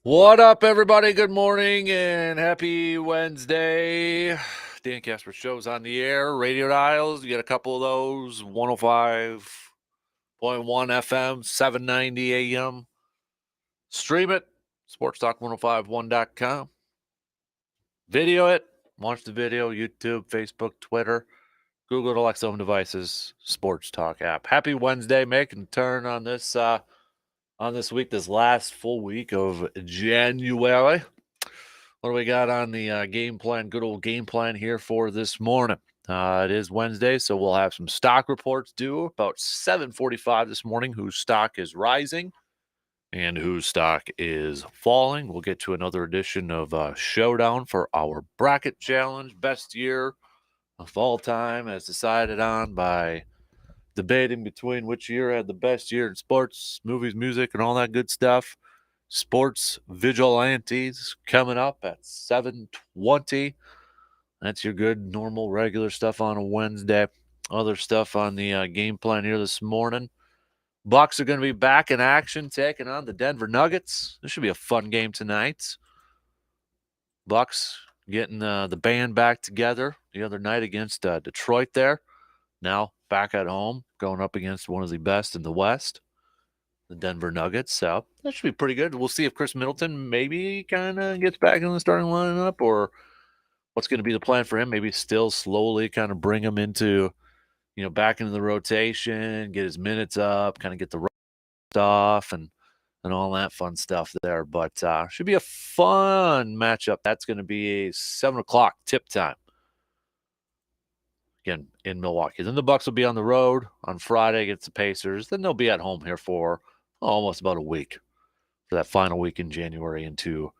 What up, everybody? Good morning and happy Wednesday. Dan Kasper Show's on the air. Radio dials, you get a couple of those 105.1 FM, 790 AM. Stream it, sportstalk1051.com. Video it, watch the video, YouTube, Facebook, Twitter, Google, Alexa home devices, Sports Talk app. Happy Wednesday, making a turn on this week, this last full week of January. What do we got on the game plan? Good old game plan here for this morning. It is Wednesday, so we'll have some stock reports due about 7:45 this morning. Whose stock is rising and whose stock is falling. We'll get to another edition of Showdown for our bracket challenge. Best year of all time, as decided on by debating between which year had the best year in sports, movies, music, and all that good stuff. Sports Vigilantes coming up at 7:20. That's your good, normal, regular stuff on a Wednesday. Other stuff on the game plan here this morning. Bucks are going to be back in action, taking on the Denver Nuggets. This should be a fun game tonight. Bucks getting the band back together the other night against Detroit there. Now back at home, going up against one of the best in the West, the Denver Nuggets. So that should be pretty good. We'll see if Chris Middleton maybe kind of gets back in the starting lineup, or what's going to be the plan for him. Maybe still slowly kind of bring him into, back into the rotation, get his minutes up, kind of get the rust off and all that fun stuff there. But should be a fun matchup. That's going to be a 7 o'clock tip time. Again, in Milwaukee. Then the Bucks will be on the road on Friday against the Pacers. Then they'll be at home here for almost about a week for that final week in January into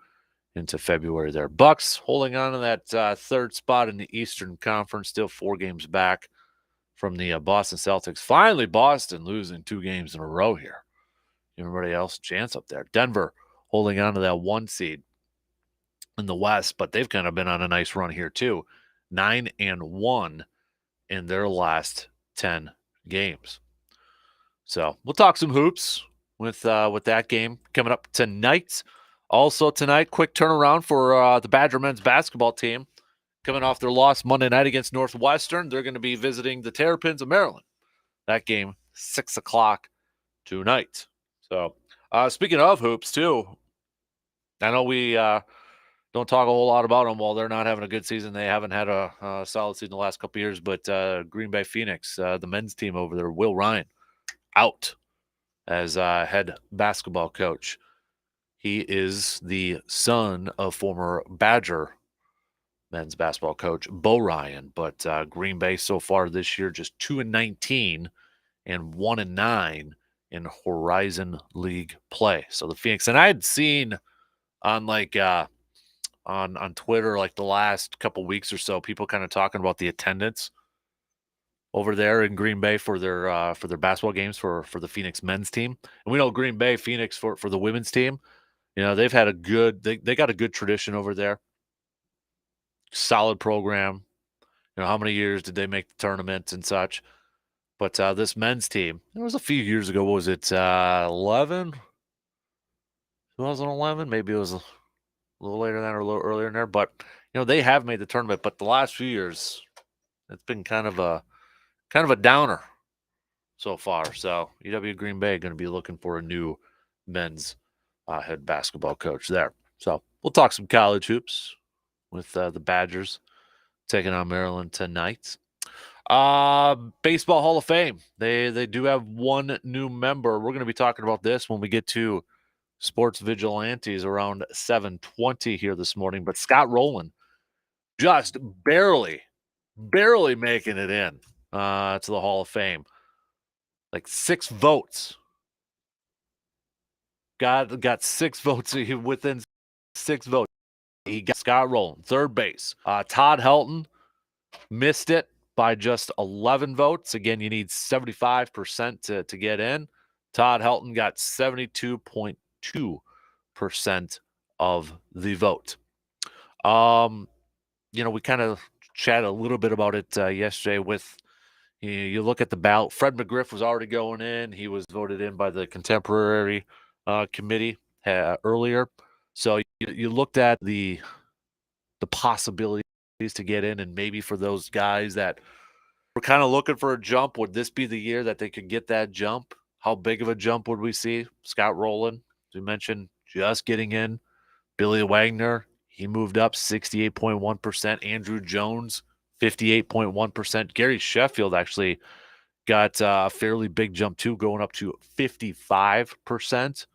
February there. Bucks holding on to that third spot in the Eastern Conference, still 4 games back from the Boston Celtics. Finally, Boston losing 2 games in a row here. Everybody else a chance up there. Denver holding on to that 1 seed in the West, but they've kind of been on a nice run here too. 9-1 in their last 10 games. So we'll talk some hoops with that game coming up tonight. Also tonight, quick turnaround for the Badger men's basketball team. Coming off their loss Monday night against Northwestern, they're going to be visiting the Terrapins of Maryland. That game, 6 o'clock tonight. So speaking of hoops, too, I know we don't talk a whole lot about them. While they're not having a good season, they haven't had a solid season the last couple of years. But Green Bay Phoenix, the men's team over there, Will Ryan, out as head basketball coach. He is the son of former Badger men's basketball coach Bo Ryan. But Green Bay so far this year just 2-19 and 1-9 in Horizon League play. So the Phoenix, and I had seen on on Twitter like the last couple weeks or so, people kind of talking about the attendance over there in Green Bay for their basketball games for the Phoenix men's team. And we know Green Bay, Phoenix for the women's team. They've had they got a good tradition over there. Solid program. How many years did they make the tournament and such? But this men's team, it was a few years ago. What was it, 11? 2011? Maybe it was a little later than that or a little earlier in there. But, they have made the tournament. But the last few years, it's been kind of a downer so far. So UW Green Bay going to be looking for a new men's head basketball coach there. So we'll talk some college hoops with the Badgers taking on Maryland tonight. Baseball Hall of Fame. They do have one new member. We're going to be talking about this when we get to Sports Vigilantes around 7:20 here this morning. But Scott Rowland just barely making it in to the Hall of Fame. Like 6 votes. Got 6 votes within 6 votes. He got Scott Rowland, third base. Todd Helton missed it by just 11 votes. Again, you need 75% to get in. Todd Helton got 72.2% of the vote. We kind of chatted a little bit about it yesterday with, you look at the ballot. Fred McGriff was already going in. He was voted in by the contemporary committee earlier. So you looked at the possibilities to get in, and maybe for those guys that were kind of looking for a jump, would this be the year that they could get that jump? How big of a jump would we see? Scott Rowland, as we mentioned, just getting in. Billy Wagner, he moved up 68.1%. Andrew Jones, 58.1%. Gary Sheffield actually got a fairly big jump too, going up to 55%.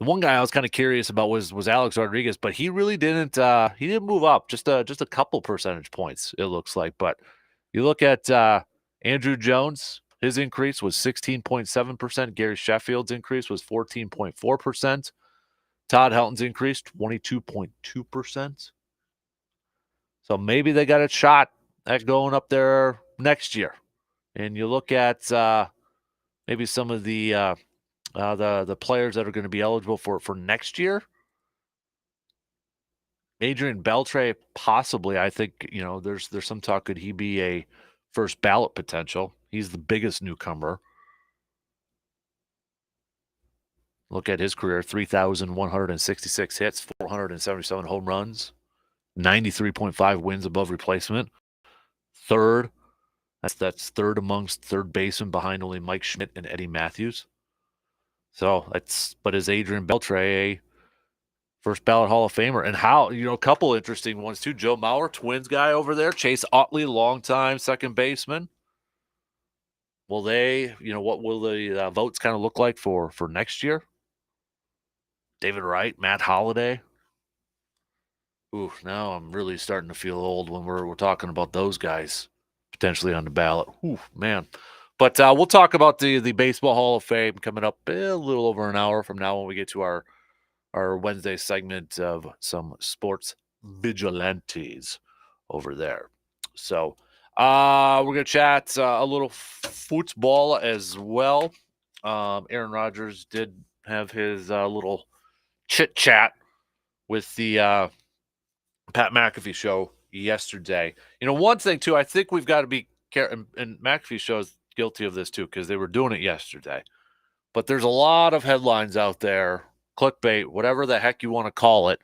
The one guy I was kind of curious about was Alex Rodriguez, but he didn't move up, just a couple percentage points, it looks like. But you look at Andrew Jones, his increase was 16.7%. Gary Sheffield's increase was 14.4%. Todd Helton's increase 22.2%. So maybe they got a shot at going up there next year. And you look at maybe some of the players that are going to be eligible for next year. Adrian Beltre, possibly. I think there's some talk, could he be a first ballot potential? He's the biggest newcomer. Look at his career: 3,166 hits, 477 home runs, 93.5 wins above replacement. Third, that's third amongst third basemen, behind only Mike Schmidt and Eddie Matthews. So but is Adrian Beltre a first ballot Hall of Famer? And how, a couple interesting ones too. Joe Mauer, Twins guy over there. Chase Utley, longtime second baseman. Will they, what will the votes kind of look like for next year? David Wright, Matt Holliday. Ooh, now I'm really starting to feel old when we're talking about those guys potentially on the ballot. Ooh, man. But we'll talk about the Baseball Hall of Fame coming up a little over an hour from now when we get to our Wednesday segment of some sports vigilantes over there. So we're going to chat a little football as well. Aaron Rodgers did have his little chit chat with the Pat McAfee show yesterday. One thing too, I think we've got to be careful, and McAfee show is guilty of this too, because they were doing it yesterday. But there's a lot of headlines out there, clickbait, whatever the heck you want to call it,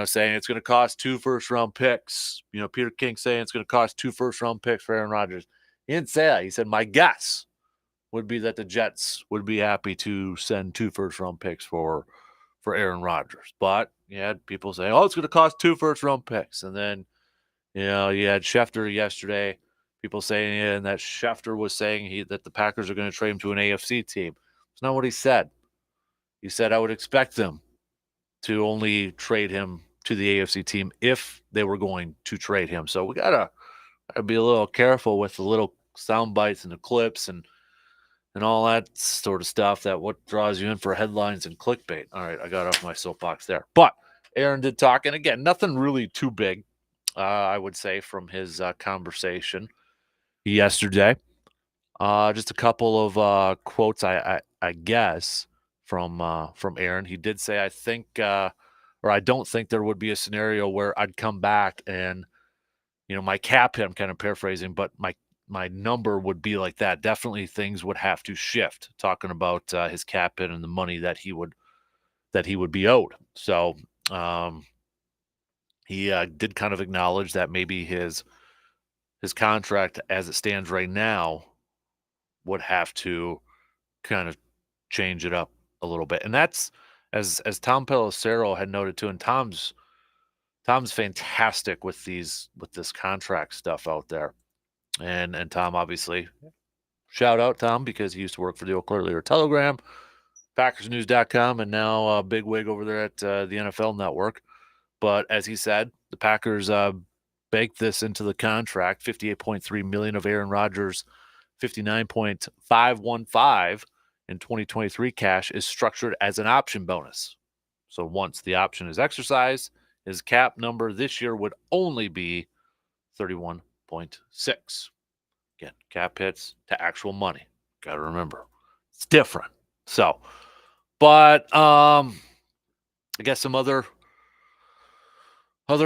saying it's going to cost 2 first-round picks. Peter King saying it's going to cost 2 first-round picks for Aaron Rodgers. He didn't say that. He said, my guess would be that the Jets would be happy to send 2 first-round picks for Aaron Rodgers. But you had people saying, it's going to cost 2 first-round picks. And then, you had Schefter yesterday, people saying that Schefter was saying that the Packers are going to trade him to an AFC team. It's not what he said. He said, I would expect them to only trade him to the AFC team if they were going to trade him. So we gotta be a little careful with the little sound bites and the clips and all that sort of stuff, that what draws you in for headlines and clickbait. All right, I got off my soapbox there. But Aaron did talk, and again, nothing really too big, I would say, from his conversation yesterday. Just a couple of quotes, I guess, from Aaron. He did say, I think, or I don't think there would be a scenario where I'd come back and, my cap hit, I'm kind of paraphrasing, but my number would be like that. Definitely things would have to shift, talking about his cap hit and the money that he would be owed. So he did kind of acknowledge that maybe his contract as it stands right now would have to kind of change it up a little bit. And that's, as Tom Pelissero had noted too, and Tom's fantastic with this contract stuff out there. And Tom, obviously, shout out Tom, because he used to work for the Eau Claire Leader-Telegram, PackersNews.com, and now a big wig over there at the NFL Network. But as he said, the Packers baked this into the contract. $58.3 million of Aaron Rodgers' $59.515 in 2023 cash is structured as an option bonus. So once the option is exercised, his cap number this year would only be 31.6. Again, cap hits to actual money. Got to remember, it's different. So, but I guess some other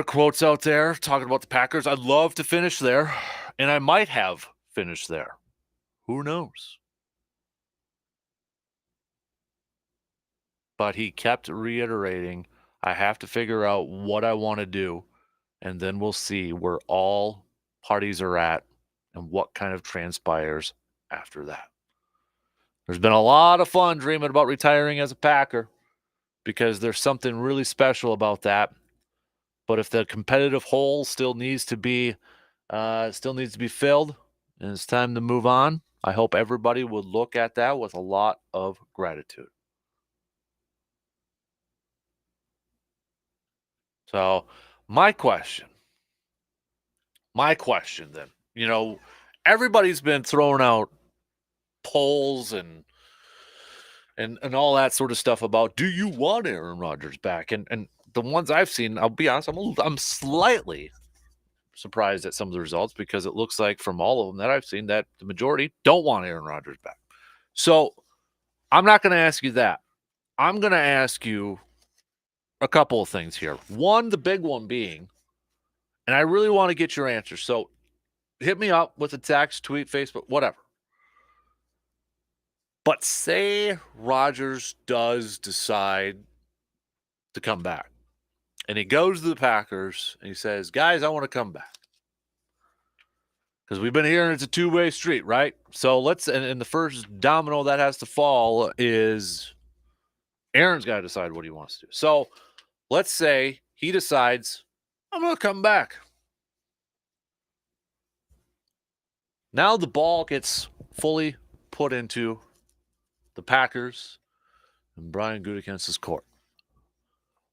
quotes out there talking about the Packers. I'd love to finish there, and I might have finished there. Who knows? but he kept reiterating, I have to figure out what I want to do, and then we'll see where all parties are at and what kind of transpires after that. There's been a lot of fun dreaming about retiring as a Packer because there's something really special about that. But if the competitive hole still needs to be filled, and it's time to move on, I hope everybody would look at that with a lot of gratitude. So, my question, then, everybody's been throwing out polls and all that sort of stuff about, do you want Aaron Rodgers back? And the ones I've seen, I'll be honest, I'm slightly surprised at some of the results because it looks like from all of them that I've seen that the majority don't want Aaron Rodgers back. So I'm not going to ask you that. I'm going to ask you a couple of things here. One, the big one being, and I really want to get your answer. So hit me up with a text, tweet, Facebook, whatever. But say Rodgers does decide to come back and he goes to the Packers and he says, guys, I want to come back. Because we've been hearing it's a two-way street, right? So and the first domino that has to fall is Aaron's got to decide what he wants to do. So let's say he decides, I'm going to come back. Now the ball gets fully put into the Packers and Brian Gutekunst's court.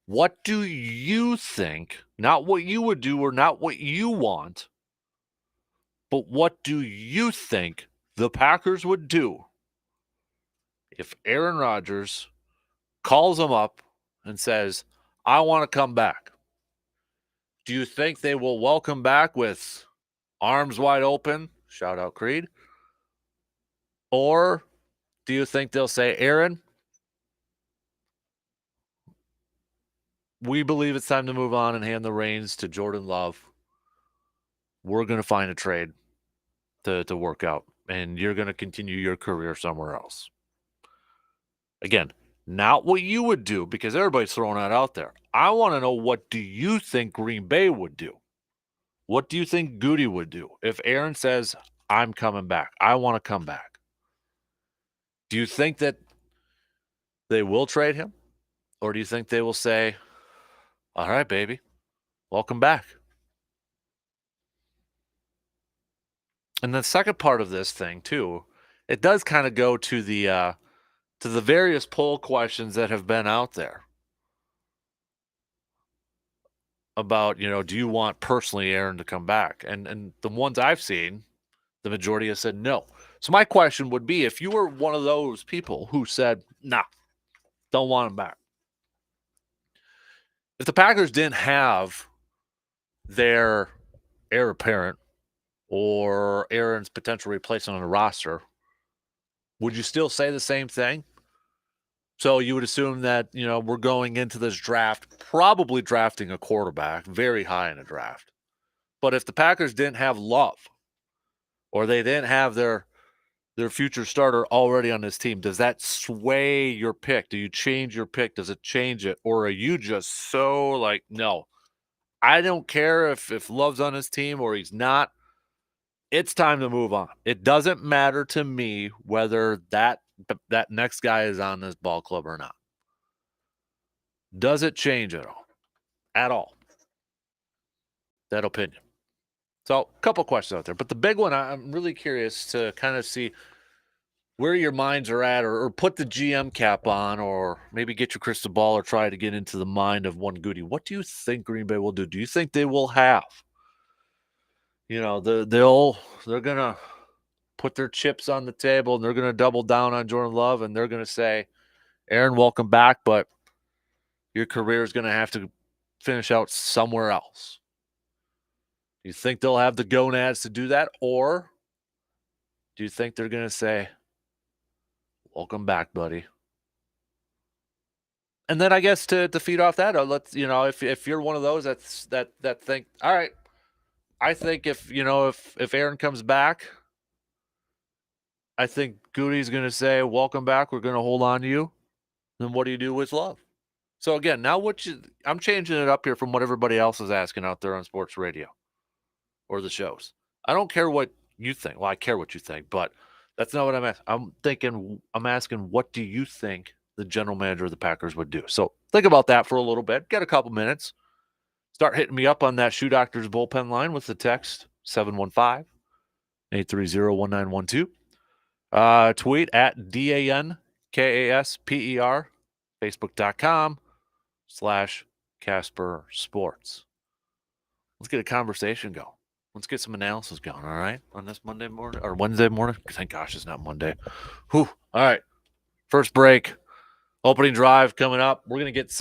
What do you think, not what you would do or not what you want, but what do you think the Packers would do if Aaron Rodgers calls them up and says, I want to come back? Do you think they will welcome back with arms wide open? Shout out Creed. Or do you think they'll say, Aaron, we believe it's time to move on and hand the reins to Jordan Love. We're going to find a trade to work out, and you're going to continue your career somewhere else. Again, not what you would do because everybody's throwing that out there. I want to know, what do you think Green Bay would do? What do you think Goody would do if Aaron says, I'm coming back, I want to come back? Do you think that they will trade him? Or do you think they will say, all right, baby, welcome back? And the second part of this thing, too, it does kind of go to the various poll questions that have been out there about, do you want personally Aaron to come back? And the ones I've seen, the majority have said no. So my question would be, if you were one of those people who said, nah, don't want him back. If the Packers didn't have their heir apparent or Aaron's potential replacement on the roster, would you still say the same thing? So you would assume that, we're going into this draft probably drafting a quarterback very high in a draft. But if the Packers didn't have Love or they didn't have their future starter already on this team, does that sway your pick? Do you change your pick? Does it change it? Or are you just so like, no, I don't care if Love's on his team or he's not. It's time to move on. It doesn't matter to me whether that next guy is on this ball club or not. Does it change at all? At all? That opinion. So, a couple questions out there. But the big one, I'm really curious to kind of see where your minds are at, or put the GM cap on, or maybe get your crystal ball or try to get into the mind of one Goody. What do you think Green Bay will do? Do you think they will have, they're going to put their chips on the table and they're going to double down on Jordan Love and they're going to say, Aaron, welcome back, but your career is going to have to finish out somewhere else? Do you think they'll have the gonads to do that? Or do you think they're going to say, welcome back, buddy? And then I guess to feed off that, let's, if you're one of those that think, all right, I think if Aaron comes back, I think Goody's going to say, welcome back, we're going to hold on to you. then what do you do with love? So again, now I'm changing it up here from what everybody else is asking out there on sports radio or the shows. I don't care what you think. Well, I care what you think, but that's not what I'm asking. I'm asking, what do you think the general manager of the Packers would do? So think about that for a little bit. Get a couple minutes. Start hitting me up on that Shoe Doctors bullpen line with the text 715-830-1912. Tweet at DANKASPER, Facebook.com/Kasper Sports. Let's get a conversation going. Let's get some analysis going, all right? On this Monday morning or Wednesday morning. Thank gosh it's not Monday. Whew. All right. First break. Opening drive coming up. We're gonna get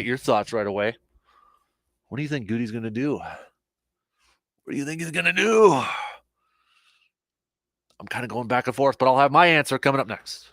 your thoughts right away. What do you think Goody's gonna do? What do you think he's gonna do? I'm kind of going back and forth, but I'll have my answer coming up next.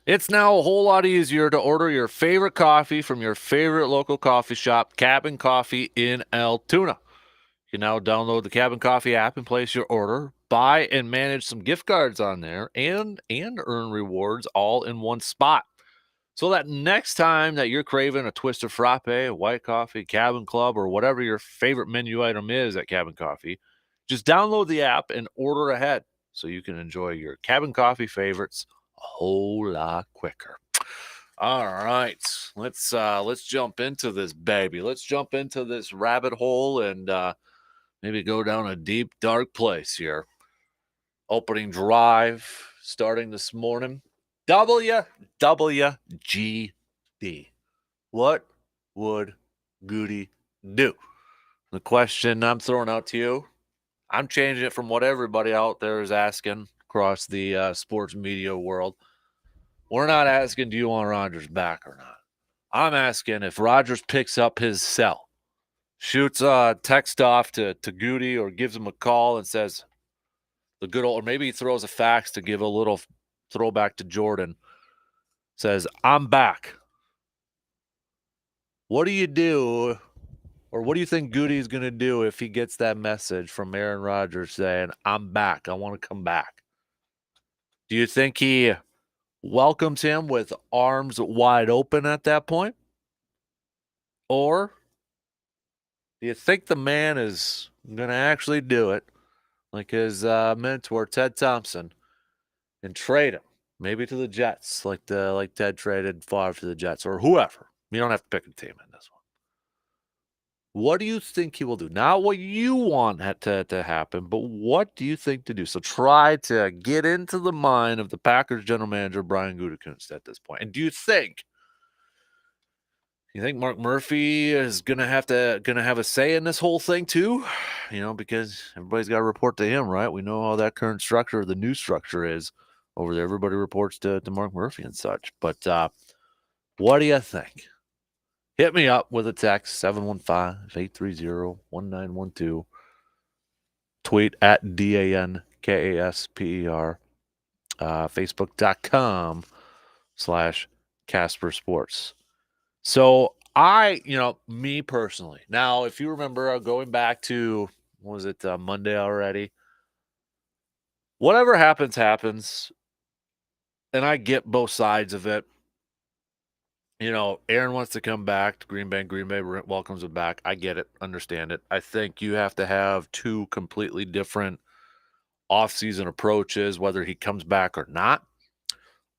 It's now a whole lot easier to order your favorite coffee from your favorite local coffee shop, Cabin Coffee in Altoona. You can now download the Cabin Coffee app and place your order, buy and manage some gift cards on there, and earn rewards all in one spot. So that next time that you're craving a Twister Frappe, a white coffee, Cabin Club, or whatever your favorite menu item is at Cabin Coffee, just download the app and order ahead so you can enjoy your Cabin Coffee favorites a whole lot quicker. All right, let's jump into this baby. Let's jump into this rabbit hole and maybe go down a deep dark place here. Opening drive starting this morning. WWGD. What would Goody do? The question I'm throwing out to you, I'm changing it from what everybody out there is asking across the sports media world. We're not asking, do you want Rodgers back or not? I'm asking if Rodgers picks up his cell, shoots a text off to Goody or gives him a call and says the good old, or maybe he throws a fax to give a little throwback to Jordan, says, I'm back. What do you do, or what do you think Goody's going to do if he gets that message from Aaron Rodgers saying, I'm back, I want to come back? Do you think he welcomes him with arms wide open at that point? Or do you think the man is going to actually do it like his mentor, Ted Thompson, and trade him, maybe to the Jets, like Ted traded Favre to the Jets, or whoever? You don't have to pick a team in this one. What do you think he will do? Not what you want to happen, but what do you think to do? So try to get into the mind of the Packers general manager, Brian Gutekunst, at this point. And do you think Mark Murphy is gonna have a say in this whole thing too? Because everybody's got to report to him, right? We know how that current structure, the new structure, is over there. Everybody reports to Mark Murphy and such. But what do you think? Hit me up with a text, 715-830-1912. Tweet at DANKASPER. Facebook.com/Kasper Sports. So me personally, now, if you remember going back to, what was it, Monday already? Whatever happens, happens. And I get both sides of it. Aaron wants to come back to Green Bay. Green Bay welcomes him back. I get it. Understand it. I think you have to have two completely different offseason approaches, whether he comes back or not.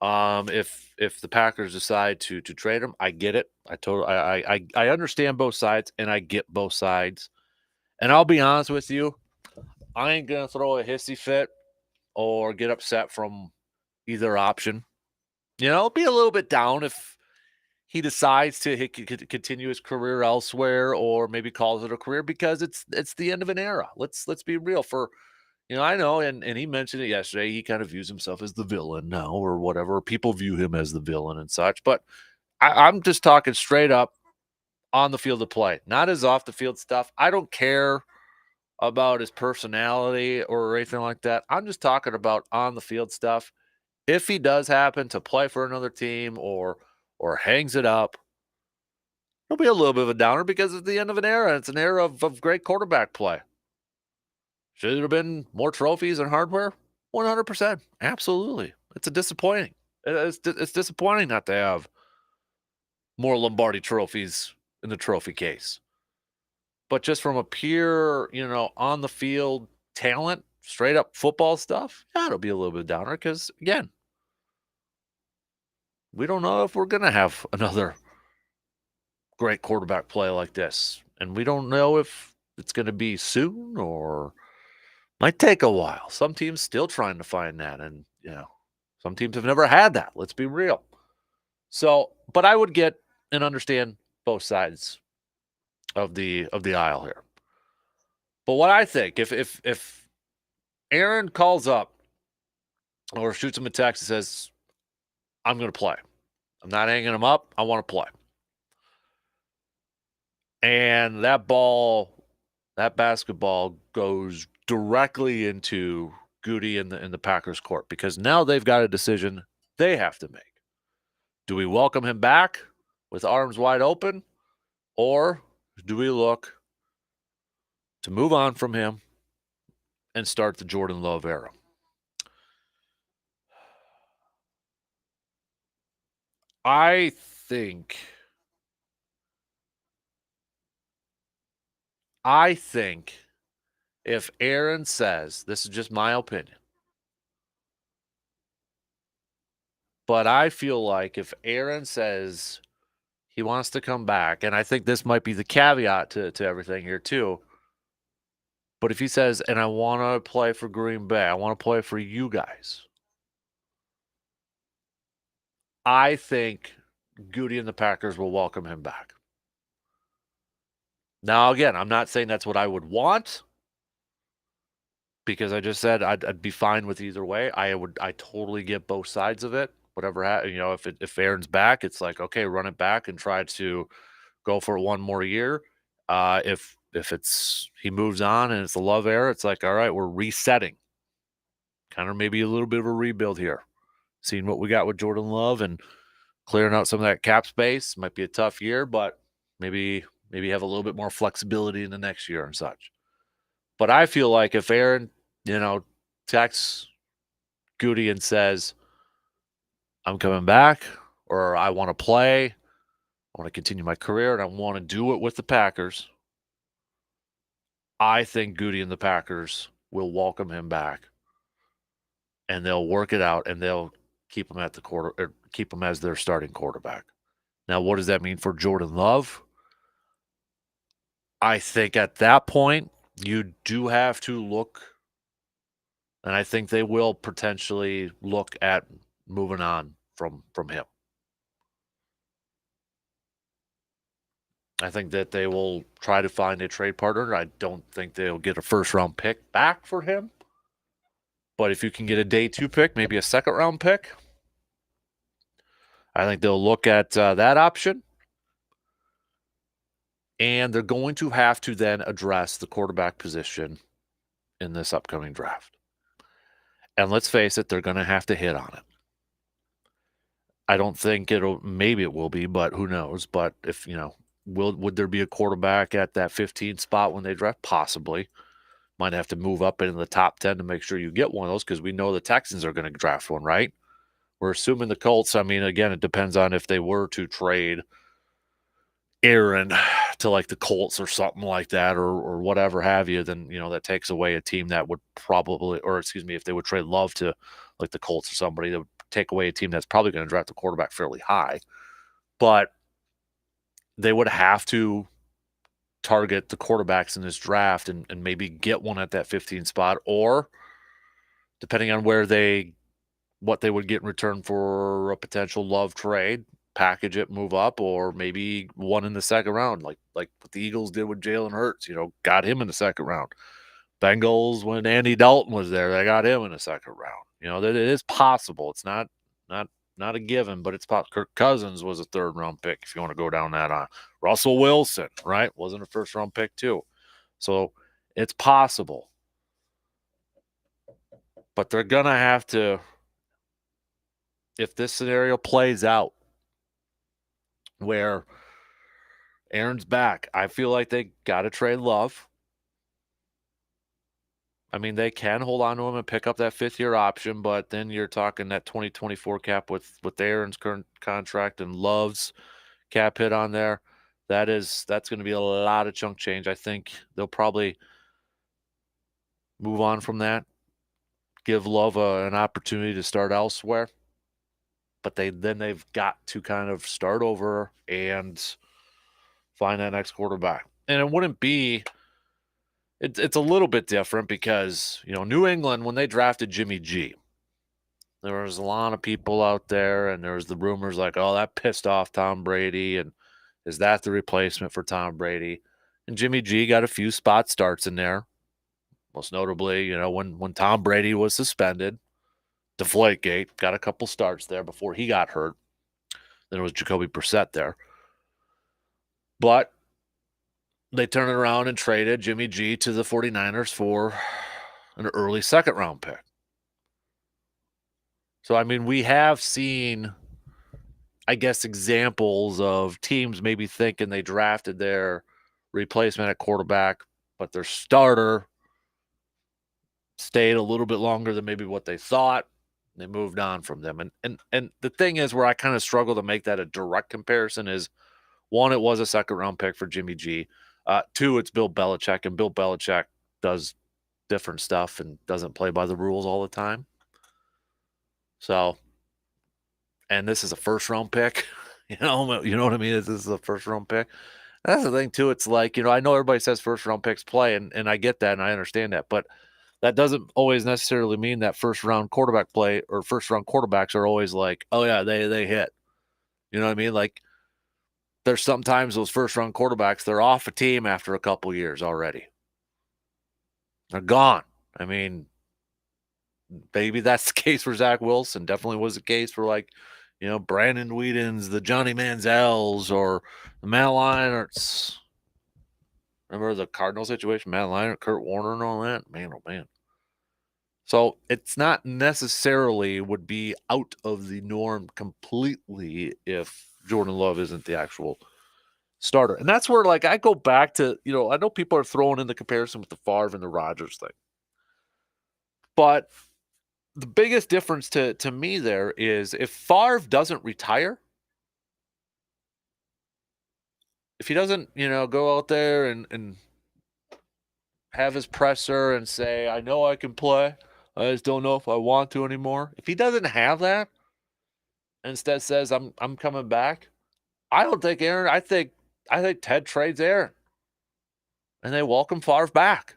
If the Packers decide to trade him, I get it. I understand both sides, and I get both sides. And I'll be honest with you, I ain't gonna throw a hissy fit or get upset from either option. I'll be a little bit down if he decides to continue his career elsewhere, or maybe calls it a career, because it's the end of an era. Let's be real. I know, and he mentioned it yesterday, he kind of views himself as the villain now, or whatever. People view him as the villain and such. But I'm just talking straight up on the field of play, not as off the field stuff. I don't care about his personality or anything like that. I'm just talking about on the field stuff. If he does happen to play for another team or hangs it up, it'll be a little bit of a downer, because it's the end of an era. It's an era of great quarterback play. Should there have been more trophies and hardware? 100%. Absolutely. It's disappointing. It's disappointing not to have more Lombardi trophies in the trophy case. But just from a pure, on the field talent, straight up football stuff, yeah, it'll be a little bit downer, because, again, we don't know if we're going to have another great quarterback play like this. And we don't know if it's going to be soon or might take a while. Some teams still trying to find that. And, some teams have never had that. Let's be real. So, but I would get and understand both sides of the aisle here. But what I think, if Aaron calls up or shoots him a text and says, I'm going to play, I'm not hanging him up, I want to play, and that basketball goes directly into Goody in the Packers court, because now they've got a decision they have to make. Do we welcome him back with arms wide open, or do we look to move on from him and start the Jordan Love era? I think I think if Aaron says, this is just my opinion, but I feel like if Aaron says he wants to come back, and I think this might be the caveat to everything here too, but if he says, and I want to play for Green Bay, I want to play for you guys, I think Goody and the Packers will welcome him back. Now, again, I'm not saying that's what I would want, because I just said I'd be fine with either way. I totally get both sides of it. Whatever, if Aaron's back, it's like, okay, run it back and try to go for one more year. If it's he moves on and it's the Love era, it's like, all right, we're resetting, kind of maybe a little bit of a rebuild here. Seeing what we got with Jordan Love and clearing out some of that cap space might be a tough year, but maybe have a little bit more flexibility in the next year and such. But I feel like if Aaron, texts Goody and says, I'm coming back, or I want to play, I want to continue my career, and I want to do it with the Packers, I think Goody and the Packers will welcome him back, and they'll work it out, and they'll keep him at the keep him as their starting quarterback. Now, what does that mean for Jordan Love? I think at that point, you do have to look, and I think they will potentially look at moving on from him. I think that they will try to find a trade partner. I don't think they'll get a first-round pick back for him. But if you can get a day 2 pick, maybe a second-round pick, I think they'll look at that option. And they're going to have to then address the quarterback position in this upcoming draft. And let's face it, they're going to have to hit on it. I don't think maybe it will be, but who knows? But if, would there be a quarterback at that 15 spot when they draft? Possibly. Might have to move up into the top 10 to make sure you get one of those, because we know the Texans are going to draft one, right? We're assuming the Colts. I mean, again, it depends on if they were to trade Aaron to like the Colts or something like that, or whatever have you, then, that takes away a team that would probably, or excuse me, if they would trade Love to like the Colts or somebody, that would take away a team that's probably going to draft the quarterback fairly high. But they would have to target the quarterbacks in this draft and maybe get one at that 15 spot, or depending on what they would get in return for a potential Love trade, package it, move up, or maybe one in the second round, like what the Eagles did with Jalen Hurts, got him in the second round. Bengals, when Andy Dalton was there, they got him in the second round. That it is possible. It's not a given, but it's possible. Kirk Cousins was a third round pick, if you want to go down that on. Russell Wilson, right? Wasn't a first round pick too. So it's possible. But they're going to have to, if this scenario plays out where Aaron's back, I feel like they got to trade Love. I mean, they can hold on to him and pick up that 5th-year option, but then you're talking that 2024 cap with Aaron's current contract and Love's cap hit on there. That's going to be a lot of chunk change. I think they'll probably move on from that, give Love an opportunity to start elsewhere. But they've got to kind of start over and find that next quarterback. And it wouldn't be – it's a little bit different because, New England, when they drafted Jimmy G, there was a lot of people out there, and there was the rumors like, oh, that pissed off Tom Brady, and is that the replacement for Tom Brady? And Jimmy G got a few spot starts in there, most notably, when Tom Brady was suspended. Deflategate, got a couple starts there before he got hurt. Then it was Jacoby Brissett there. But they turned it around and traded Jimmy G to the 49ers for an early second-round pick. So, I mean, we have seen I guess, examples of teams maybe thinking they drafted their replacement at quarterback, but their starter stayed a little bit longer than maybe what they thought. They moved on from them. And the thing is where I kind of struggle to make that a direct comparison is one, it was a second round pick for Jimmy G. Two, it's Bill Belichick, and Bill Belichick does different stuff and doesn't play by the rules all the time. So, and this is a first round pick. You know what I mean? This is a first round pick. That's the thing too. It's like, I know everybody says first round picks play, and I get that and I understand that, but that doesn't always necessarily mean that first round quarterback play or first round quarterbacks are always like, oh yeah, they hit. You know what I mean? Like there's sometimes those first round quarterbacks, they're off a team after a couple years already. They're gone. I mean, maybe that's the case for Zach Wilson. Definitely was the case for Brandon Whedon's, the Johnny Manziels, or the Matt Leinart's. Remember the Cardinal situation? Matt Leinart, Kurt Warner, and all that? Man, oh man. So it's not necessarily would be out of the norm completely if Jordan Love isn't the actual starter. And that's where, I go back to, I know people are throwing in the comparison with the Favre and the Rodgers thing. But the biggest difference to me there is if Favre doesn't retire, if he doesn't, go out there and have his presser and say, I know I can play, I just don't know if I want to anymore. If he doesn't have that, instead says I'm coming back, I don't think Aaron. I think Ted trades Aaron, and they welcome Favre back.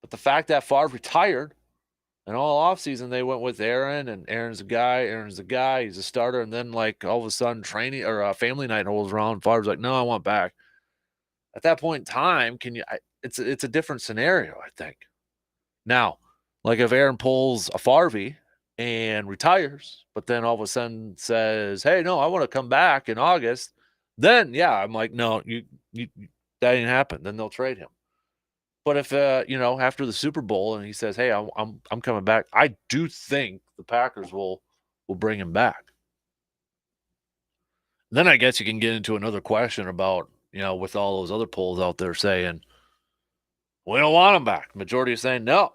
But the fact that Favre retired, and all offseason they went with Aaron, and Aaron's the guy. Aaron's the guy. He's a starter, and then all of a sudden training or family night rolls around. Favre's like, no, I want back. At that point in time, it's a different scenario, I think. Now, if Aaron pulls a Favre and retires, but then all of a sudden says, hey, no, I want to come back in August, then yeah, I'm like, no, you that ain't happen. Then they'll trade him. But if after the Super Bowl and he says, hey, I'm coming back, I do think the Packers will bring him back. Then I guess you can get into another question about, with all those other polls out there saying, we don't want him back. Majority is saying, no,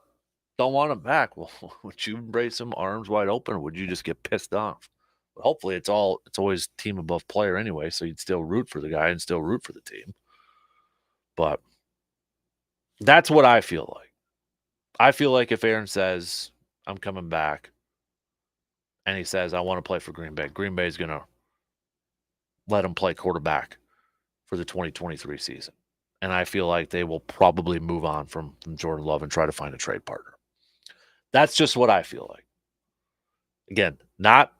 don't want him back. Well, would you embrace him arms wide open, or would you just get pissed off? Well, hopefully it's always team above player anyway, so you'd still root for the guy and still root for the team. But that's what I feel like. I feel like if Aaron says, I'm coming back, and he says, I want to play for Green Bay is going to let him play quarterback for the 2023 season. And I feel like they will probably move on from Jordan Love and try to find a trade partner. That's just what I feel like. Again, not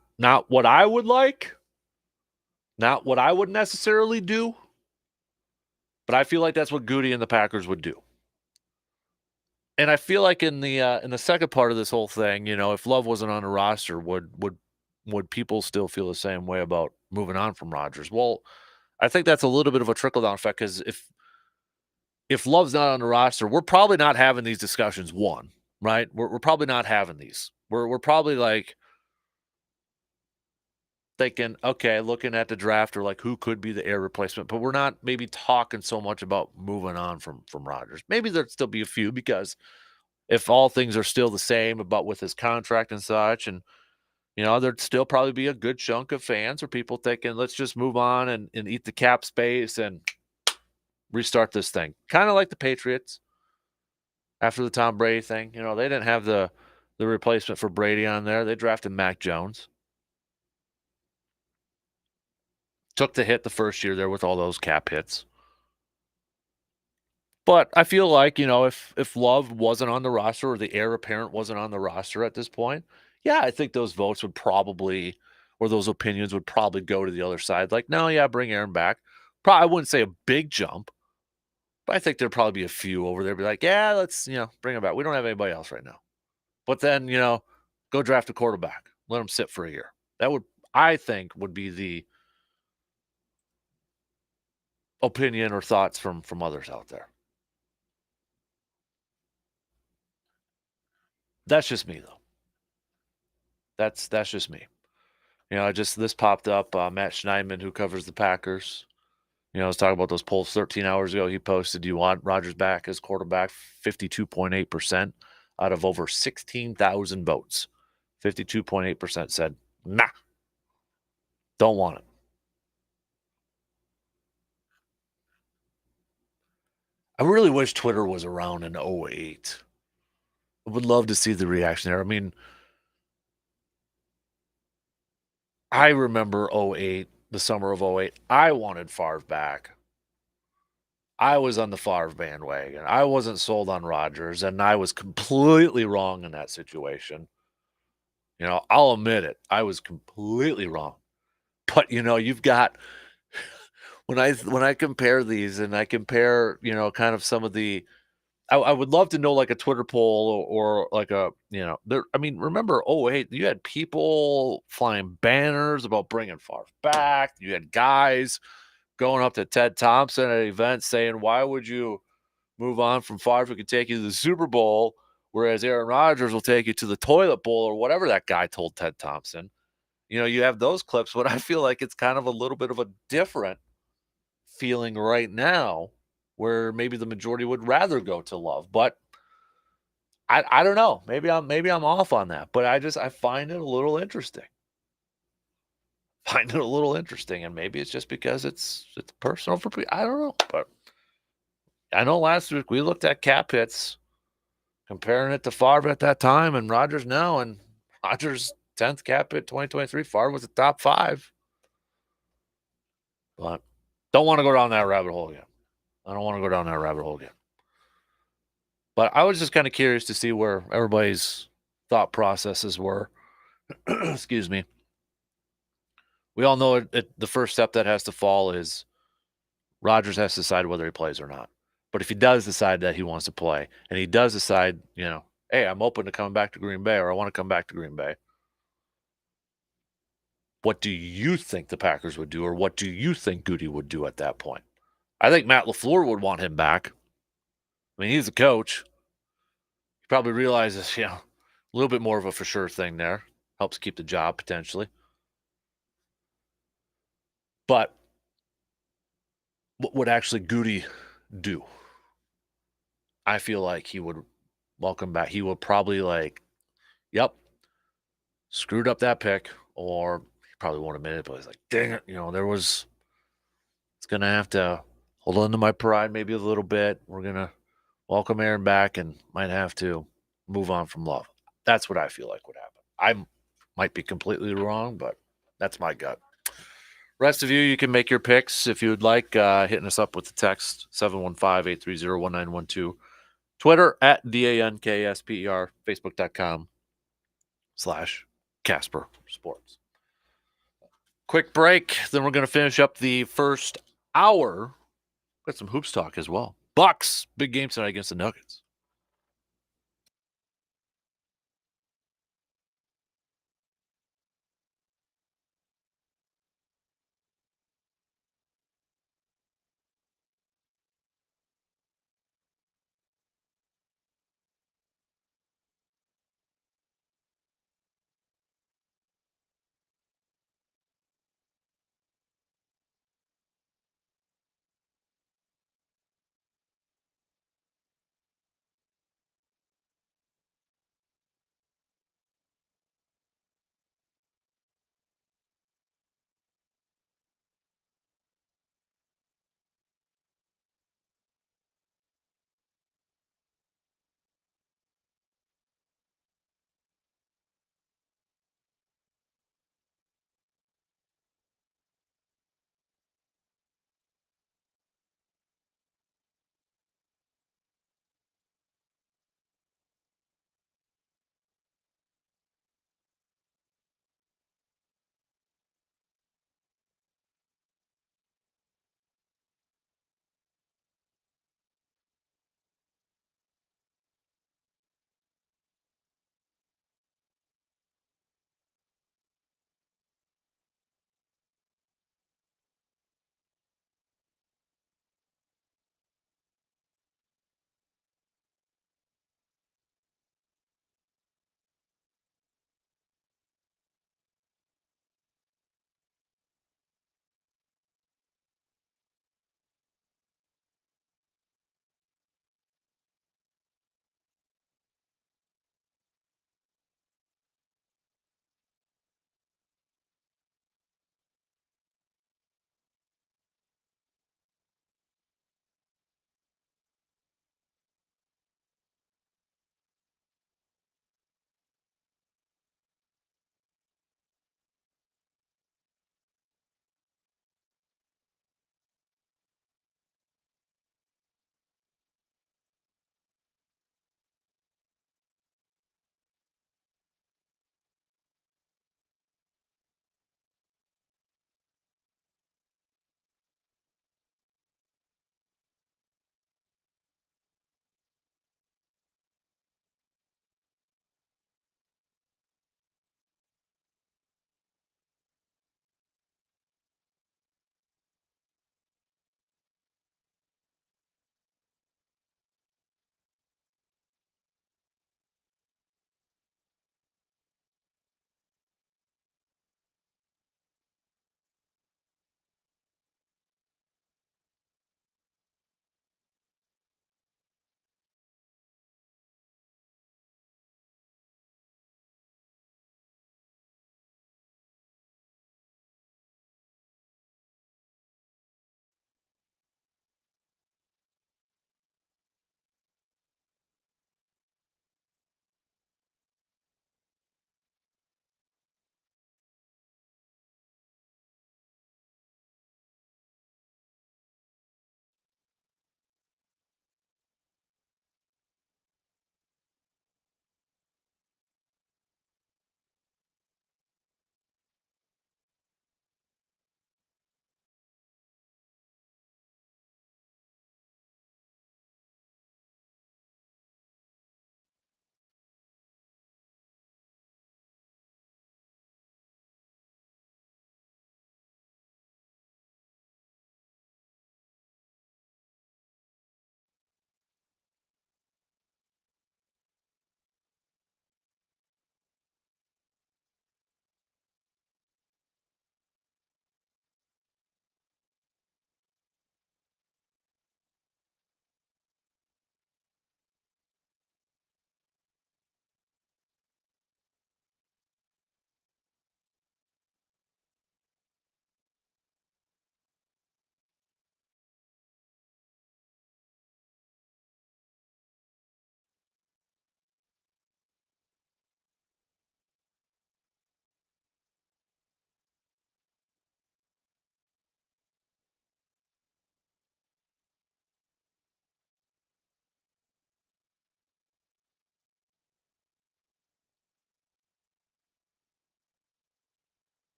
what I would like, not what I would necessarily do, but I feel like that's what Goody and the Packers would do. And I feel like in the second part of this whole thing, if Love wasn't on the roster, would people still feel the same way about moving on from Rodgers? Well, I think that's a little bit of a trickle down effect because if Love's not on the roster, we're probably not having these discussions. One, right? We're probably not having these. We're probably thinking, okay, looking at the draft or who could be the heir replacement, but we're not maybe talking so much about moving on from Rodgers. Maybe there'd still be a few because if all things are still the same about with his contract and such, and there'd still probably be a good chunk of fans or people thinking, let's just move on and eat the cap space and restart this thing. Kind of like the Patriots after the Tom Brady thing. They didn't have the replacement for Brady on there. They drafted Mac Jones. Took the hit the first year there with all those cap hits. But I feel like, if Love wasn't on the roster or the heir apparent wasn't on the roster at this point, yeah, I think those votes would probably, or those opinions would probably go to the other side. No, yeah, bring Aaron back. I wouldn't say a big jump, but I think there'd probably be a few over there be like, yeah, let's, bring him back. We don't have anybody else right now. But then, go draft a quarterback. Let him sit for a year. That would, I think, would be the opinion or thoughts from others out there. That's just me, though. That's just me. Just this popped up. Matt Schneidman, who covers the Packers, I was talking about those polls 13 hours ago. He posted, "Do you want Rodgers back as quarterback?" 52.8% out of over 16,000 votes. 52.8% said, "Nah, don't want it." I really wish Twitter was around in '08. I would love to see the reaction there. I mean, I remember '08, the summer of '08. I wanted Favre back. I was on the Favre bandwagon. I wasn't sold on Rodgers, and I was completely wrong in that situation. I'll admit it. I was completely wrong. But you've got when I compare these and I compare, kind of some of the I would love to know like a Twitter poll or like there. I mean, remember '08, you had people flying banners about bringing Favre back. You had guys going up to Ted Thompson at events saying, "Why would you move on from Favre who could take you to the Super Bowl, whereas Aaron Rodgers will take you to the toilet bowl," or whatever that guy told Ted Thompson. You have those clips, but I feel like it's kind of a little bit of a different feeling right now where maybe the majority would rather go to Love. But I don't know. Maybe I'm off on that. But I find it a little interesting. Find it a little interesting. And maybe it's just because it's personal for people. I don't know. But I know last week we looked at cap hits, comparing it to Favre at that time and Rodgers now, and Rodgers' 10th cap hit 2023. Favre was the top five. But don't want to go down that rabbit hole again. I don't want to go down that rabbit hole again. But I was just kind of curious to see where everybody's thought processes were. Excuse me. We all know the first step that has to fall is Rodgers has to decide whether he plays or not. But if he does decide that he wants to play, and he does decide, hey, I'm open to coming back to Green Bay, or I want to come back to Green Bay, what do you think the Packers would do, or what do you think Goody would do at that point? I think Matt LaFleur would want him back. I mean, he's a coach. He probably realizes, a little bit more of a for sure thing there. Helps keep the job potentially. But what would actually Goody do? I feel like he would welcome back. He would probably yep, screwed up that pick, or he probably won't admit it, but he's like, dang it, it's gonna have to hold on to my pride maybe a little bit. We're gonna welcome Aaron back and might have to move on from Love. That's what I feel like would happen. I might be completely wrong, but that's my gut. Rest of you can make your picks if you would like, hitting us up with the text 715-830-1912. Twitter at DANKSPER, Facebook.com/Kasper Sports. Quick break, then we're going to finish up the first hour. Got some hoops talk as well. Bucks, big game tonight against the Nuggets.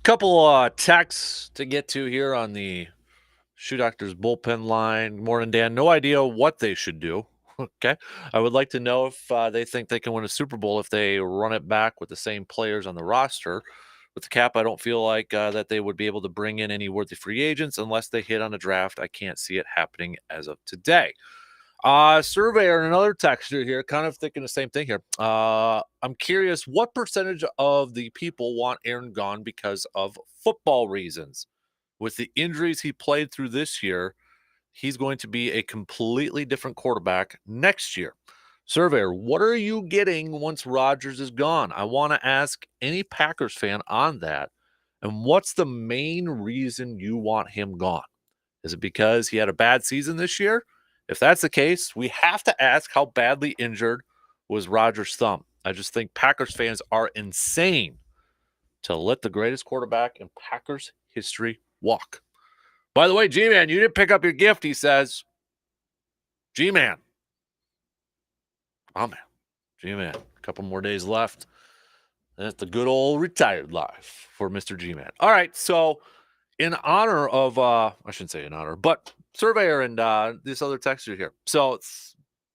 Couple texts to get to here on the Shoe Doctor's bullpen line. Morning, Dan. No idea what they should do. Okay. I would like to know if they think they can win a Super Bowl if they run it back with the same players on the roster. With the cap, I don't feel like that they would be able to bring in any worthy free agents unless they hit on a draft. I can't see it happening as of today. Surveyor and another texter here, kind of thinking the same thing here. I'm curious, what percentage of the people want Aaron gone because of football reasons? With the injuries he played through this year, he's going to be a completely different quarterback next year. Surveyor, what are you getting once Rodgers is gone? I want to ask any Packers fan on that. And what's the main reason you want him gone? Is it because he had a bad season this year? If that's the case, we have to ask how badly injured was Rodgers' thumb. I just think Packers fans are insane to let the greatest quarterback in Packers history walk. By the way, G-Man, you didn't pick up your gift, he says. G-Man. Oh, man. G-Man. A couple more days left. That's the good old retired life for Mr. G-Man. All right, so in honor of, I shouldn't say in honor, but Surveyor and this other texter here. So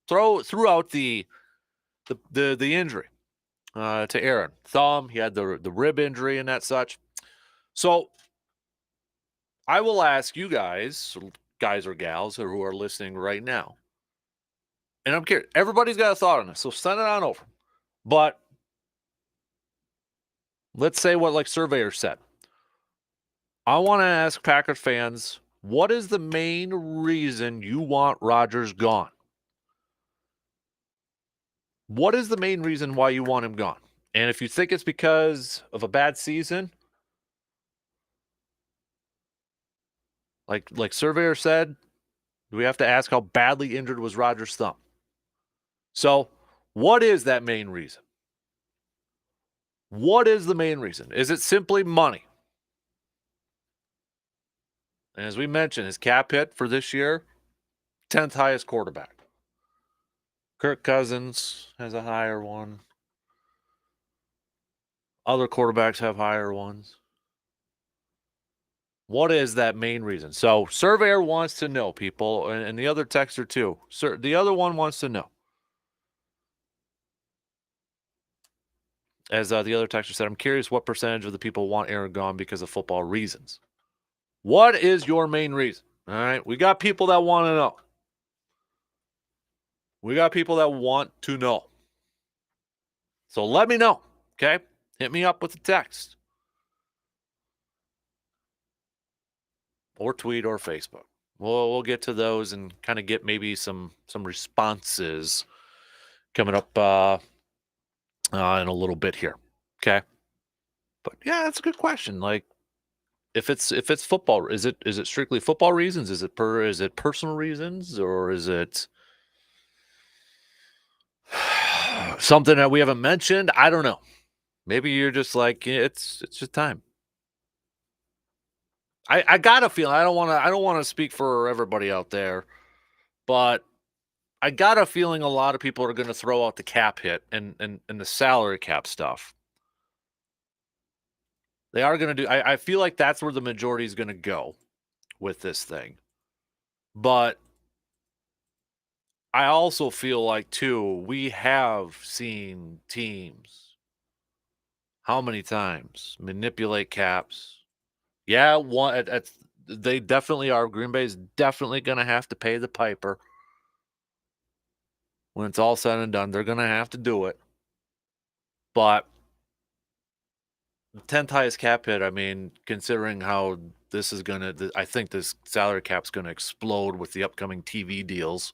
throughout the injury to Aaron, thumb, he had the rib injury and that such. So I will ask you guys or gals who are listening right now, and I'm curious, everybody's got a thought on this, so send it on over. But let's say what like Surveyor said. I want to ask Packers fans, what is the main reason you want Rodgers gone? What is the main reason why you want him gone? And if you think it's because of a bad season, like Surveyor said, we have to ask how badly injured was Rodgers' thumb. So, what is that main reason? What is the main reason? Is it simply money? And as we mentioned, his cap hit for this year, 10th highest quarterback. Kirk Cousins has a higher one. Other quarterbacks have higher ones. What is that main reason? So, Surveyor wants to know, people, and the other texter too. The other one wants to know. As the other texter said, I'm curious what percentage of the people want Aaron gone because of football reasons. What is your main reason? All right, we got people that want to know. We got people that want to know. So let me know, okay? Hit me up with a text. Or tweet or Facebook. We'll get to those and kind of get maybe some responses coming up in a little bit here. Okay. But yeah, that's a good question. Like if it's football, is it strictly football reasons? Is it personal reasons, or is it something that we haven't mentioned? I don't know. Maybe you're just like, it's just time. I got a feeling, I don't want to speak for everybody out there, but I got a feeling a lot of people are going to throw out the cap hit and the salary cap stuff. They are going to do. I feel like that's where the majority is going to go with this thing. But I also feel like, too, we have seen teams how many times manipulate caps. Yeah, they definitely are. Green Bay is definitely going to have to pay the piper. When it's all said and done, they're going to have to do it. But the 10th highest cap hit, I mean, considering how this is going to, I think this salary cap's going to explode with the upcoming TV deals,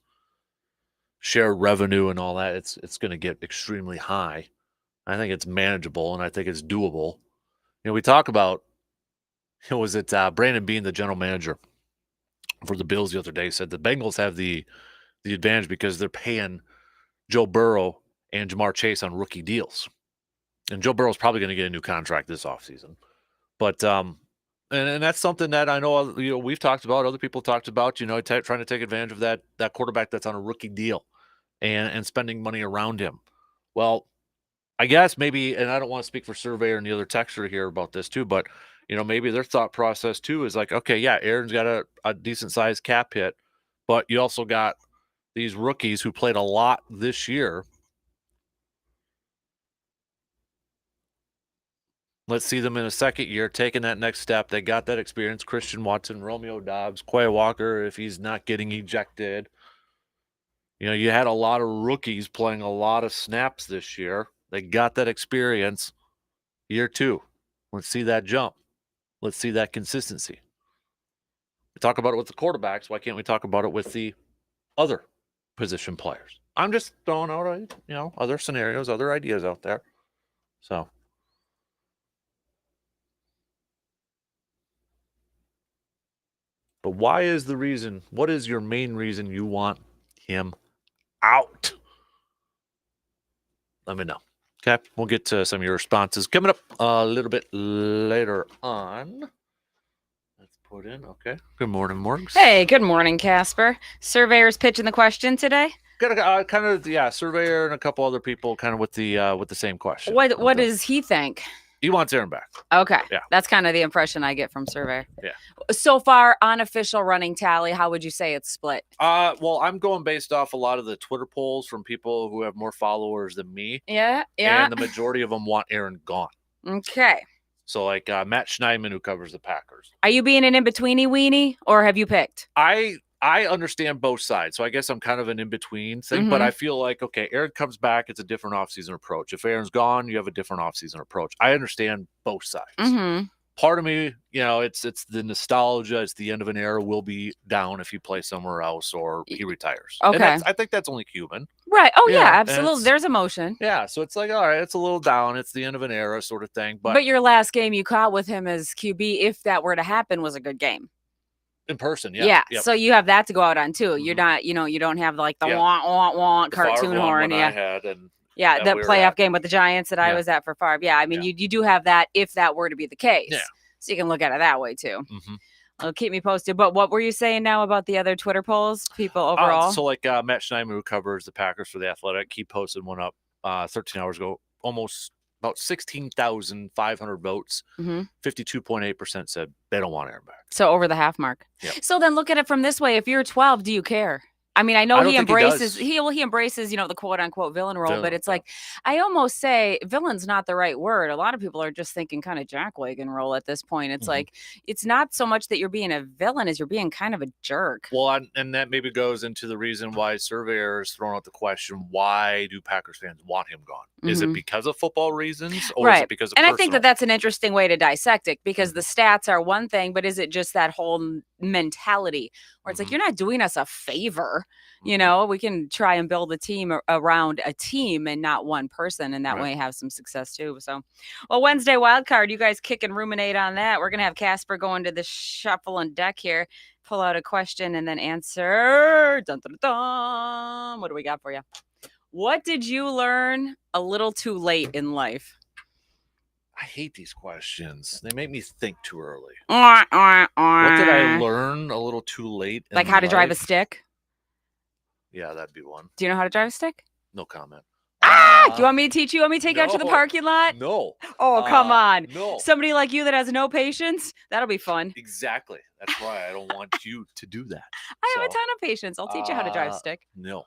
share revenue and all that. It's going to get extremely high. I think it's manageable, and I think it's doable. You know, we talk about, was it Brandon Beane, the general manager for the Bills the other day, said the Bengals have the advantage because they're paying Joe Burrow and Jamar Chase on rookie deals. And Joe Burrow's probably going to get a new contract this offseason. But and that's something that I know we've talked about, other people talked about, trying to take advantage of that quarterback that's on a rookie deal and spending money around him. Well, I guess maybe, and I don't want to speak for Surveyor and the other texter here about this too, but maybe their thought process too is like, okay, yeah, Aaron's got a decent sized cap hit, but you also got these rookies who played a lot this year. Let's see them in a second year taking that next step. They got that experience. Christian Watson, Romeo Dobbs, Quay Walker, if he's not getting ejected. You had a lot of rookies playing a lot of snaps this year. They got that experience. Year 2. Let's see that jump. Let's see that consistency. We talk about it with the quarterbacks. Why can't we talk about it with the other position players? I'm just throwing out, other scenarios, other ideas out there. So. But what is your main reason you want him out? Let me know. Okay, we'll get to some of your responses coming up a little bit later on. Let's put in, okay. Good morning, Morgs. Hey, good morning, Kasper. Surveyor's pitching the question today. Got kind of, Surveyor and a couple other people kind of with the same question. What does he think? He wants Aaron back. Okay. Yeah. That's kind of the impression I get from Surveyor. Yeah. So far, unofficial running tally, how would you say it's split? Well, I'm going based off a lot of the Twitter polls from people who have more followers than me. Yeah. And the majority of them want Aaron gone. Okay. So like Matt Schneidman, who covers the Packers. Are you being an in-betweeny weenie, or have you picked? I understand both sides, so I guess I'm kind of an in-between thing, but I feel like, okay, Aaron comes back, it's a different offseason approach. If Aaron's gone, you have a different offseason approach. I understand both sides. Part of me, it's the nostalgia, it's the end of an era, will be down if he plays somewhere else or he retires. Okay. And I think that's only human. Right. Oh, yeah, absolutely. There's emotion. Yeah, so it's like, all right, it's a little down. It's the end of an era sort of thing. But your last game you caught with him as QB, if that were to happen, was a good game. In person, yeah. Yep. So you have that to go out on too. You're not, you don't have like the want cartoon horn. I had, and the playoff game with the Giants that I was at for Favre. Yeah, I mean, you do have that if that were to be the case. Yeah. So you can look at it that way too. Well, keep me posted. But what were you saying now about the other Twitter polls, people overall? So like Matt Schneidman, who covers the Packers for The Athletic, he posted one up 13 hours ago, almost about 16,500 votes. 52.8% said they don't want Aaron back. So over the half mark. Yep. So then look at it from this way. If you're 12, do you care? I mean, I know he embraces, he embraces, the quote unquote villain role, but it's like, I almost say villain's not the right word. A lot of people are just thinking kind of jackwagon role at this point. It's like, it's not so much that you're being a villain as you're being kind of a jerk. Well, and that maybe goes into the reason why Surveyor is throwing out the question, why do Packers fans want him gone? Is it because of football reasons or is it because of personal? I think that that's an interesting way to dissect it, because the stats are one thing, but is it just that whole mentality where it's like, you're not doing us a favor. We can try and build a team around a team and not one person, and that way have some success too. So, well, Wednesday wild card, you guys kick and ruminate on that. We're gonna have Kasper go into the shuffle and deck here, pull out a question, and then answer. Dun, dun, dun. What do we got for you? What did you learn a little too late in life? I hate these questions. They make me think too early. What did I learn a little too late in Like how to drive a stick? Yeah, that'd be one. Do you know how to drive a stick? No comment. You want me to teach you? Want me to take you out to the parking lot? No. Oh, come on. No. Somebody like you that has no patience? That'll be fun. Exactly. That's why I don't want you to do that. I have a ton of patience. I'll teach you how to drive a stick. No.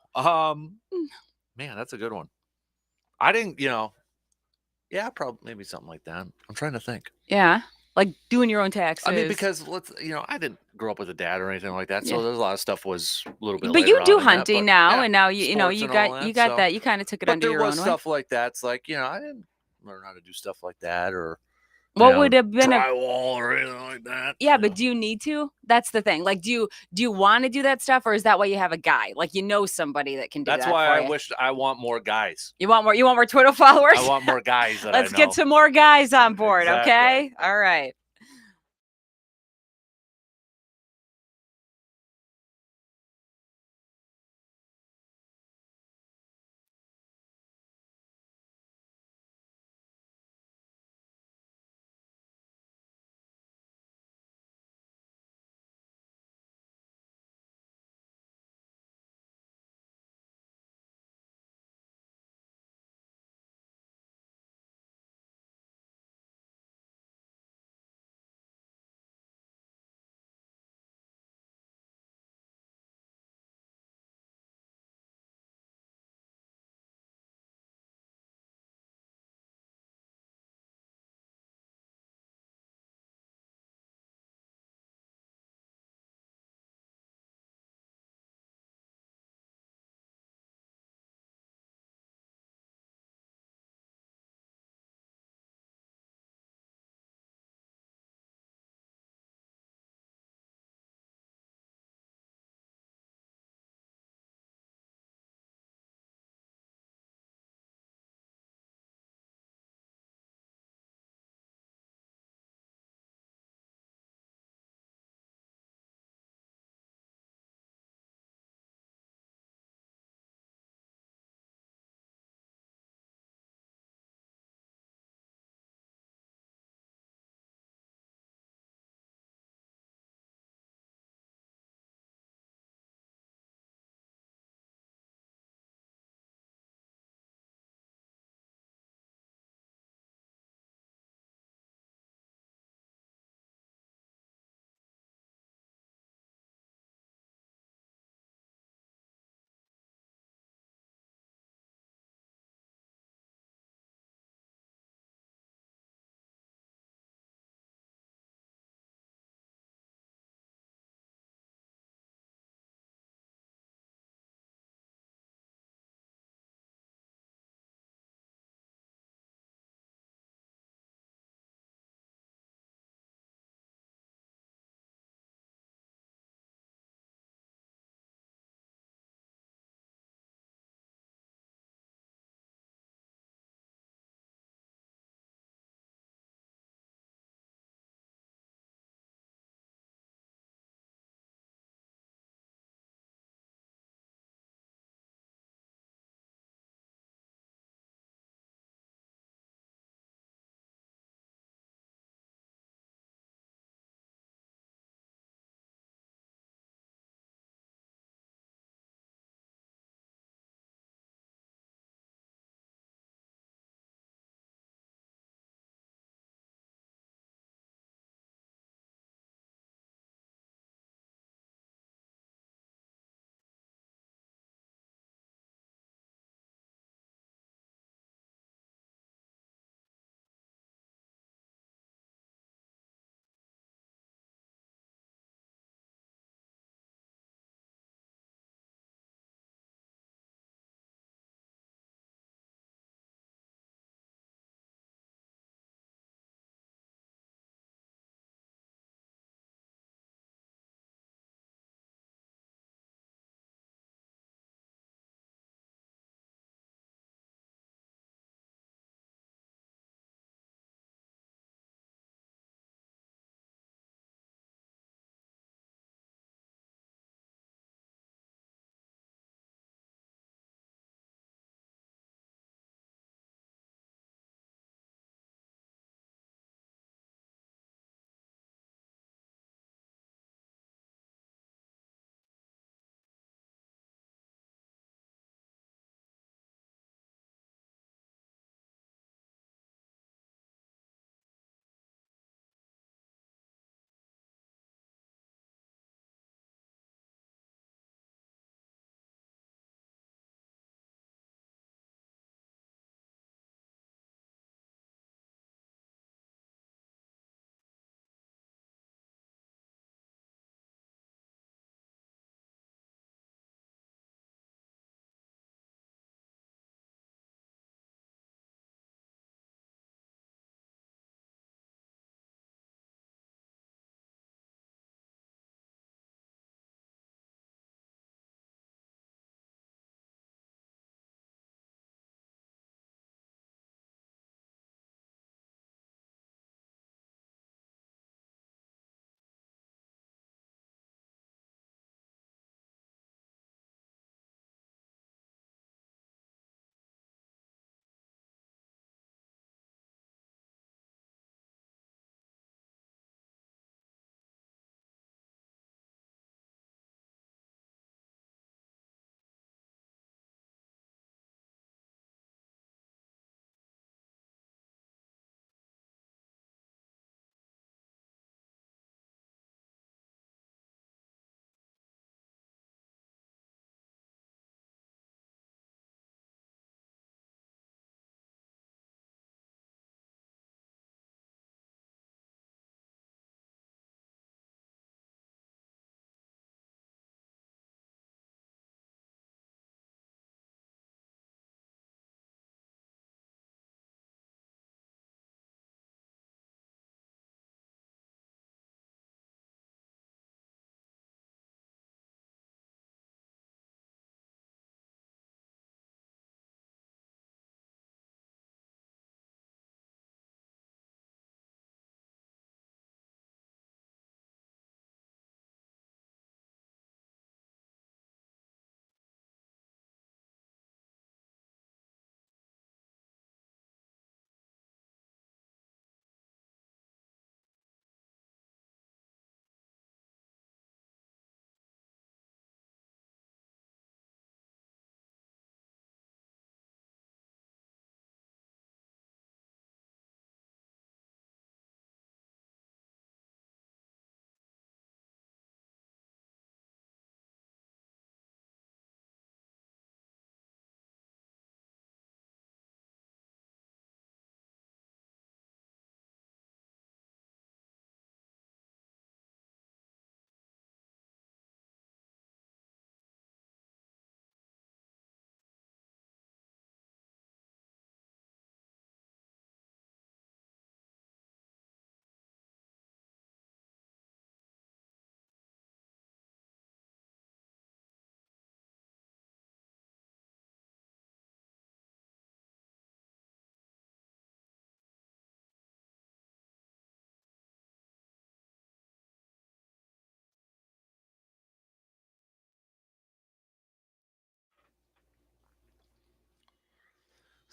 Man, that's a good one. I didn't, probably maybe something like that. I'm trying to think. Yeah. Like doing your own taxes. I mean, because I didn't grow up with a dad or anything like that, so there's a lot of stuff was a little bit. But you do hunting now, and now you got that. You kind of took it under your own way. But there was stuff like that. It's like I didn't learn how to do stuff like that, or what would have been drywall or anything like that. Yeah, but do you need to? That's the thing. Like, do you want to do that stuff, or is that why you have a guy? Like, somebody that can do that. That's why I want more guys. You want more Twitter followers? I want more guys. Let's get some more guys on board. Exactly. Okay. All right.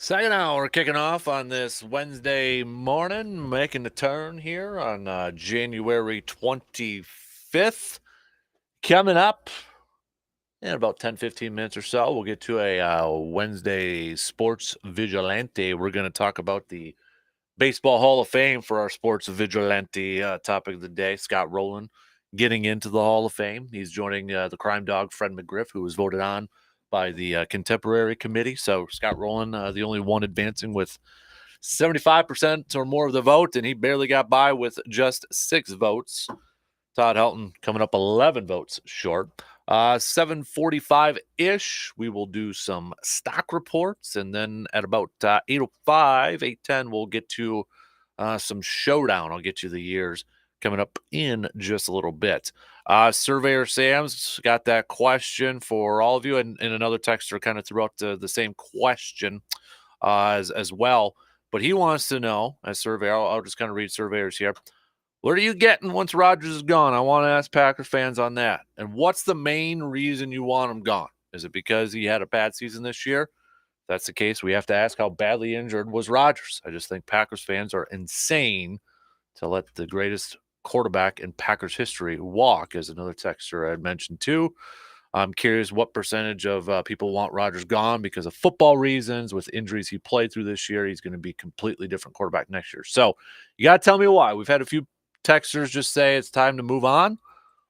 Second hour kicking off on this Wednesday morning, making the turn here on January 25th. Coming up in about 10-15 minutes or so, we'll get to a Wednesday Sports Vigilante. We're going to talk about the Baseball Hall of Fame for our Sports Vigilante topic of the day. Scott Rowland getting into the Hall of Fame. He's joining the crime dog, Fred McGriff, who was voted on by the contemporary committee. So Scott Rowland, the only one advancing with 75% or more of the vote, and he barely got by with just 6 votes. Todd Helton coming up 11 votes short. 7:45-ish, we will do some stock reports, and then at about 8:05, 8:10, we'll get to some showdown. I'll get you the years coming up in just a little bit. Surveyor Sam's got that question for all of you, and another texter kind of threw out the same question as well. But he wants to know, as Surveyor, I'll just kind of read Surveyors here. What are you getting once Rodgers is gone? I want to ask Packers fans on that. And what's the main reason you want him gone? Is it because he had a bad season this year? If that's the case, we have to ask how badly injured was Rodgers. I just think Packers fans are insane to let the greatest quarterback in Packers history walk, as another texter had mentioned too. I'm curious what percentage of people want Rodgers gone because of football reasons. With injuries he played through this year, he's going to be a completely different quarterback next year. So you got to tell me why. We've had a few texters just say it's time to move on.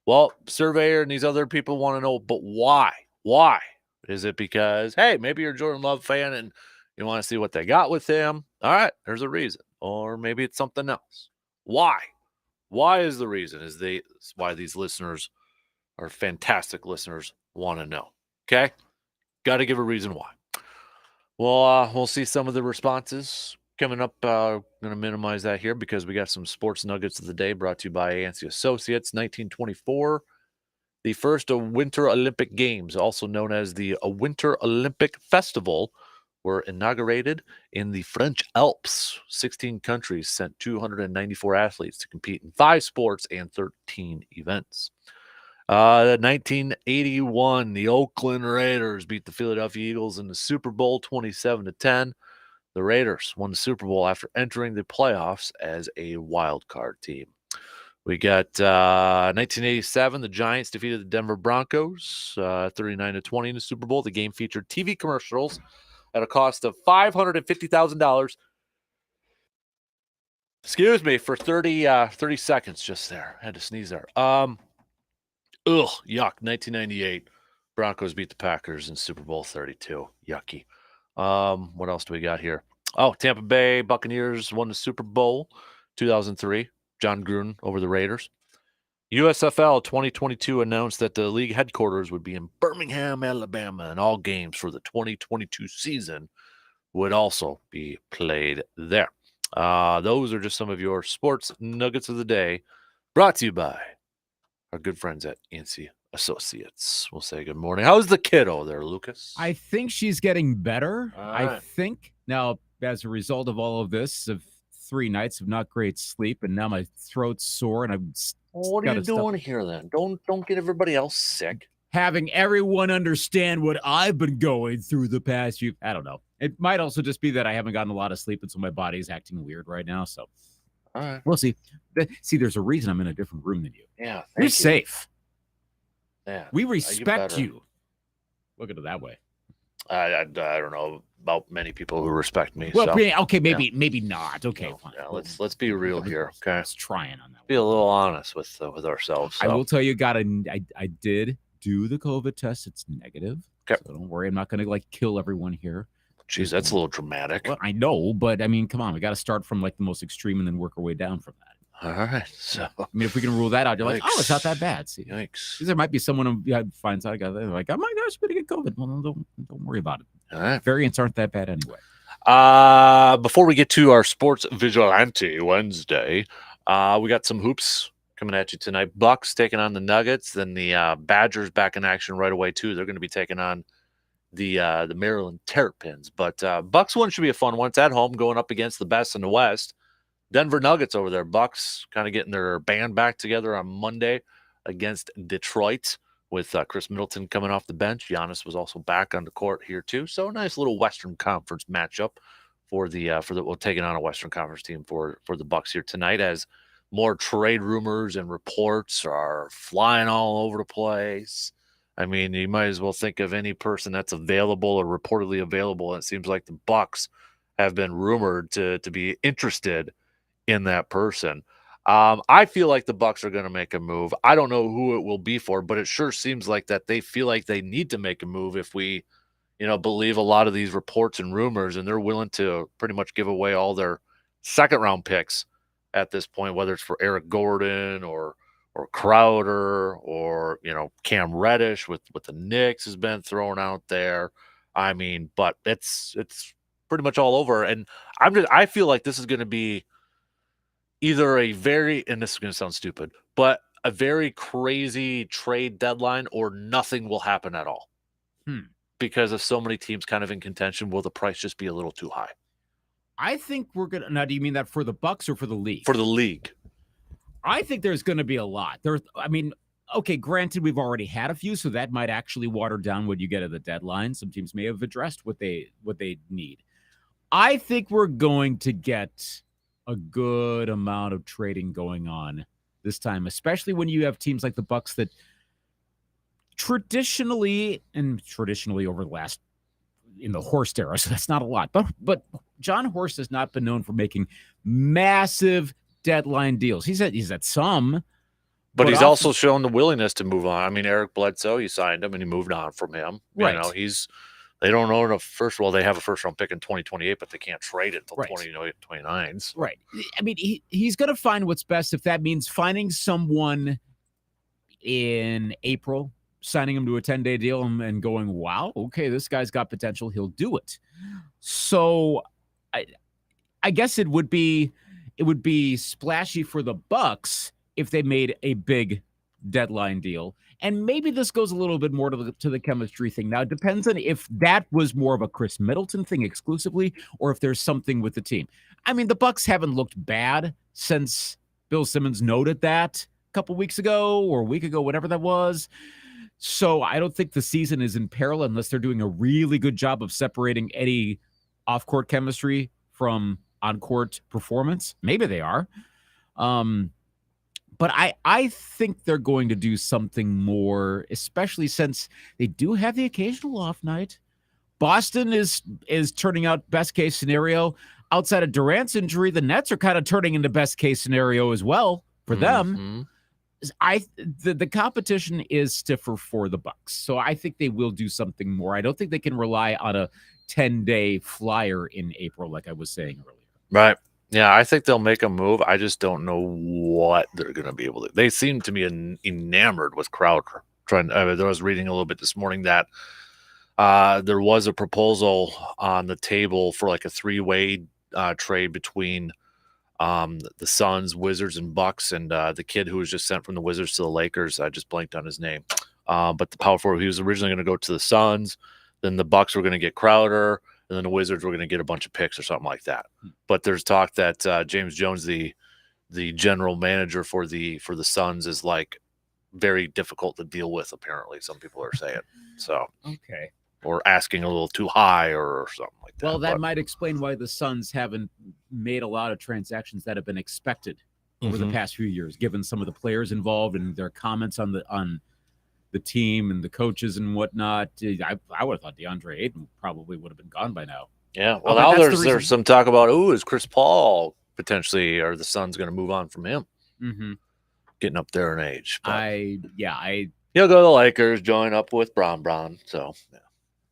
Well, Surveyor and these other people want to know, but why? Why? Is it because, hey, maybe you're a Jordan Love fan and you want to see what they got with him? All right, there's a reason. Or maybe it's something else. Why? Why is the reason? Is why these listeners are fantastic listeners want to know. Okay? Got to give a reason why. Well, we'll see some of the responses coming up. Going to minimize that here because we got some sports nuggets of the day brought to you by ANC Associates. 1924, the first Winter Olympic Games, also known as the Winter Olympic Festival, were inaugurated in the French Alps. 16 countries sent 294 athletes to compete in 5 sports and 13 events. 1981, the Oakland Raiders beat the Philadelphia Eagles in the Super Bowl 27-10. The Raiders won the Super Bowl after entering the playoffs as a wild card team. We got 1987, the Giants defeated the Denver Broncos 39-20 in the Super Bowl. The game featured TV commercials at a cost of $550,000. Excuse me for 30 seconds just there. I had to sneeze there. Yuck. 1998, Broncos beat the Packers in Super Bowl 32. Yucky. What else do we got here? Oh, Tampa Bay Buccaneers won the Super Bowl 2003. John Gruden over the Raiders. USFL 2022 announced that the league headquarters would be in Birmingham, Alabama, and all games for the 2022 season would also be played there. Those are just some of your sports nuggets of the day brought to you by our good friends at ANC Associates. We'll say good morning. How's the kiddo there, Lucas? I think she's getting better. All right. I think now, as a result of all of this, of 3 nights of not great sleep, and now my throat's sore, and I'm what are you doing here then? Don't get everybody else sick. Having everyone understand what I've been going through the past few. I don't know. It might also just be that I haven't gotten a lot of sleep, and so my body's acting weird right now. So, all right, we'll see. See, there's a reason I'm in a different room than you. Yeah, you're safe. Yeah, we respect you. Look at it that way. I don't know about many people who respect me. Well, so, okay, maybe not. Okay, fine. Yeah, let's be real here. Okay, let's trying on that. Be a little honest with ourselves. So. I will tell you, I did do the COVID test. It's negative. Okay. So don't worry. I'm not going to kill everyone here. Jeez, that's a little dramatic. Well, I know, but I mean, come on. We got to start from the most extreme and then work our way down from that. All right. So, I mean, if we can rule that out, you're like, oh, it's not that bad. See, yikes. There might be someone who finds out, they're like, oh my gosh, I'm going to get COVID. Well, don't worry about it. All right. Variants aren't that bad anyway. Before we get to our Sports Vigilante Wednesday, we got some hoops coming at you tonight. Bucks taking on the Nuggets, then the Badgers back in action right away too. They're going to be taking on the Maryland Terrapins. But Bucks one should be a fun one. It's at home going up against the best in the West. Denver Nuggets over there. Bucks kind of getting their band back together on Monday against Detroit. with Chris Middleton coming off the bench. Giannis was also back on the court here too. So a nice little Western Conference matchup for the well, taking on a Western Conference team for the Bucks here tonight, as more trade rumors and reports are flying all over the place. I mean, you might as well think of any person that's available or reportedly available. It seems like the Bucks have been rumored to be interested in that person. I feel like the Bucks are going to make a move. I don't know who it will be for, but it sure seems like that they feel like they need to make a move if we, believe a lot of these reports and rumors, and they're willing to pretty much give away all their second round picks at this point, whether it's for Eric Gordon or Crowder or Cam Reddish with the Knicks has been thrown out there. I mean, but it's pretty much all over, and I feel like this is going to be either a very, and this is going to sound stupid, but a very crazy trade deadline, or nothing will happen at all. Because of so many teams kind of in contention, will the price just be a little too high? I think we're going to, now do you mean that for the Bucks or for the league? For the league. I think there's going to be a lot. Okay, granted, we've already had a few, so that might actually water down what you get at the deadline. Some teams may have addressed what they need. I think we're going to get a good amount of trading going on this time, especially when you have teams like the Bucks that traditionally over the last, in the Horst era, so that's not a lot, but John Horst has not been known for making massive deadline deals. He's at some, but he's also shown the willingness to move on. I mean, Eric Bledsoe, you signed him and you moved on from him. Right. They don't own first of all, they have a first round pick in 2028, but they can't trade it until 2029. So. Right. I mean, he's going to find what's best. If that means finding someone in April, signing him to a 10-day deal and going, wow, okay, this guy's got potential, he'll do it. So I guess it would be splashy for the Bucks if they made a big deadline deal. And maybe this goes a little bit more to the chemistry thing. Now, it depends on if that was more of a Chris Middleton thing exclusively, or if there's something with the team. I mean, the Bucks haven't looked bad since Bill Simmons noted that a couple weeks ago or a week ago, whatever that was. So I don't think the season is in peril unless they're doing a really good job of separating any off-court chemistry from on-court performance. Maybe they are. But I think they're going to do something more, especially since they do have the occasional off night. Boston is turning out best case scenario. Outside of Durant's injury, the Nets are kind of turning into best case scenario as well for them. The competition is stiffer for the Bucks, so I think they will do something more. I don't think they can rely on a 10-day flyer in April, like I was saying earlier. Right. Yeah, I think they'll make a move. I just don't know what they're going to be able to. They seem to be enamored with Crowder. I was reading a little bit this morning that there was a proposal on the table for like a 3-way trade between the Suns, Wizards, and Bucks, and the kid who was just sent from the Wizards to the Lakers. I just blanked on his name. But the power forward, he was originally going to go to the Suns. Then the Bucks were going to get Crowder. And then the Wizards were going to get a bunch of picks or something like that. But there's talk that James Jones, the general manager for the Suns, is like very difficult to deal with. Apparently, some people are saying so. Okay, or asking a little too high or something like that. Well, that might explain why the Suns haven't made a lot of transactions that have been expected over the past few years, given some of the players involved and their comments on the team and the coaches and whatnot. I would have thought DeAndre Ayton probably would have been gone by now. Yeah. Well, now there's some talk about, is Chris Paul potentially, are the Suns going to move on from him? Getting up there in age. But he'll go to the Lakers, join up with Bron. So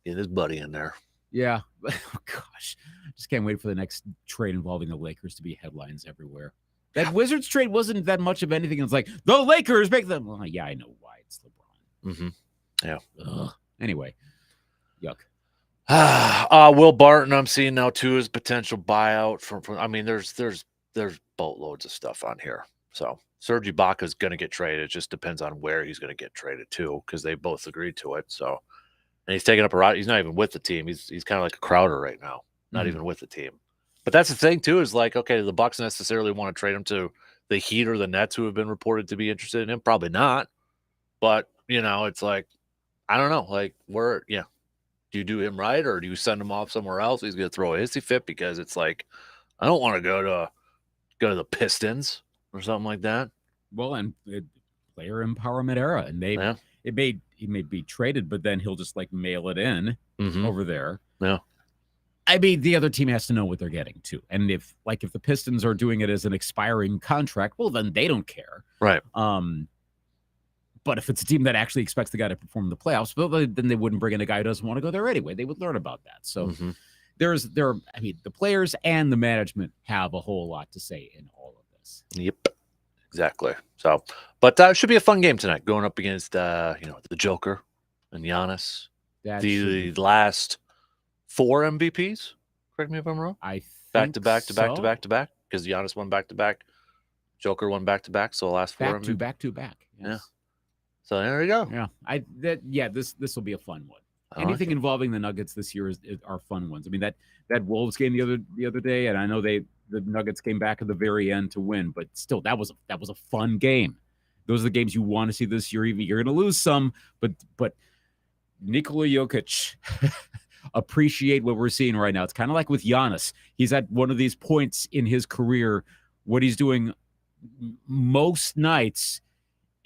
get his buddy in there. Yeah. Oh, gosh. Just can't wait for the next trade involving the Lakers to be headlines everywhere. That Wizards trade wasn't that much of anything. It's like, the Lakers make them. Well, yeah, I know why. It's LeBron. Yeah. Ugh. Anyway, yuck. Will Barton, I'm seeing now too, is potential buyout from. I mean, there's boatloads of stuff on here. So Serge Ibaka is going to get traded. It just depends on where he's going to get traded to, because they both agreed to it. So, and he's taking up a route. He's not even with the team. He's kind of like a Crowder right now, not even with the team. But that's the thing too, is like, okay, do the Bucks necessarily want to trade him to the Heat or the Nets, who have been reported to be interested in him? Probably not. But it's like, I don't know. Like, do you do him right or do you send him off somewhere else? He's going to throw a hissy fit because it's like, I don't want to go to the Pistons or something like that. Well, and player empowerment era, and Yeah. he may be traded, but then he'll just like mail it in over there. Yeah. I mean, the other team has to know what they're getting too, and if the Pistons are doing it as an expiring contract, well, then they don't care, Right. But if it's a team that actually expects the guy to perform in the playoffs, well, then they wouldn't bring in a guy who doesn't want to go there anyway. They would learn about that. So the players and the management have a whole lot to say in all of this. Yep. Exactly. So, but it should be a fun game tonight going up against, the Joker and Giannis. The last 4 MVPs. Correct me if I'm wrong. I back to think back to back to so. back to back because Giannis won back to back. Joker won back to back. So the last 4 MVPs. Back to back. Yes. Yeah. So there we go. Yeah. This will be a fun one. I Anything like it. involving the Nuggets this year are fun ones. I mean, that Wolves game the other day, and I know the Nuggets came back at the very end to win, but still, that was a fun game. Those are the games you want to see this year. Even you're going to lose some, but Nikola Jokic, appreciate what we're seeing right now. It's kind of like with Giannis. He's at one of these points in his career. What he's doing most nights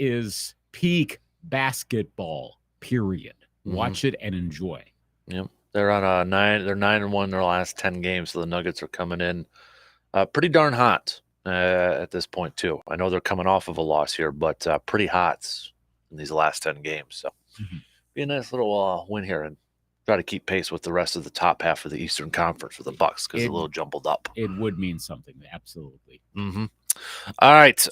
is peak basketball. Period. Watch it and enjoy. Yep. They're on 9. They're 9-1 in their last 10 games. So the Nuggets are coming in pretty darn hot at this point too. I know they're coming off of a loss here, but pretty hot in these last 10 games. So be a nice little win here and try to keep pace with the rest of the top half of the Eastern Conference for the Bucks because it's a little jumbled up. It would mean something. Absolutely. All right.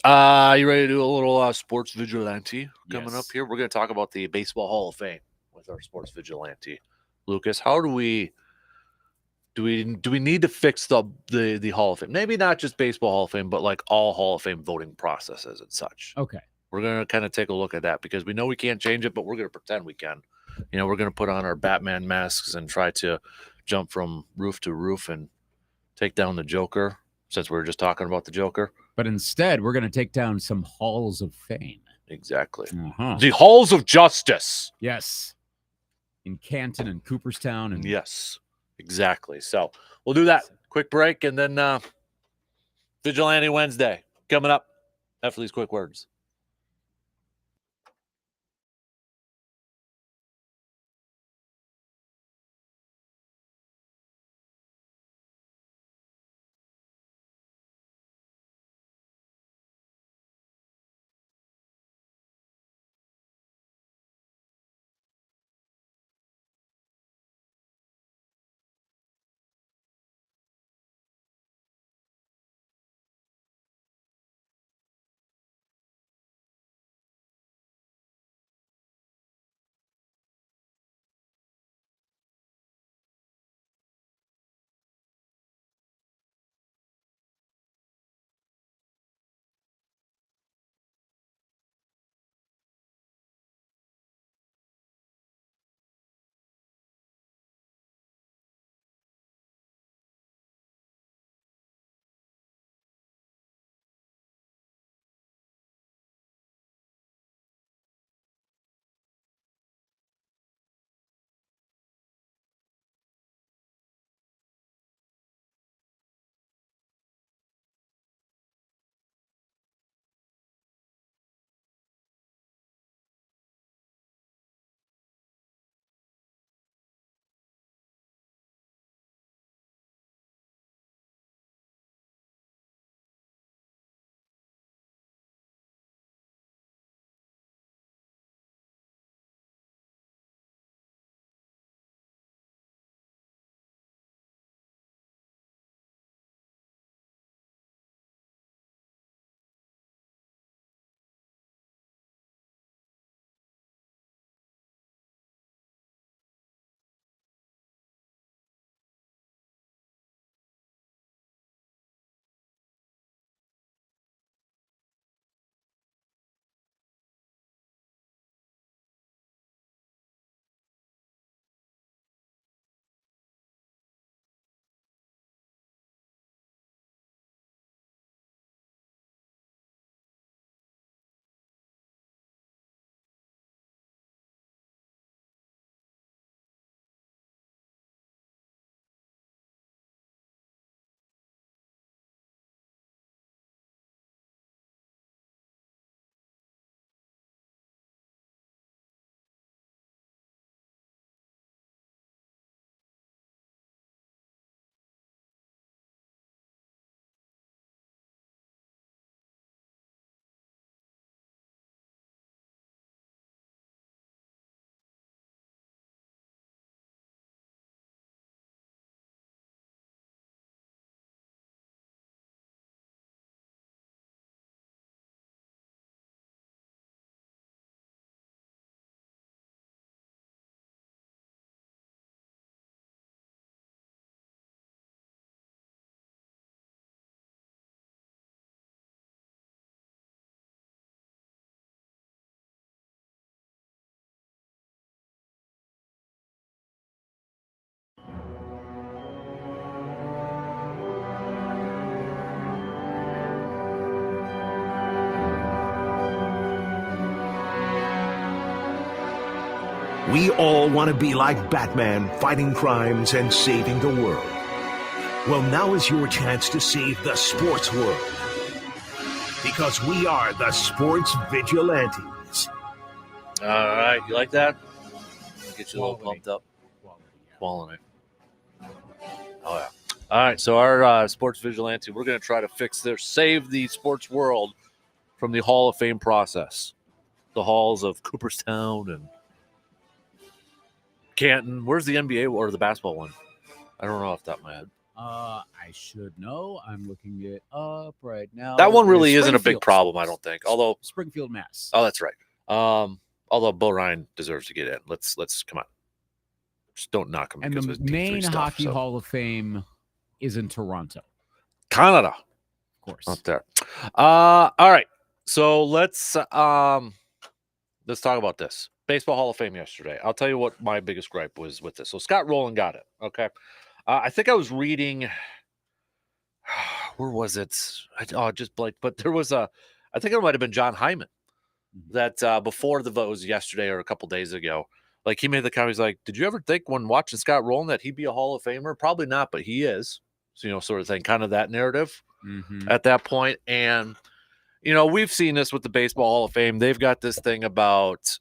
You ready to do a little sports vigilante coming up here? We're going to talk about the Baseball Hall of Fame with our sports vigilante. Lucas, how do we need to fix the Hall of Fame? Maybe not just Baseball Hall of Fame, but like all Hall of Fame voting processes and such. Okay. We're going to kind of take a look at that because we know we can't change it, but we're going to pretend we can. We're going to put on our Batman masks and try to jump from roof to roof and take down the Joker, since we were just talking about the Joker. But instead, we're going to take down some halls of fame. Exactly. The halls of justice. Yes. In Canton and Cooperstown. And yes, exactly. So we'll do that. Quick break, and then Vigilante Wednesday coming up after these quick words. We all want to be like Batman, fighting crimes and saving the world. Well, now is your chance to save the sports world. Because we are the Sports Vigilantes. All right, you like that? Get you a little Quality. pumped up. Quality. Oh, yeah. All right, so our Sports Vigilante, we're going to try to save the sports world from the Hall of Fame process. The halls of Cooperstown and Canton. Where's the NBA or the basketball one? I don't know off the top of my head. I should know. I'm looking it up right now. That one It really is isn't a big Springfield. problem, I don't think. Although, Springfield, Mass. oh, that's right. Although Bo Ryan deserves to get in. Let's come on. Just don't knock him. And because the of his D3 main stuff, Hockey so. Hall of Fame is in Toronto, Canada, of course. up there. All right. So let's talk about this. Baseball Hall of Fame yesterday. I'll tell you what my biggest gripe was with this. So Scott Rowland got it. Okay. I think I was reading, where was it? Just blanked, but there was I think it might have been John Hyman that before the vote was yesterday or a couple days ago. Like he made the comment, he's like, did you ever think when watching Scott Rowland that he'd be a Hall of Famer? Probably not, but he is. So, sort of thing, kind of that narrative at that point. And, we've seen this with the Baseball Hall of Fame. They've got this thing about,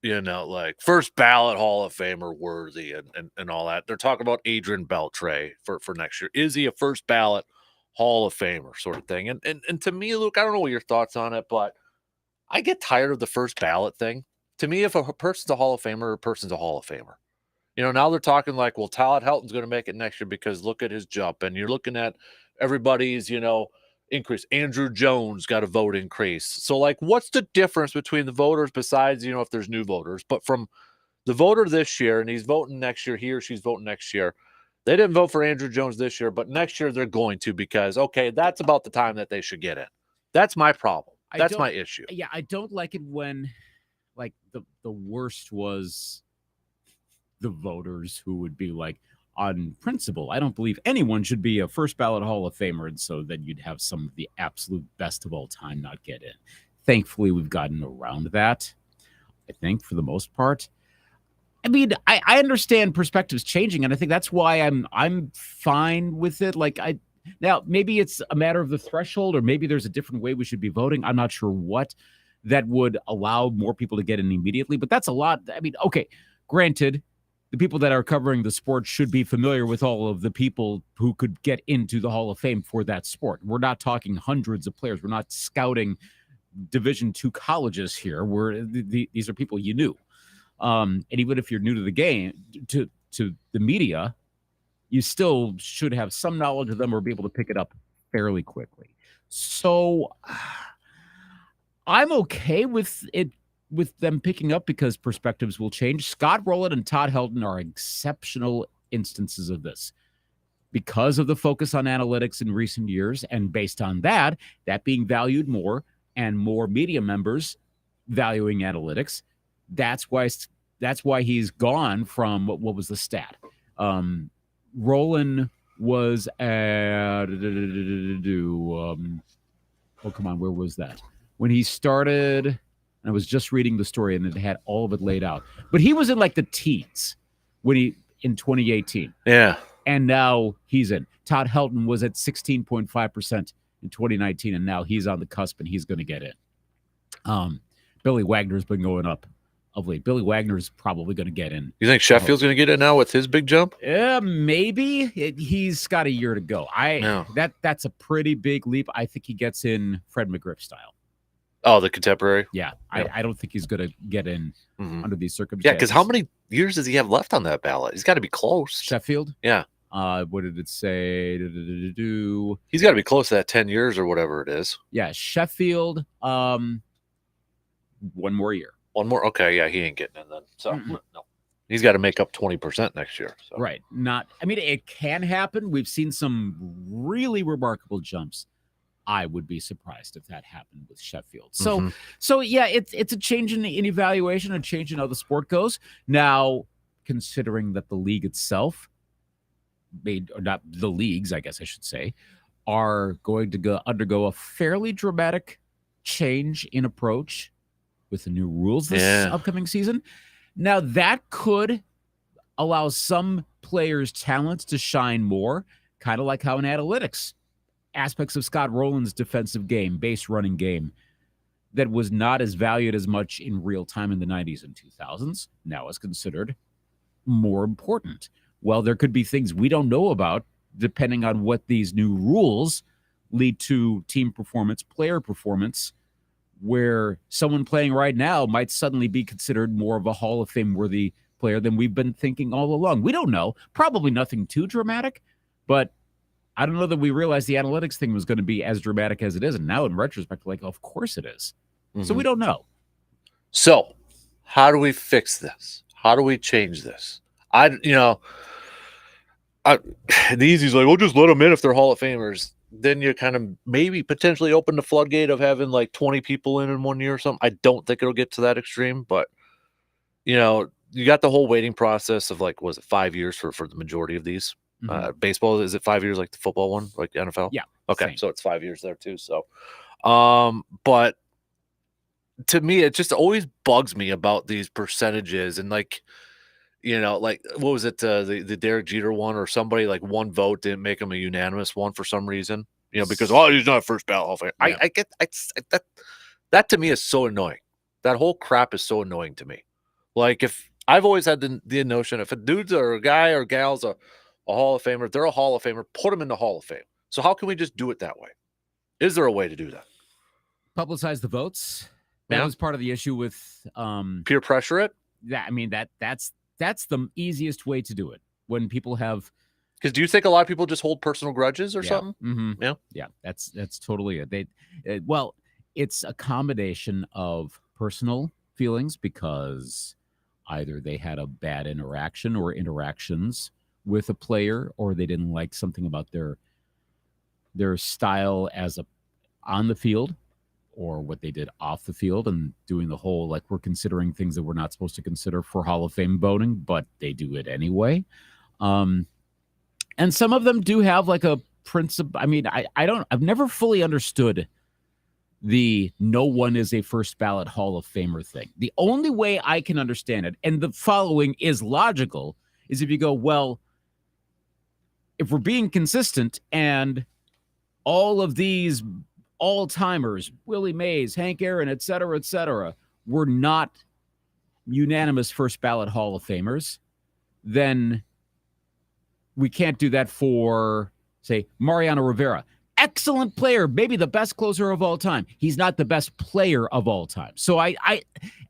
like first ballot Hall of Famer worthy and all that. They're talking about Adrian Beltre for next year. Is he a first ballot Hall of Famer sort of thing? And to me, Luke, I don't know what your thoughts on it, but I get tired of the first ballot thing. To me, if a person's a Hall of Famer, a person's a Hall of Famer. Now they're talking like, well, Todd Helton's going to make it next year because look at his jump. And you're looking at everybody's, increase. Andrew Jones got a vote increase. So, like, what's the difference between the voters besides, if there's new voters? But from the voter this year, and he's voting next year, he or she's voting next year. They didn't vote for Andrew Jones this year, but next year they're going to because, okay, that's about the time that they should get in. That's my problem. That's my issue. Yeah, I don't like it when, like, the worst was the voters who would be like, on principle, I don't believe anyone should be a first ballot Hall of Famer, and so then you'd have some of the absolute best of all time not get in. Thankfully, we've gotten around that, I think, for the most part. I mean, I understand perspectives changing, and I think that's why I'm fine with it. Like, now maybe it's a matter of the threshold, or maybe there's a different way we should be voting. I'm not sure what that would allow more people to get in immediately, but that's a lot. I mean, okay, granted, the people that are covering the sport should be familiar with all of the people who could get into the Hall of Fame for that sport. We're not talking hundreds of players. We're not scouting Division II colleges here. These are people you knew. And even if you're new to the game, to the media, you still should have some knowledge of them or be able to pick it up fairly quickly. So I'm okay with it, with them picking up, because perspectives will change. Scott Rowland and Todd Helton are exceptional instances of this because of the focus on analytics in recent years. And based on that being valued more and more media members valuing analytics, that's why he's gone from what was the stat? Rowland was at where was that? When he started, I was just reading the story and it had all of it laid out. But he was in like the teens in 2018. Yeah. And now he's in. Todd Helton was at 16.5% in 2019, and now he's on the cusp and he's going to get in. Billy Wagner's been going up of late. Billy Wagner's probably going to get in. You think Sheffield's going to get in now with his big jump? Yeah, maybe. He's got a year to go. That's a pretty big leap. I think he gets in Fred McGriff style. Oh, the contemporary? Yeah. I don't think he's going to get in under these circumstances. Yeah, because how many years does he have left on that ballot? He's got to be close. Sheffield? Yeah. What did it say? He's got to be close to that 10 years or whatever it is. Yeah, Sheffield, one more year. One more? Okay, yeah, he ain't getting in then. So, no. He's got to make up 20% next year. So. Right. It can happen. We've seen some really remarkable jumps. I would be surprised if that happened with Sheffield. So yeah, it's a change in evaluation, a change in how the sport goes. Now, considering that the league itself not the leagues, I guess I should say, are going to undergo a fairly dramatic change in approach with the new rules this upcoming season. Now, that could allow some players' talents to shine more, kind of like how in analytics, aspects of Scott Rowland's defensive game, base running game, that was not as valued as much in real time in the 90s and 2000s, now is considered more important. Well, there could be things we don't know about depending on what these new rules lead to team performance, player performance, where someone playing right now might suddenly be considered more of a Hall of Fame worthy player than we've been thinking all along. We don't know. Probably nothing too dramatic, but I don't know that we realized the analytics thing was going to be as dramatic as it is. And now in retrospect, like, of course it is. So we don't know. So how do we fix this? How do we change this? The easy's like, we'll just let them in if they're Hall of Famers. Then you kind of maybe potentially open the floodgate of having like 20 people in 1 year or something. I don't think it'll get to that extreme, but you got the whole waiting process of like, was it 5 years for the majority of these? Baseball, is it 5 years like the football one, like the NFL? Yeah. Okay. Same. So it's 5 years there too. So, but to me, it just always bugs me about these percentages and like, like what was it? The Derek Jeter one or somebody like one vote didn't make him a unanimous one for some reason, because, he's not first ballot Hall of Fame. Yeah. I get that to me is so annoying. That whole crap is so annoying to me. Like if I've always had the notion, if a dude's or a guy or gal's a Hall of Famer, if they're a Hall of Famer, put them in the Hall of Fame. So how can we just do it that way? Is there a way to do that? Publicize the votes. That was part of the issue with peer pressure it. That's the easiest way to do it when people have. Because do you think a lot of people just hold personal grudges or something? Mm-hmm. Yeah. That's totally it. It's a combination of personal feelings because either they had a bad interaction or interactions with a player, or they didn't like something about their style on the field, or what they did off the field, and doing the whole, like, we're considering things that we're not supposed to consider for Hall of Fame voting, but they do it anyway. And some of them do have like a principle. I mean, I've never fully understood the no one is a first ballot Hall of Famer thing. The only way I can understand it, and the following is logical, is if you go, well, if we're being consistent and all of these all-timers, Willie Mays, Hank Aaron, et cetera, were not unanimous first ballot Hall of Famers, then we can't do that for, say, Mariano Rivera. Excellent player, maybe the best closer of all time. He's not the best player of all time. So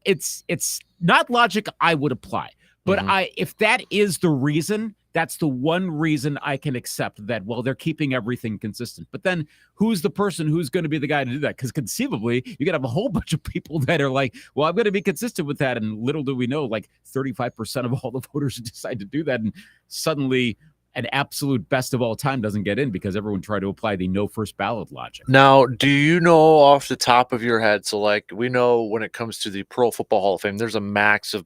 it's not logic I would apply. But if that is the reason, that's the one reason I can accept that, well, they're keeping everything consistent. But then who's the person who's going to be the guy to do that? Because conceivably, you could have a whole bunch of people that are like, well, I'm going to be consistent with that. And little do we know, like 35% of all the voters decide to do that. And suddenly an absolute best of all time doesn't get in because everyone tried to apply the no first ballot logic. Now, do you know off the top of your head, so like we know when it comes to the Pro Football Hall of Fame, there's a max of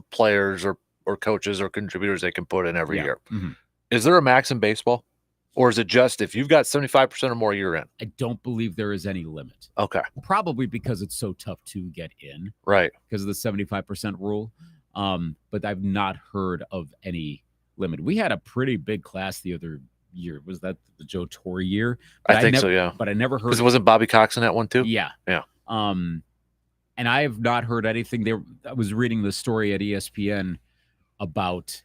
players or coaches or contributors they can put in every year. Mm-hmm. Is there a max in baseball? Or is it just if you've got 75% or more, you're in? I don't believe there is any limit. Okay. Probably because it's so tough to get in. Right. Because of the 75% rule. But I've not heard of any limit. We had a pretty big class the other year. Was that the Joe Torre year? I think so, yeah. But I never heard. Because wasn't Bobby Cox in that one too? Yeah. Yeah. And I have not heard anything. I was reading the story at ESPN about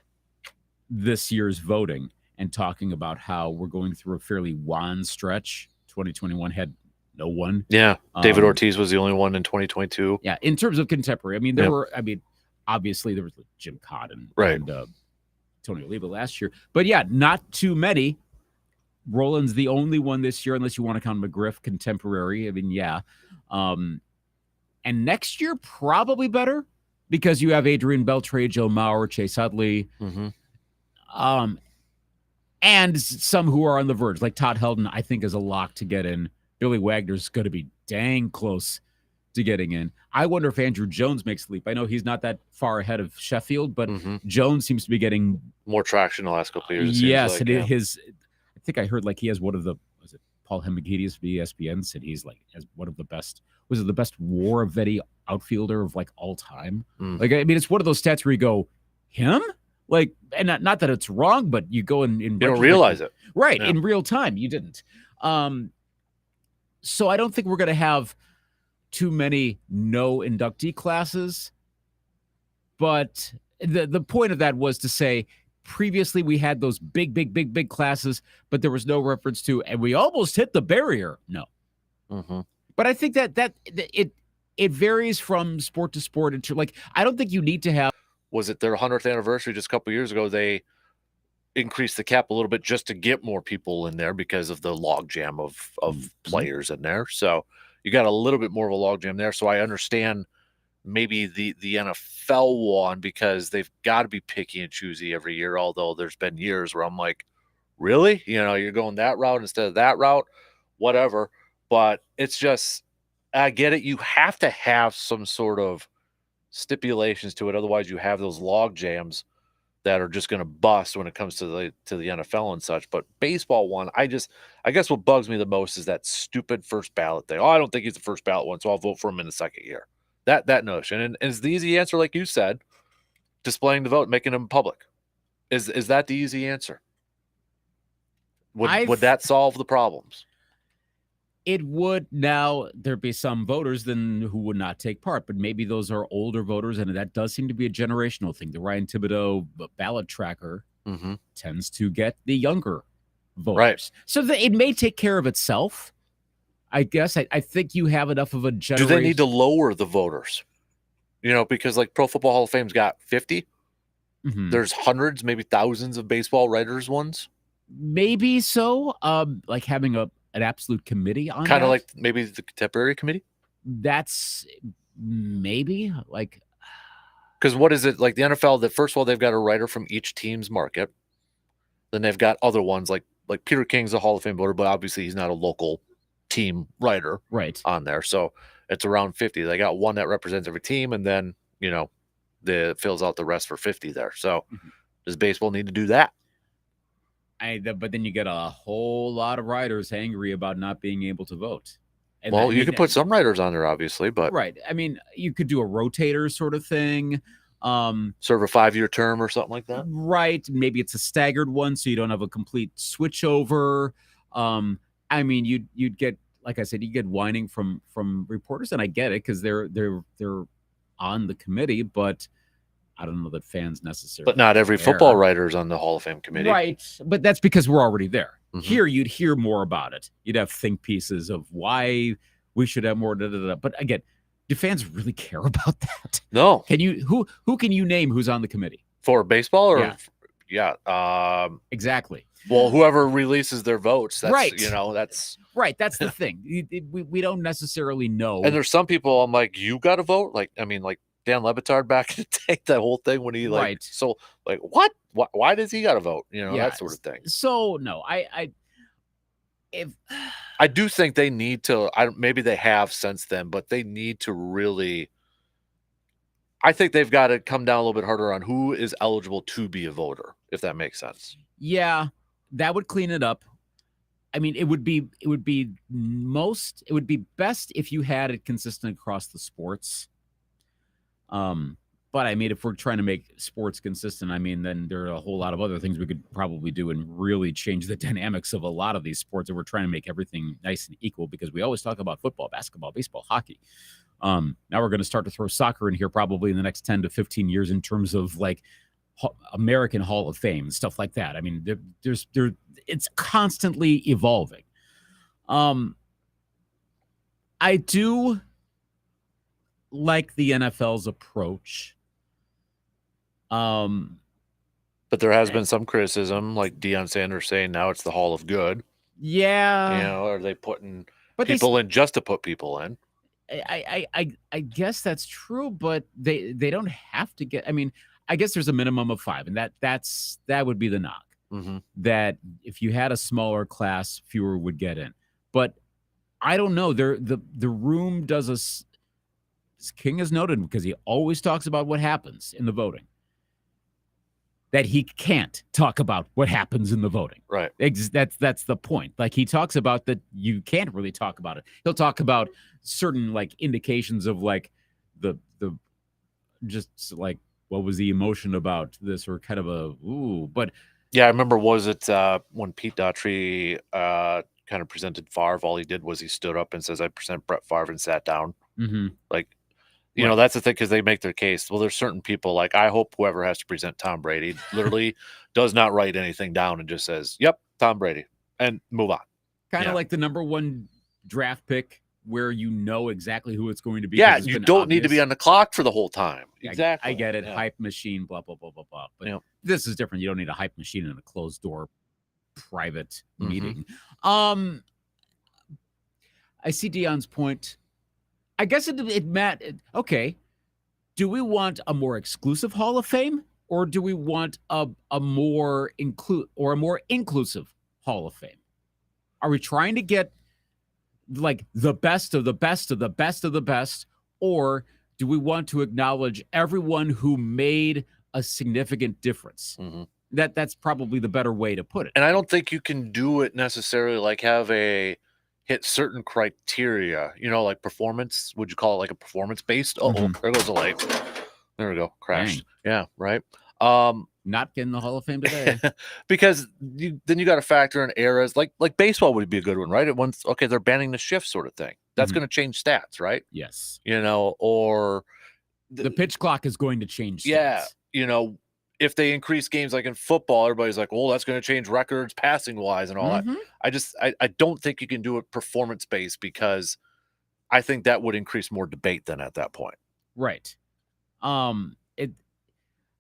this year's voting and talking about how we're going through a fairly wan stretch. 2021 had no one. Yeah. David Ortiz was the only one in 2022. Yeah. In terms of contemporary, I mean, obviously there was Jim Cotton and Tony Oliva last year, but yeah, not too many. Roland's the only one this year, unless you want to count McGriff contemporary. I mean, yeah. And next year, probably better because you have Adrian Beltre, Joe Mauer, Chase Utley, and some who are on the verge, like Todd Helton, I think is a lock to get in. Billy Wagner's going to be dang close to getting in. I wonder if Andrew Jones makes the leap. I know he's not that far ahead of Sheffield, but Jones seems to be getting more traction the last couple of years. Yes, like, I think I heard like he has one of the Paul Hemagidis of ESPN said he's like as one of the best. Was it the best WAR Vetti outfielder of like all time? Like, I mean, it's one of those stats where you go, him? Like, and not that it's wrong, but you go in You don't realize it. right Yeah. in real time. You didn't. So I don't think we're going to have too many no inductee classes. But the point of that was to say previously we had those big classes, but there was no reference to, and we almost hit the barrier. No. Mm-hmm. But I think that it varies from sport to sport. Like, I don't think you need to have. Was it their 100th anniversary just a couple years ago? They increased the cap a little bit just to get more people in there because of the logjam of players in there. So you got a little bit more of a logjam there. So I understand maybe the NFL one because they've got to be picky and choosy every year. Although there's been years where I'm like, really? You know, you're going that route instead of that route, whatever. But it's just, I get it. You have to have some sort of stipulations to it. Otherwise you have those log jams that are just going to bust when it comes to the NFL and such. But baseball one, I guess what bugs me the most is that stupid first ballot thing. Oh, I don't think he's the first ballot one, so I'll vote for him in the second year. That notion. And is the easy answer, like you said, displaying the vote, making them public. Is that the easy answer? Would that solve the problems? It would. Now there'd be some voters then who would not take part, but maybe those are older voters, and that does seem to be a generational thing. The Ryan Thibodeau ballot tracker tends to get the younger voters, right? So it may take care of itself. I guess I think you have enough of a generation. Do they need to lower the voters? You know, because like Pro Football Hall of Fame's got 50. There's hundreds, maybe thousands of baseball writers ones. Maybe so. Like having an absolute committee on kind of that. like maybe the contemporary committee. That's maybe like, because what is it like the NFL? That first of all, they've got a writer from each team's market. Then they've got other ones like Peter King's a Hall of Fame voter, but obviously he's not a local team writer right on there. So it's around 50. They got one that represents every team, and then fills out the rest for 50 there. So does baseball need to do that? But then you get a whole lot of writers angry about not being able to vote. And well, you could put some writers on there, obviously, but right. I mean, you could do a rotator sort of thing. Serve a 5-year term or something like that. Right. Maybe it's a staggered one, so you don't have a complete switchover. I mean, you'd get, like I said, you get whining from reporters, and I get it because they're on the committee, but I don't know that fans necessarily. But not every football writer is on the Hall of Fame committee. Right. But that's because we're already there. Here, you'd hear more about it. You'd have think pieces of why we should have more. But again, do fans really care about that? No. Can you who can you name who's on the committee? For baseball or yeah. Exactly. Well, whoever releases their votes, that's, right. That's right. That's the thing. We don't necessarily know. And there's some people I'm like, you got to vote. Like, I mean, like Dan Lebitard back in the day, that whole thing when he right. So like, what? Why does he got to vote? That sort of thing. So no, I do think they need to. Maybe they have since then, but they need to really. I think they've got to come down a little bit harder on who is eligible to be a voter, if that makes sense. Yeah, that would clean it up. I mean, it would be best if you had it consistent across the sports. But I mean, if we're trying to make sports consistent, I mean, then there are a whole lot of other things we could probably do and really change the dynamics of a lot of these sports. And we're trying to make everything nice and equal because we always talk about football, basketball, baseball, hockey. Now we're going to start to throw soccer in here probably in the next 10 to 15 years in terms of like American Hall of Fame and stuff like that. I mean, it's constantly evolving. I do like the NFL's approach. But there has been some criticism, like Deion Sanders saying now it's the Hall of Good. Yeah. Are they putting people in just to put people in? I guess that's true, but they don't have to get. I mean, I guess there's a minimum of 5, and that would be the knock. That if you had a smaller class, fewer would get in. But I don't know. The room does as King has noted, because he always talks about what happens in the voting. that he can't talk about what happens in the voting. Right. That's the point. Like, he talks about that you can't really talk about it. He'll talk about certain like indications of like the just like what was the emotion about this, or kind of a but yeah, I remember, was it when Pete Daughtry kind of presented Favre, all he did was he stood up and says, I present Brett Favre, and sat down. Like, you know, that's the thing, because they make their case. Well, there's certain people, like, I hope whoever has to present Tom Brady literally does not write anything down and just says, yep, Tom Brady, and move on. Kind of like the number 1 draft pick, where you know exactly who it's going to be. Yeah, you don't need to be on the clock for the whole time. Exactly. I get it. Hype machine, blah, blah, blah, blah, blah. But this is different. You don't need a hype machine in a closed door private meeting. I see Dion's point. I guess okay. Do we want a more exclusive Hall of Fame, or do we want a more inclusive Hall of Fame? Are we trying to get like the best of the best of the best of the best, or do we want to acknowledge everyone who made a significant difference? That's probably the better way to put it. And I don't think you can do it necessarily like hit certain criteria, you know, like performance. Would you call it like a performance based? There goes the light. There we go. Crashed. Dang. Yeah. Right. Not getting the Hall of Fame today. Because then you got to factor in eras like baseball would be a good one, right? They're banning the shift sort of thing. That's going to change stats, right? Yes. You know, or the pitch clock is going to change stats. Yeah. You know, if they increase games like in football, everybody's like, well, that's going to change records passing wise and all that. I don't think you can do it performance based, because I think that would increase more debate than at that point. Right.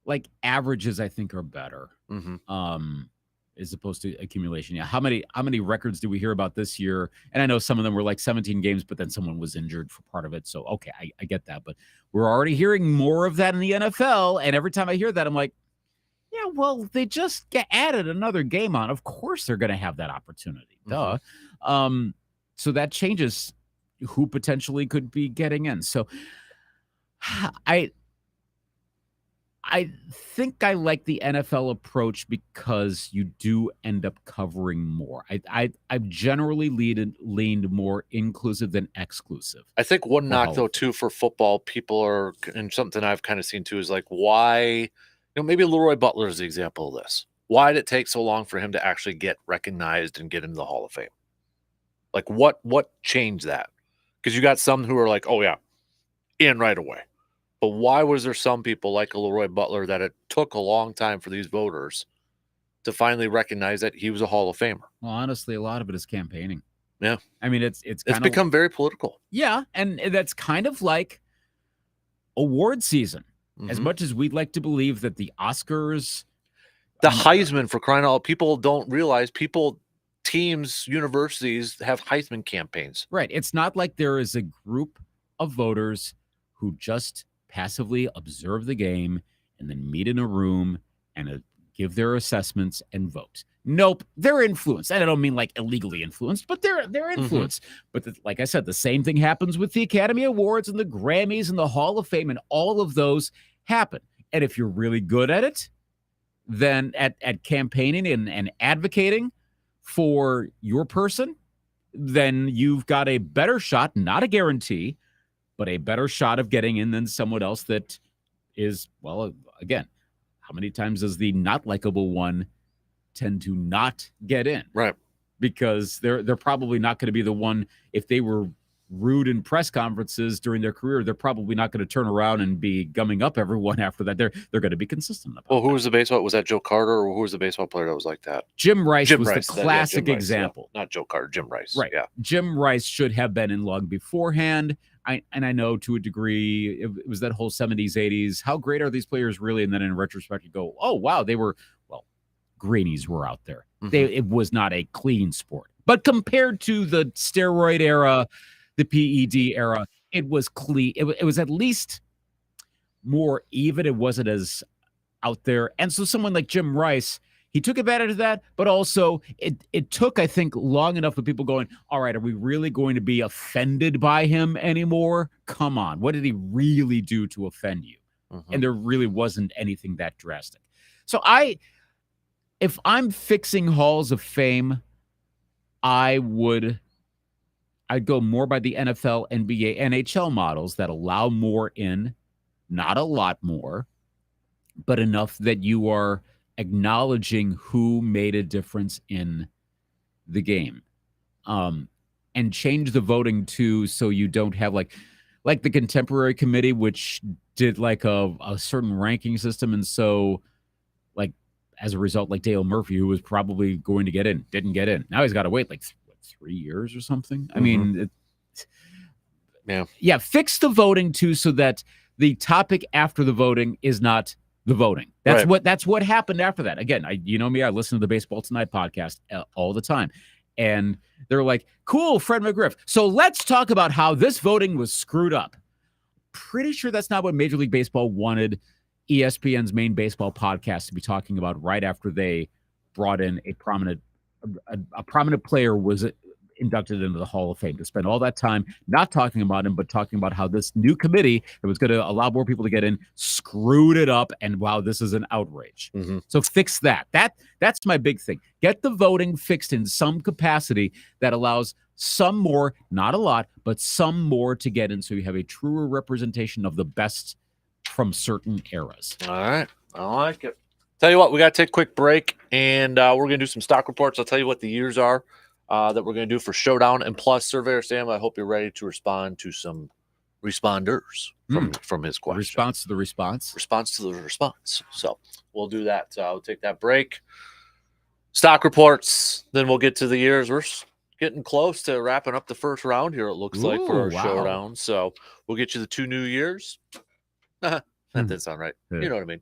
Like averages, I think, are better. As opposed to accumulation. Yeah. How many records do we hear about this year? And I know some of them were like 17 games, but then someone was injured for part of it. So, okay, I get that. But we're already hearing more of that in the NFL. And every time I hear that, I'm like, yeah, well, they just added another game on. Of course they're going to have that opportunity. Duh. So that changes who potentially could be getting in. So I think I like the NFL approach because you do end up covering more. I've generally leaned more inclusive than exclusive. I think one knock, though, too, for football, people are, and something I've kind of seen, too, is like, why, maybe Leroy Butler is the example of this. Why did it take so long for him to actually get recognized and get into the Hall of Fame? Like, what changed that? Because you got some who are like, oh, yeah, in right away. But why was there some people like a Leroy Butler that it took a long time for these voters to finally recognize that he was a Hall of Famer? Well, honestly, a lot of it is campaigning. Yeah. I mean, it's become very political. Yeah, and that's kind of like award season. As much as we'd like to believe that the Oscars... The Heisman, for crying out loud, people don't realize teams, universities have Heisman campaigns. Right. It's not like there is a group of voters who just passively observe the game and then meet in a room and give their assessments and vote. Nope, they're influenced. And I don't mean like illegally influenced, but they're influenced. But like I said, the same thing happens with the Academy Awards and the Grammys and the Hall of Fame, and all of those happen. And if you're really good at it, then at campaigning and advocating for your person, then you've got a better shot, not a guarantee, but a better shot of getting in than someone else that is, well, again, how many times does the not likable one tend to not get in? Right. Because they're probably not going to be the one, if they were rude in press conferences during their career, they're probably not going to turn around and be gumming up everyone after that. They're going to be consistent about Well, who was the baseball? Was that Joe Carter, or who was the baseball player that was like that? Jim Rice was the classic example. Not Joe Carter, Jim Rice. Right. Yeah. Jim Rice should have been in long beforehand. I know to a degree it was that whole 70s, 80s. How great are these players really? And then in retrospect, you go, oh, wow, they were, well, greenies were out there. It was not a clean sport. But compared to the steroid era, the PED era, it was clean. It was at least more even. It wasn't as out there. And so someone like Jim Rice, he took advantage of that, but also it took, I think, long enough for people going, all right, are we really going to be offended by him anymore? Come on. What did he really do to offend you? And there really wasn't anything that drastic. So if I'm fixing halls of fame, I'd go more by the NFL, NBA, NHL models that allow more in, not a lot more, but enough that you are acknowledging who made a difference in the game. And change the voting too, so you don't have like the contemporary committee, which did like a certain ranking system. And so like as a result, like Dale Murphy, who was probably going to get in, didn't get in. Now he's got to wait like 3 years or something. I mean, yeah, fix the voting too, so that the topic after the voting is not the voting. That's Right. that's what happened after that. Again, you know me, I listen to the Baseball Tonight podcast all the time. And they're like, cool, Fred McGriff. So let's talk about how this voting was screwed up. Pretty sure that's not what Major League Baseball wanted ESPN's main baseball podcast to be talking about right after they brought in a prominent player was inducted into the Hall of Fame, to spend all that time not talking about him, but talking about how this new committee that was going to allow more people to get in screwed it up, and wow, this is an outrage. So fix that. That's my big thing. Get the voting fixed in some capacity that allows some more, not a lot, but some more to get in, so you have a truer representation of the best from certain eras. All right. I like it. Tell you what, we got to take a quick break, and we're going to do some stock reports. I'll tell you what the years are that we're going to do for Showdown. And plus, Surveyor Sam, I hope you're ready to respond to some responders from his question. Response to the response. Response to the response. So we'll do that. We'll take that break. Stock reports. Then we'll get to the years. We're getting close to wrapping up the first round here, it looks like, for our Showdown. So we'll get you the 2 new years. That didn't sound right. You know what I mean.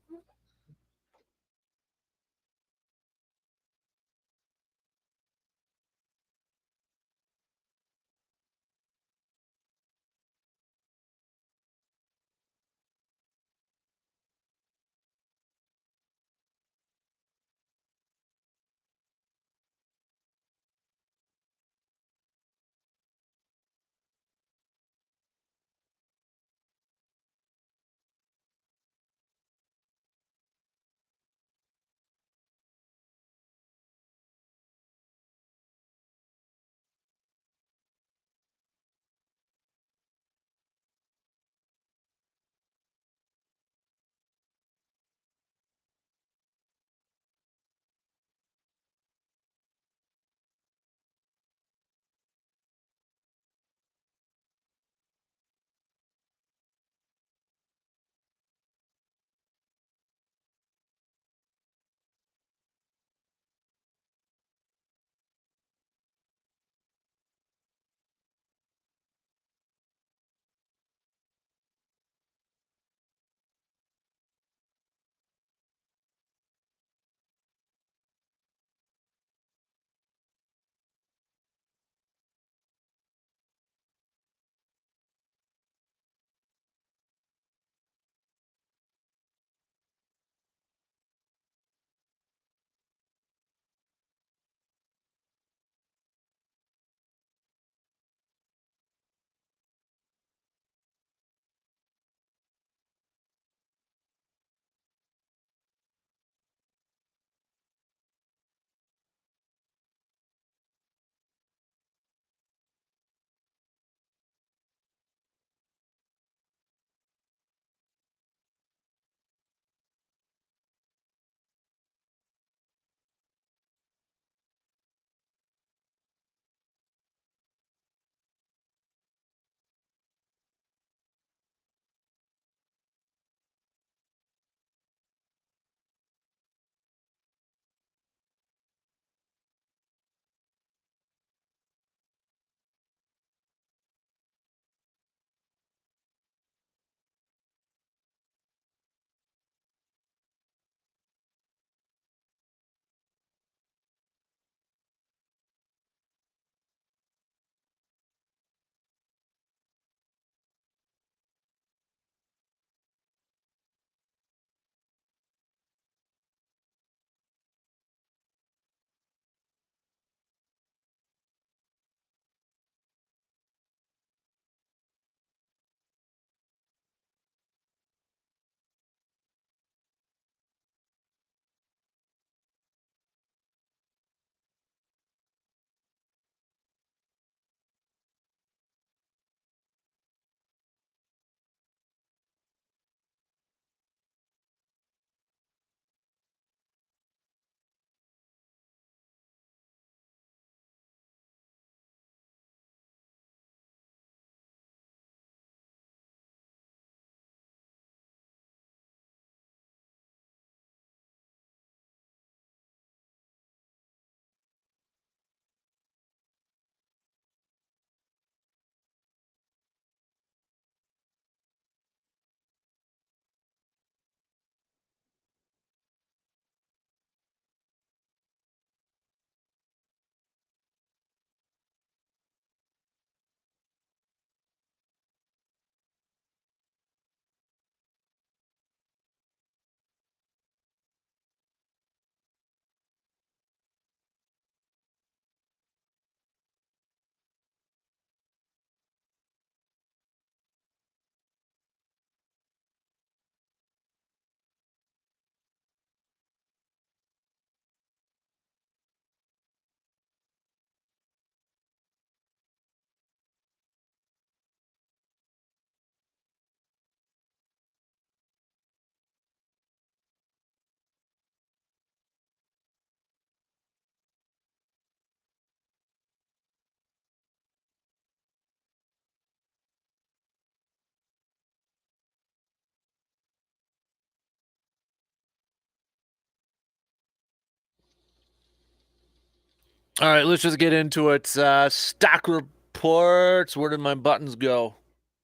All right, let's just get into it. Stock reports. Where did my buttons go?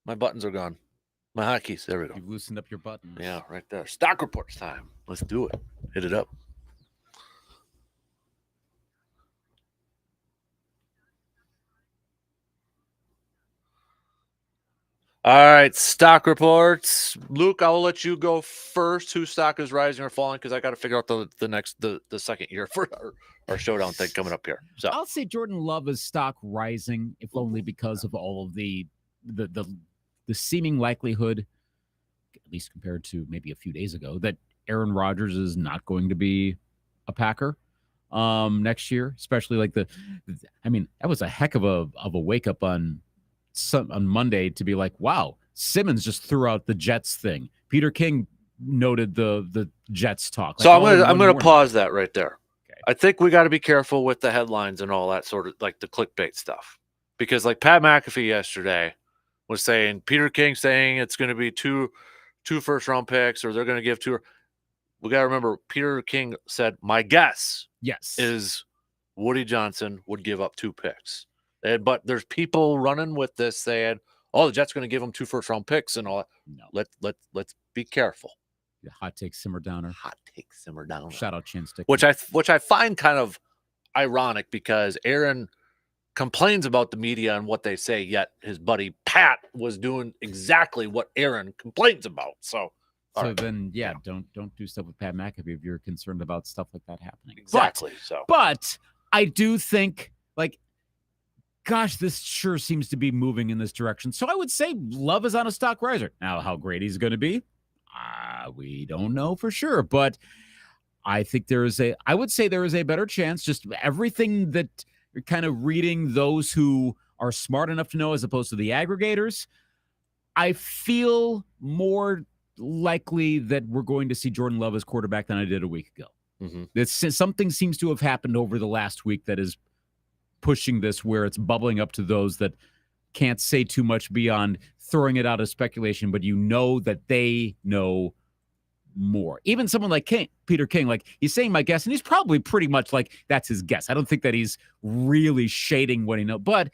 My buttons are gone. My hotkeys. There we go. You've loosened up your buttons. Yeah, right there. Stock reports time. Let's do it. Hit it up. All right, stock reports. Luke, I will let you go first. Whose stock is rising or falling? Because I got to figure out the second year for our showdown thing coming up here. So I'll say Jordan Love is stock rising, if only because of all of the seeming likelihood, at least compared to maybe a few days ago, that Aaron Rodgers is not going to be a Packer next year, especially like that was a heck of a wake up on Monday to be like, wow, Simmons just threw out the Jets thing. Peter King noted the Jets talk. So I'm gonna pause that right there. Okay. I think we got to be careful with the headlines and all that sort of like the clickbait stuff, because like Pat McAfee yesterday was saying, Peter King saying it's going to be two first-round picks, or they're going to give two. We got to remember, Peter King said, my guess is Woody Johnson would give up 2 picks. But there's people running with this saying, oh, the Jets are going to give them 2 first-round picks and all that. No. Let's be careful. The hot take simmer downer. Hot take simmer down. Shout out Chin Stick. Which I find kind of ironic, because Aaron complains about the media and what they say, yet his buddy Pat was doing exactly what Aaron complains about. So then don't do stuff with Pat McAfee if you're concerned about stuff like that happening. Exactly. But I do think, like, gosh, this sure seems to be moving in this direction. So I would say Love is on a stock riser. Now, how great he's going to be, we don't know for sure. But I think I would say there is a better chance, just everything that you're kind of reading, those who are smart enough to know as opposed to the aggregators, I feel more likely that we're going to see Jordan Love as quarterback than I did a week ago. Mm-hmm. Something seems to have happened over the last week that is pushing this, where it's bubbling up to those that can't say too much beyond throwing it out as speculation, but you know that they know more. Even someone like Peter King, like, he's saying my guess, and he's probably pretty much like that's his guess. I don't think that he's really shading what he knows, but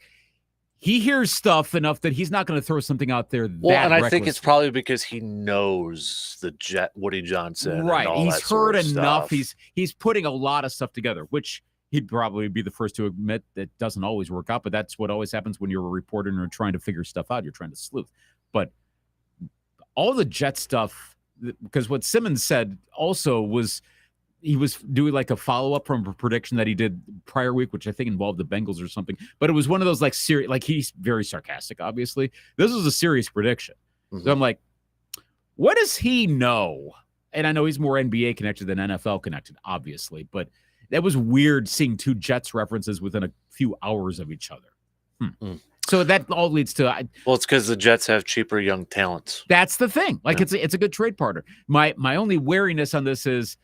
he hears stuff enough that he's not going to throw something out there. I think it's probably because he knows the Woody Johnson. Right. And all he's that sort heard of enough. Stuff. He's putting a lot of stuff together, which he'd probably be the first to admit that doesn't always work out, but that's what always happens when you're a reporter and you're trying to figure stuff out. You're trying to sleuth. But all the Jet stuff, because what Simmons said also was he was doing like a follow-up from a prediction that he did prior week, which I think involved the Bengals or something. But it was one of those like serious, like he's very sarcastic, obviously. This was a serious prediction. Mm-hmm. So I'm like, what does he know? And I know he's more NBA connected than NFL connected, obviously, but that was weird seeing 2 Jets references within a few hours of each other. So that all leads to it's because the Jets have cheaper young talents. That's the thing. Like, it's a good trade partner. My only wariness on this is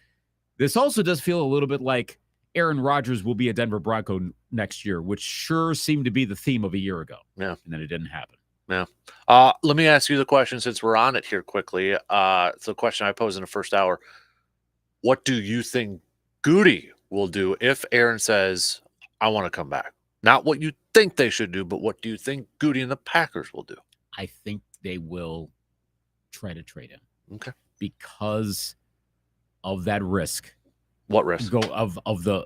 this also does feel a little bit like Aaron Rodgers will be a Denver Bronco next year, which sure seemed to be the theme of a year ago. Yeah, and then it didn't happen. Yeah. Let me ask you the question, since we're on it here quickly. It's the question I posed in the first hour. What do you think Goody will do if Aaron says, I want to come back? Not what you think they should do, but what do you think Goody and the Packers will do? I think they will try to trade him. Okay. Because of that risk. What risk? Of the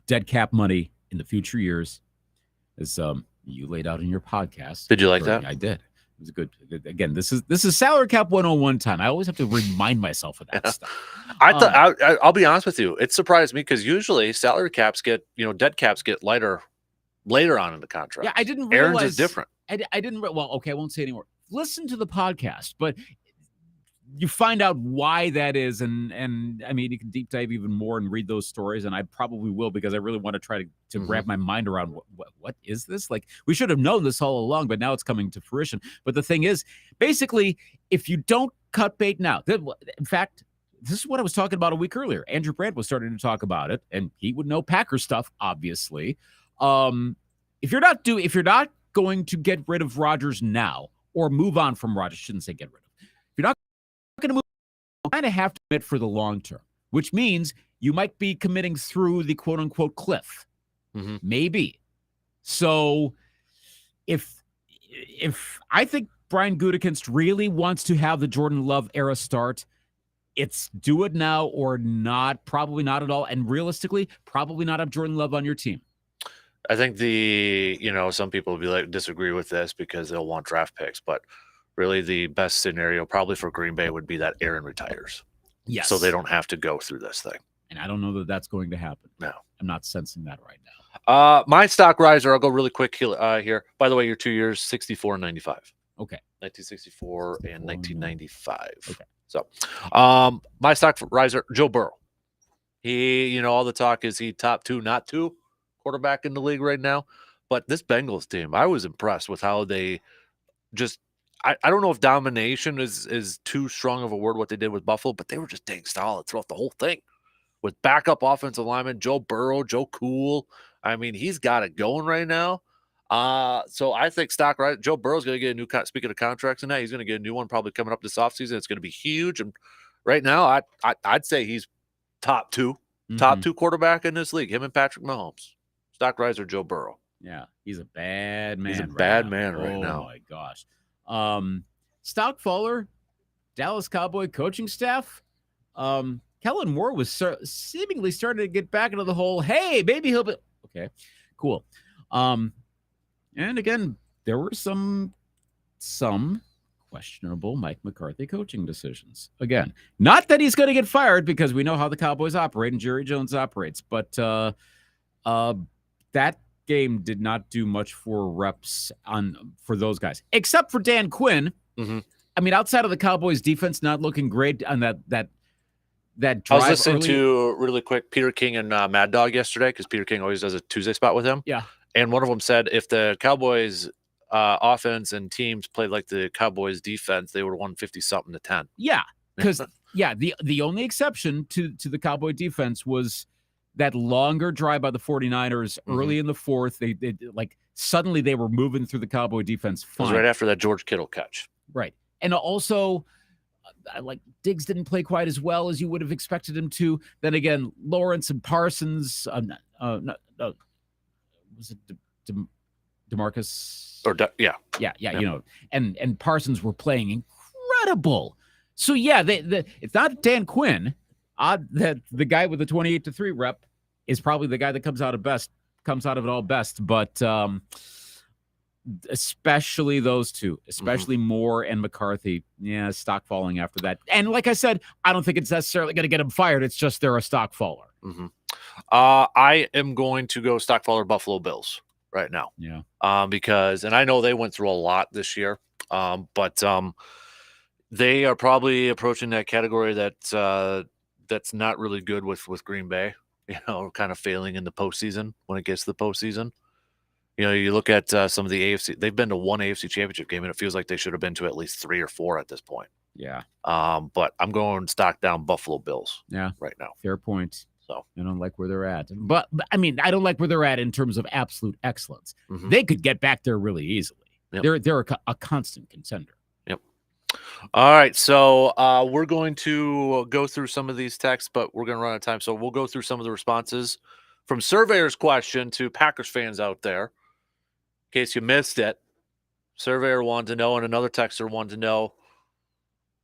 dead cap money in the future years, as you laid out in your podcast. Did you like that? I did. It was good. Again, this is salary cap 101 time. I always have to remind myself of that stuff. I'll be honest with you. It surprised me, because usually salary caps get, dead caps get lighter later on in the contract. Yeah, I didn't realize. Aaron's is different. I didn't. Well, okay, I won't say anymore. Listen to the podcast, but you find out why that is, and I mean, you can deep dive even more and read those stories, and I probably will, because I really want to try to wrap my mind around what is this? Like, we should have known this all along, but now it's coming to fruition. But the thing is, basically, if you don't cut bait now, in fact, this is what I was talking about a week earlier. Andrew Brandt was starting to talk about it, and he would know Packer stuff, obviously. If you're not going to get rid of Rodgers now, or move on from Rodgers, shouldn't say get rid of. If you're not going to move, you kind of have to commit for the long term. which means you might be committing through the quote-unquote cliff. Mhm. Maybe. So if I think Brian Gutekunst really wants to have the Jordan Love era start, it's do it now or not, probably not at all. And realistically, probably not have Jordan Love on your team. I think some people will be like disagree with this because they'll want draft picks, but really the best scenario probably for Green Bay would be that Aaron retires. Yes. So they don't have to go through this thing. And I don't know that that's going to happen. No. I'm not sensing that right now. My stock riser, I'll go really quick here. By the way, your 2 years, 64 and 95. Okay. 1964 and 1995. Okay. So my stock riser, Joe Burrow. He, all the talk is he top 2, not 2 quarterback in the league right now. But this Bengals team, I was impressed with how they just I don't know if domination is too strong of a word what they did with Buffalo, but they were just dang solid throughout the whole thing. With backup offensive lineman, Joe Burrow, Joe Cool. I mean, he's got it going right now. So I think Joe Burrow's going to get a new speaking of contracts and that, he's going to get a new one probably coming up this offseason. It's going to be huge. And right now, I'd say he's top 2 quarterback in this league, him and Patrick Mahomes. Stock riser Joe Burrow. Yeah, he's a bad man. He's a bad man right now. Oh my gosh. Stock faller, Dallas Cowboy coaching staff. Kellen Moore was seemingly starting to get back into the whole, hey, maybe he'll be okay. Cool. And again, there were some questionable Mike McCarthy coaching decisions. Again, not that he's going to get fired because we know how the Cowboys operate and Jerry Jones operates, but that game did not do much for reps for those guys, except for Dan Quinn. Mm-hmm. I mean, outside of the Cowboys defense not looking great on that drive. I was listening to really quick Peter King and Mad Dog yesterday because Peter King always does a Tuesday spot with him. Yeah. And one of them said if the Cowboys offense and teams played like the Cowboys defense, they would have won 50-something to 10. Yeah. Because, the only exception to the Cowboy defense was that longer drive by the 49ers early in the fourth. They like suddenly they were moving through the Cowboy defense fine. It was right after that George Kittle catch. Right. And also, like Diggs didn't play quite as well as you would have expected him to. Then again, Lawrence and Parsons, was it DeMarcus? Yeah. And Parsons were playing incredible. So yeah, it's not Dan Quinn. Odd that the guy with the 28-3 rep is probably the guy that comes out of it all best, but especially those two, especially Moore and McCarthy. Yeah, stock falling after that. And like I said, I don't think it's necessarily going to get them fired. It's just they're a stock faller. Mm-hmm. I am going to go stock faller Buffalo Bills right now. Yeah. Because, and I know they went through a lot this year, but they are probably approaching that category that's not really good with Green Bay, kind of failing in the postseason when it gets to the postseason. You look at some of the AFC, they've been to one AFC championship game, and it feels like they should have been to at least 3 or 4 at this point. Yeah. But I'm going stock down Buffalo Bills right now. Fair point. So I don't like where they're at. But I mean, I don't like where they're at in terms of absolute excellence. Mm-hmm. They could get back there really easily. Yep. They're a constant contender. Yep. All right, so we're going to go through some of these texts, but we're going to run out of time. So we'll go through some of the responses from Surveyor's question to Packers fans out there. In case you missed it, Surveyor wanted to know, and another texter wanted to know,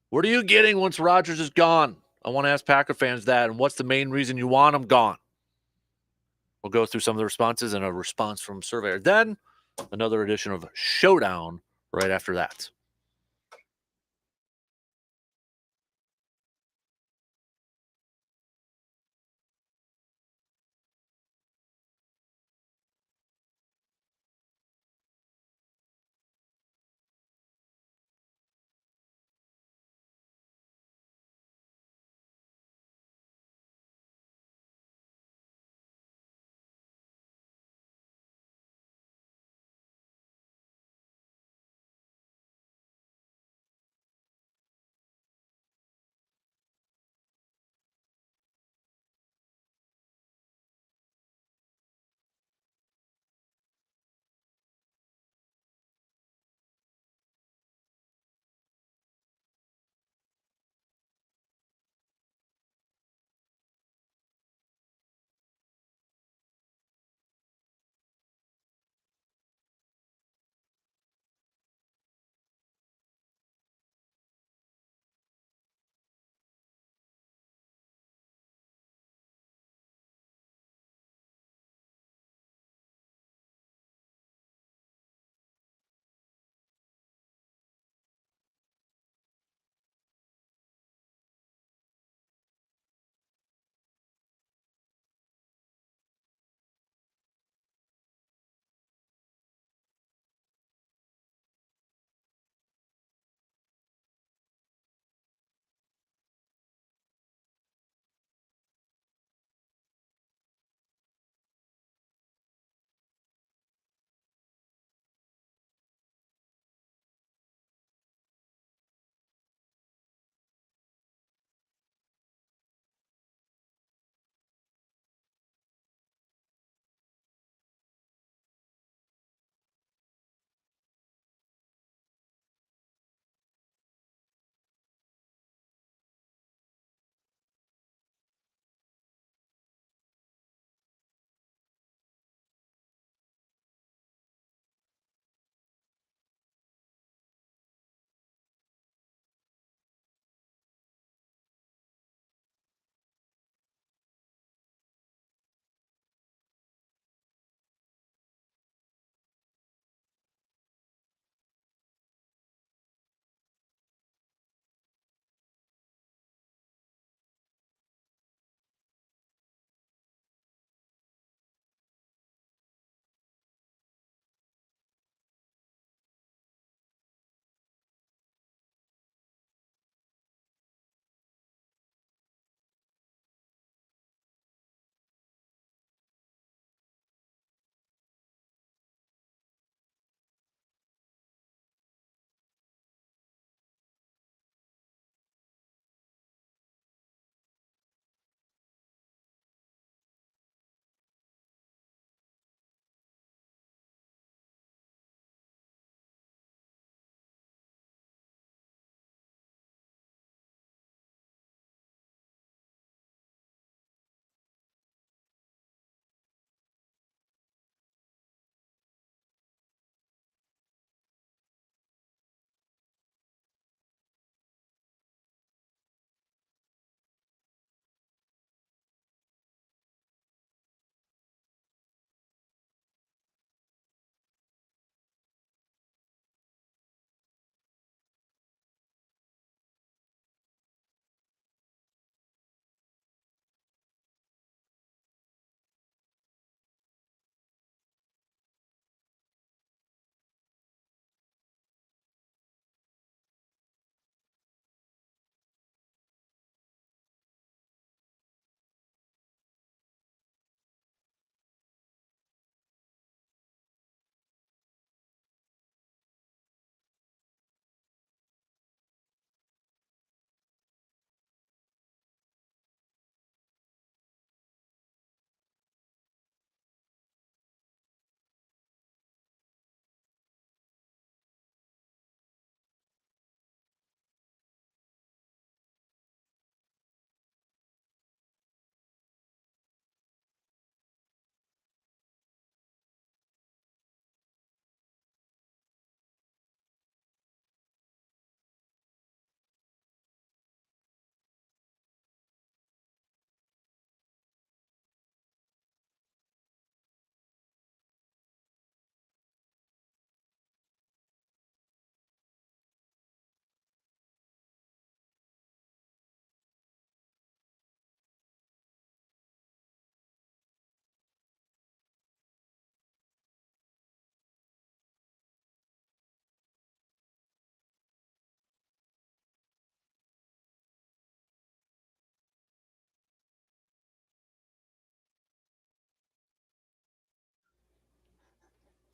what are you getting once Rodgers is gone? I want to ask Packer fans that, and what's the main reason you want him gone? We'll go through some of the responses and a response from Surveyor. Then another edition of Showdown right after that.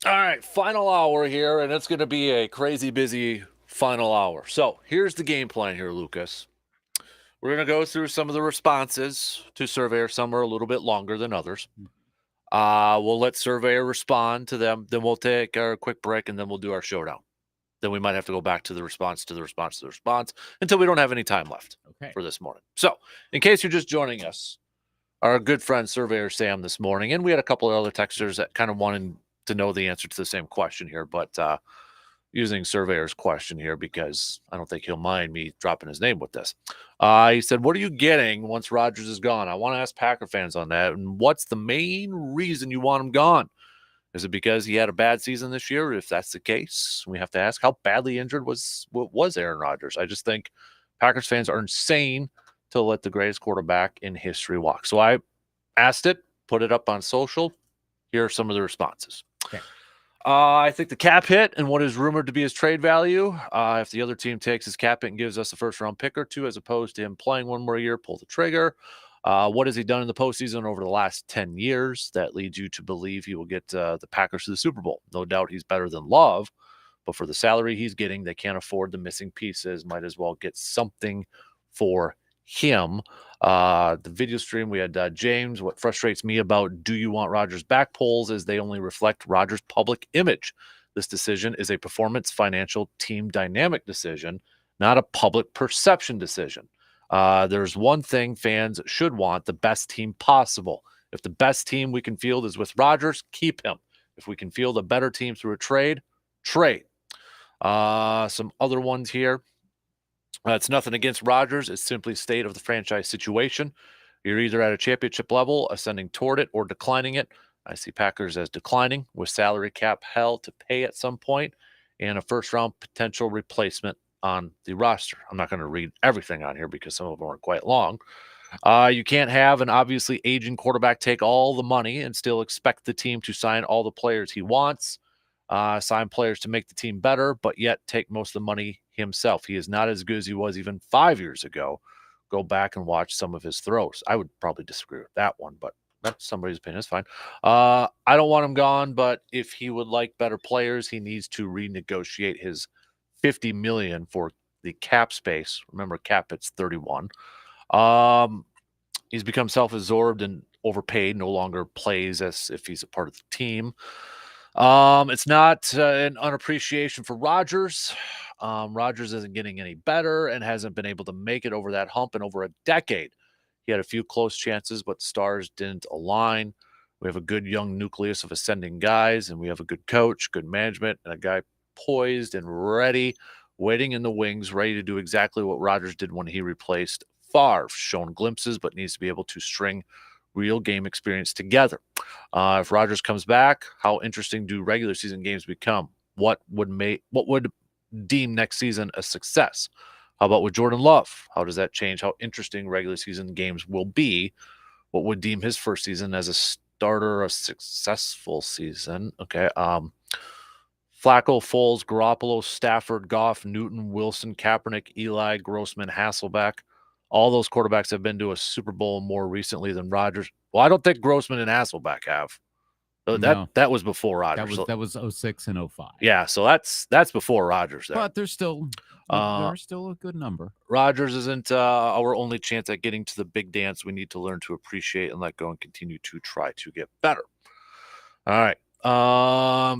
All right, final hour here, and it's going to be a crazy busy final hour. So here's the game plan here, Lucas. We're going to go through some of the responses to Surveyor. Some are a little bit longer than others. We'll let Surveyor respond to them. Then we'll take our quick break, and then we'll do our showdown. Then we might have to go back to the response, until we don't have any time left for this morning. So in case you're just joining us, our good friend Surveyor Sam this morning, and we had a couple of other texters that kind of wanted to know the answer to the same question here, but using Surveyor's question here because I don't think he'll mind me dropping his name with this. He said, what are you getting once Rodgers is gone? I want to ask Packer fans on that. And what's the main reason you want him gone? Is it because he had a bad season this year? If that's the case, we have to ask how badly injured was Aaron Rodgers. I just think Packers fans are insane to let the greatest quarterback in history walk. So I asked it, put it up on social. Here are some of the responses. Okay. I think the cap hit and what is rumored to be his trade value. If the other team takes his cap hit and gives us a first-round pick or two as opposed to him playing one more year, pull the trigger. What has he done in the postseason over the last 10 years that leads you to believe he will get the Packers to the Super Bowl? No doubt he's better than Love, but for the salary he's getting, they can't afford the missing pieces. Might as well get something for him. The video stream, we had James. What frustrates me about do you want Rodgers back polls is they only reflect Rodgers' public image. This decision is a performance, financial, team dynamic decision, not a public perception decision. There's one thing fans should want: the best team possible. If the best team we can field is with Rodgers, keep him. If we can field a better team through a trade. Some other ones here. It's nothing against Rodgers. It's simply state of the franchise situation. You're either at a championship level, ascending toward it, or declining it. I see Packers as declining with salary cap hell to pay at some point and a first-round potential replacement on the roster. I'm not going to read everything on here because some of them are quite long. You can't have an obviously aging quarterback take all the money and still expect the team to sign all the players he wants, sign players to make the team better, but yet take most of the money himself. He is not as good as he was even 5 years ago. Go back and watch some of his throws. I would probably disagree with that one, but that's somebody's opinion. It's fine. I don't want him gone, but if he would like better players, he needs to renegotiate his $50 million for the cap space. Remember, cap it's 31. He's become self-absorbed and overpaid, no longer plays as if he's a part of the team. It's not an unappreciation for Rodgers. Rodgers isn't getting any better and hasn't been able to make it over that hump in over a decade. He had a few close chances, but stars didn't align. We have a good young nucleus of ascending guys, and we have a good coach, good management, and a guy poised and ready, waiting in the wings, ready to do exactly what Rodgers did when he replaced Favre. Shown glimpses, but needs to be able to string real game experience together. If Rodgers comes back, how interesting do regular season games become? What would deem next season a success? How about with Jordan Love? How does that change how interesting regular season games will be? What would deem his first season as a starter a successful season? Okay. Flacco, Foles, Garoppolo, Stafford, Goff, Newton, Wilson, Kaepernick, Eli, Grossman, Hasselbeck. All those quarterbacks have been to a Super Bowl more recently than Rodgers. Well, I don't think Grossman and Hasselbeck have. That was before Rodgers. That was 06 and 05. Yeah, so that's before Rodgers. But there's still a good number. Rodgers isn't our only chance at getting to the big dance. We need to learn to appreciate and let go and continue to try to get better. All right.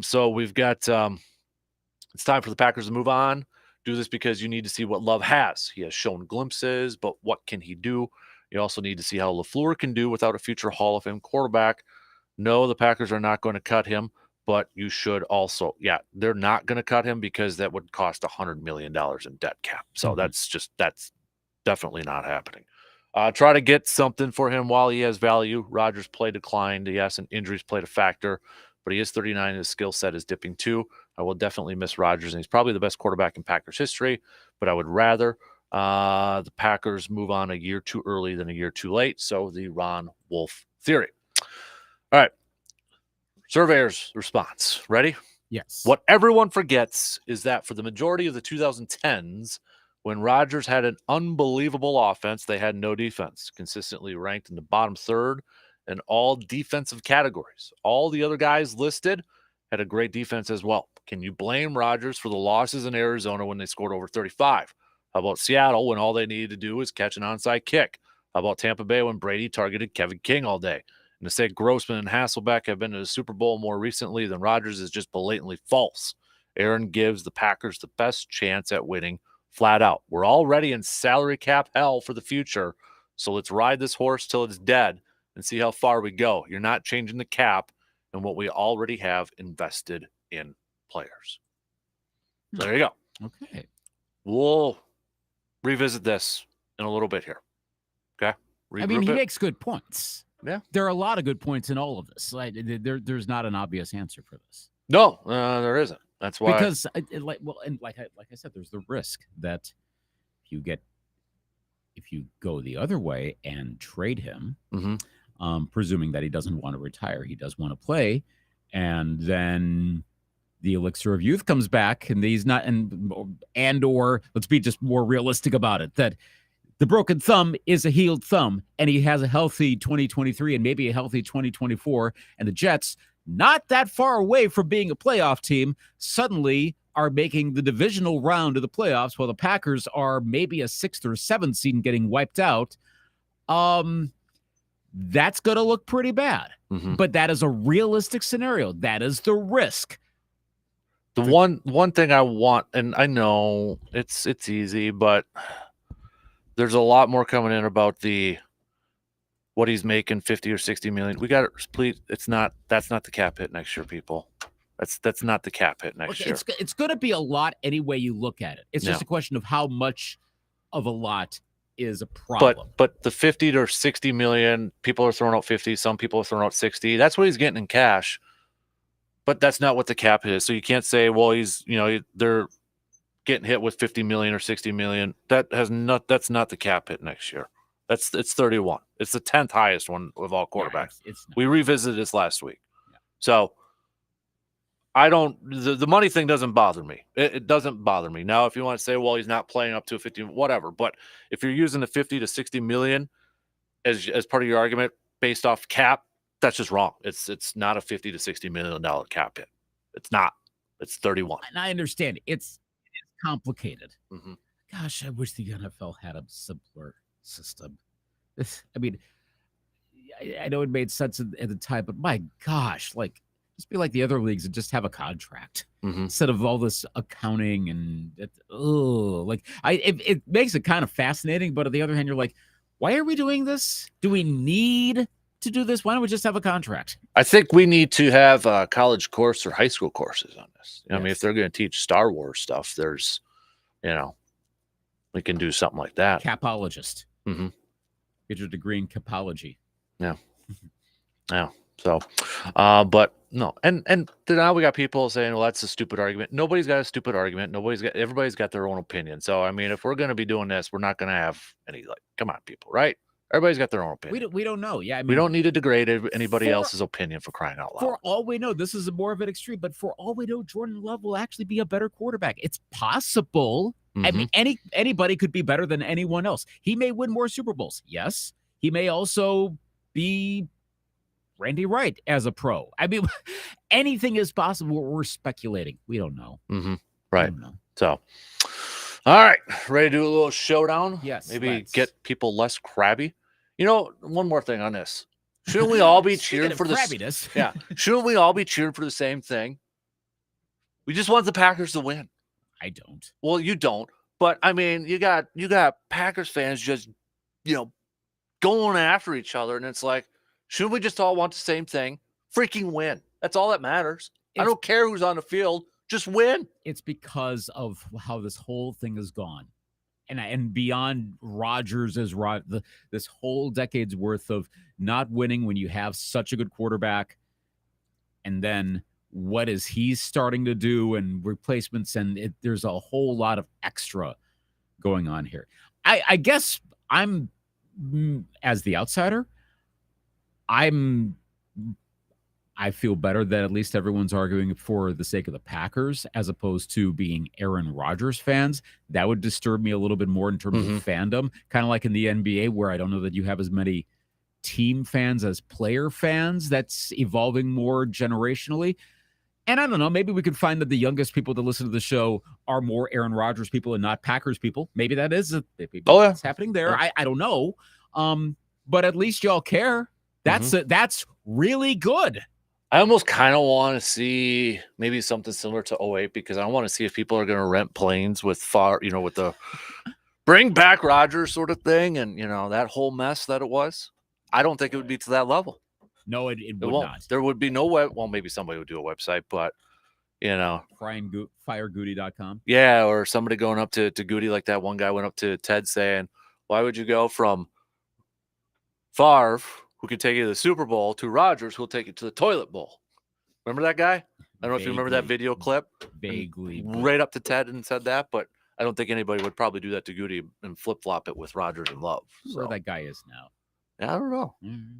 So we've got it's time for the Packers to move on. Do this because you need to see what Love has. He has shown glimpses, but what can he do? You also need to see how LaFleur can do without a future Hall of Fame quarterback. No, the Packers are not going to cut him, but you should also, they're not going to cut him because that would cost $100 million in debt cap. So that's definitely not happening. Try to get something for him while he has value. Rodgers' play declined. Yes, and injuries played a factor, but he is 39 and his skill set is dipping too. I will definitely miss Rodgers, and he's probably the best quarterback in Packers history, but I would rather the Packers move on a year too early than a year too late. So the Ron Wolf theory. All right. Surveyor's response. Ready? Yes. What everyone forgets is that for the majority of the 2010s, when Rodgers had an unbelievable offense, they had no defense, consistently ranked in the bottom third in all defensive categories. All the other guys listed had a great defense as well. Can you blame Rodgers for the losses in Arizona when they scored over 35? How about Seattle when all they needed to do was catch an onside kick? How about Tampa Bay when Brady targeted Kevin King all day? And to say Grossman and Hasselbeck have been to the Super Bowl more recently than Rodgers is just blatantly false. Aaron gives the Packers the best chance at winning flat out. We're already in salary cap hell for the future, so let's ride this horse till it's dead and see how far we go. You're not changing the cap and what we already have invested in players. So there you go. Okay. We'll revisit this in a little bit here. Okay? I mean, he Regroup it. makes good points. Yeah. There are a lot of good points in all of this. Like, there's not an obvious answer for this. No, there isn't. That's why. Because, like I said, there's the risk that if you go the other way and trade him, presuming that he doesn't want to retire, he does want to play, and then the elixir of youth comes back, and he's not, and or let's be just more realistic about it, that the broken thumb is a healed thumb, and he has a healthy 2023 and maybe a healthy 2024, and the Jets, not that far away from being a playoff team, suddenly are making the divisional round of the playoffs while the Packers are maybe a 6th or 7th seed and getting wiped out. That's going to look pretty bad. But that is a realistic scenario. That is the risk. The one thing I want, and I know it's easy, but there's a lot more coming in about what he's making, 50 or 60 million. We got to please. That's not the cap hit next year, people. That's not the cap hit next year. It's going to be a lot any way you look at it. It's just a question of how much of a lot is a problem. But the 50 to 60 million, people are throwing out 50. Some people are throwing out 60. That's what he's getting in cash. But that's not what the cap hit is. So you can't say, well, they're getting hit with 50 million or 60 million. That's not the cap hit next year. It's 31. It's the 10th highest one of all quarterbacks. We revisited this last week. Yeah. So the money thing doesn't bother me. It doesn't bother me. Now, if you want to say, well, he's not playing up to a 50, whatever. But if you're using the 50 to 60 million as part of your argument based off cap, that's just wrong. It's not a 50 to 60 $million cap hit. It's not. It's 31. And I understand it is complicated. Gosh, I wish the NFL had a simpler system. I mean, I know it made sense at the time, but my gosh, just be like the other leagues and just have a contract instead of all this accounting and it makes it kind of fascinating. But on the other hand, you're like, why are we doing this? Do we need to do this? Why don't we just have a contract? I think we need to have a college course or high school courses on this. I mean, if they're going to teach Star Wars stuff, there's, we can do something like that. Capologist. Get your degree in capology. Yeah. Yeah. So, but no, and now we got people saying, well, that's a stupid argument. Nobody's got a stupid argument. Everybody's got their own opinion. So, I mean, if we're going to be doing this, we're not going to have any, come on, people, right? Everybody's got their own opinion. We don't know. Yeah. I mean, we don't need to degrade anybody else's opinion for crying out loud. For all we know, this is more of an extreme, but for all we know, Jordan Love will actually be a better quarterback. It's possible. I mean, anybody could be better than anyone else. He may win more Super Bowls. Yes. He may also be Randy Wright as a pro. I mean, anything is possible. We're speculating. We don't know. Right. Don't know. So, all right. Ready to do a little showdown? Yes. Maybe get people less crabby. One more thing on this. Shouldn't we all be cheering for crabbiness? Yeah. Shouldn't we all be cheering for the same thing? We just want the Packers to win. I don't. Well, you don't. But I mean, you got Packers fans just, going after each other, and it's like, shouldn't we just all want the same thing? Freaking win. That's all that matters. I don't care who's on the field. Just win. It's because of how this whole thing has gone. And beyond Rodgers this whole decade's worth of not winning when you have such a good quarterback. And then what is he starting to do and replacements? And there's a whole lot of extra going on here. I guess I'm, as the outsider, I feel better that at least everyone's arguing for the sake of the Packers as opposed to being Aaron Rodgers fans. That would disturb me a little bit more in terms of fandom, kind of like in the NBA where I don't know that you have as many team fans as player fans. That's evolving more generationally. And I don't know, maybe we could find that the youngest people that listen to the show are more Aaron Rodgers people and not Packers people. Maybe that is what's happening there. Yeah. I don't know. But at least y'all care. That's really good. I almost kind of want to see maybe something similar to 08 because I want to see if people are going to rent planes with with the bring back Rodgers sort of thing and, that whole mess that it was. I don't think it would be to that level. No, it would not. There would be no web. Well, maybe somebody would do a website, but FireGoody.com. Yeah, or somebody going up to Goody like that one guy went up to Ted saying, "Why would you go from Favre, who could take you to the Super Bowl, to Rodgers, who will take you to the toilet bowl?" Remember that guy? I don't know if you remember that video clip. Vaguely, right up to Ted and said that, but I don't think anybody would probably do that to Goody and flip flop it with Rodgers and Love. Where that guy is now. Yeah, I don't know. Mm-hmm.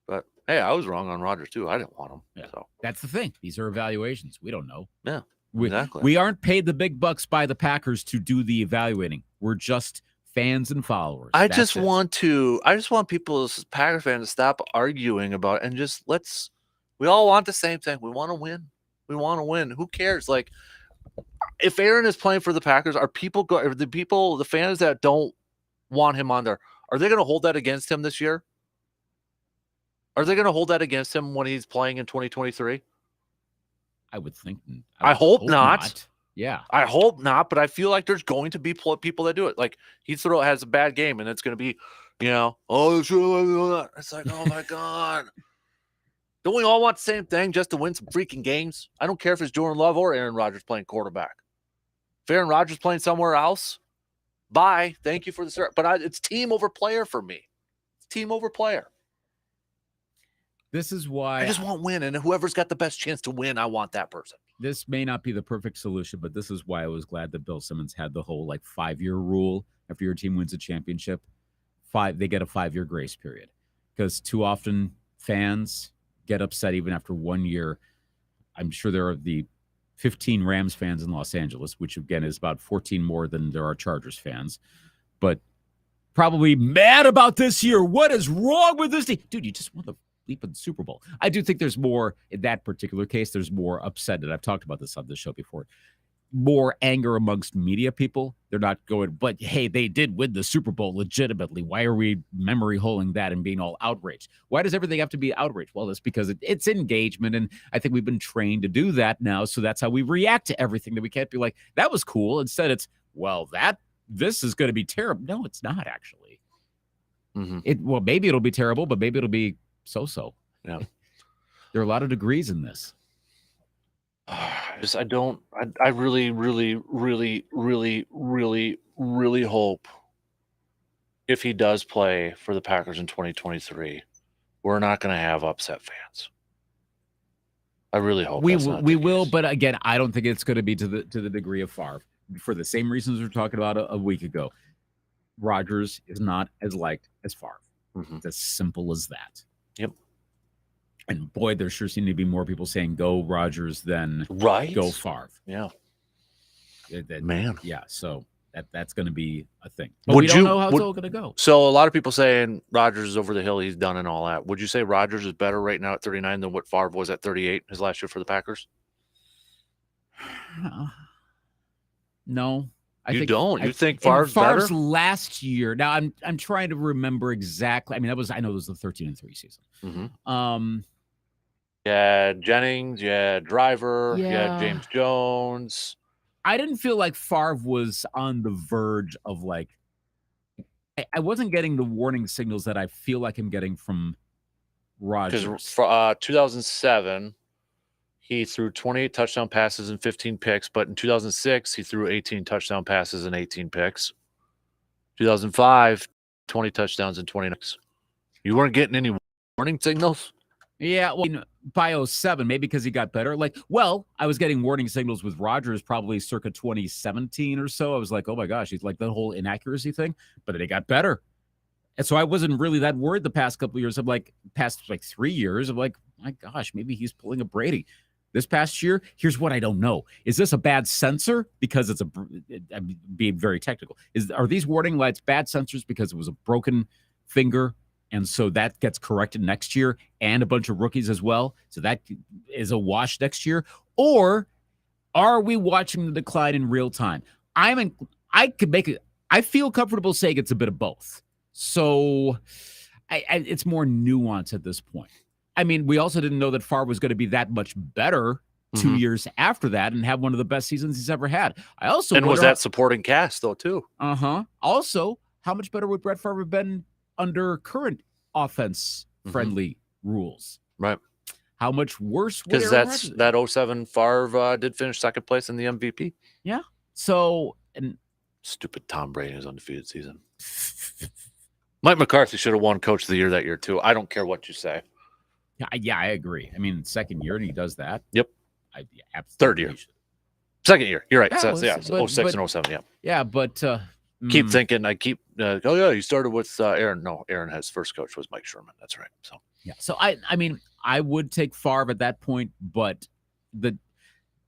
But hey, I was wrong on Rodgers too. I didn't want him. Yeah. So that's the thing. These are evaluations. We don't know. Yeah, exactly. We aren't paid the big bucks by the Packers to do the evaluating. We're just fans and followers. I just want people, Packers fans, to stop arguing about it and just we all want the same thing. We want to win. We want to win. Who cares? Like, if Aaron is playing for the Packers, the fans that don't want him on there, are they going to hold that against him this year? Are they going to hold that against him when he's playing in 2023? I would think. I hope not. Yeah. I hope not, but I feel like there's going to be people that do it. Like, Heathrow has a bad game, and it's going to be, it's like, oh, my God. Don't we all want the same thing, just to win some freaking games? I don't care if it's Jordan Love or Aaron Rodgers playing quarterback. If Aaron Rodgers playing somewhere else, bye. Thank you for the start. But it's team over player for me. It's team over player. This is why I just want win, and whoever's got the best chance to win, I want that person. This may not be the perfect solution, but this is why I was glad that Bill Simmons had the whole 5-year rule. After your team wins a championship, they get a 5-year grace period, because too often fans get upset even after 1 year. I'm sure there are the 15 Rams fans in Los Angeles, which again is about 14 more than there are Chargers fans, but probably mad about this year. What is wrong with this team? Dude, you just won the leap in the Super Bowl. I do think there's more in that particular case. There's more upset, and I've talked about this on the show before. More anger amongst media people. They're not going, but hey, they did win the Super Bowl legitimately. Why are we memory holing that and being all outraged? Why does everything have to be outraged? Well, it's because it's engagement, and I think we've been trained to do that now, so that's how we react to everything. That we can't be like, that was cool. Instead, it's, well, this is going to be terrible. No, it's not actually. Mm-hmm. Maybe it'll be terrible, but maybe it'll be so. Yeah. There are a lot of degrees in this. I really, really, really, really, really, really hope if he does play for the Packers in 2023, we're not going to have upset fans. I really hope we will, but again, I don't think it's going to be to the degree of Favre for the same reasons we were talking about a week ago. Rodgers is not as liked as Favre. Mm-hmm. It's as simple as that. Yep. And boy, there sure seem to be more people saying go Rodgers than go Favre. Yeah. Man. Yeah. So that's going to be a thing. But we don't know how it's all going to go. So a lot of people saying Rodgers is over the hill. He's done and all that. Would you say Rodgers is better right now at 39 than what Favre was at 38 his last year for the Packers? No. You think Favre's better? Last year. Now I'm trying to remember exactly. I mean, I know it was the 13-3 season. Mm-hmm. Yeah, Jennings, Driver, James Jones. I didn't feel like Favre was on the verge of I wasn't getting the warning signals that I feel like I'm getting from Rodgers. Because 2007, he threw 28 touchdown passes and 15 picks, but in 2006, he threw 18 touchdown passes and 18 picks. 2005, 20 touchdowns and 20 picks. You weren't getting any warning signals? Yeah, well, by 07, maybe because he got better. I was getting warning signals with Rodgers probably circa 2017 or so. I was like, oh my gosh, he's like the whole inaccuracy thing. But then he got better. And so I wasn't really that worried the past couple of years. Past 3 years, I'm like, my gosh, maybe he's pulling a Brady. This past year, here's what I don't know. Is this a bad sensor? Because I'm being very technical. Are these warning lights bad sensors because it was a broken finger And so that gets corrected next year, and a bunch of rookies as well. So that is a wash next year. Or are we watching the decline in real time? I feel comfortable saying it's a bit of both. So it's more nuance at this point. I mean, we also didn't know that Favre was going to be that much better 2 years after that and have one of the best seasons he's ever had. Was that supporting cast though too? Also, how much better would Brett Favre have been under current offense-friendly rules? Right. How much worse would because that 07 Favre did finish second place in the MVP. Yeah. So, and stupid Tom Brady is undefeated season. Mike McCarthy should have won Coach of the Year that year too. I don't care what you say. Yeah, I agree. I mean, second year and he does that. Yep. Absolutely. Third year. Second year. You're right. Yeah, 06 and 07. Yeah. Yeah, but keep thinking. I keep. Oh yeah, you started with Aaron. No, Aaron has first coach was Mike Sherman. That's right. So yeah. So I mean, I would take Favre at that point, but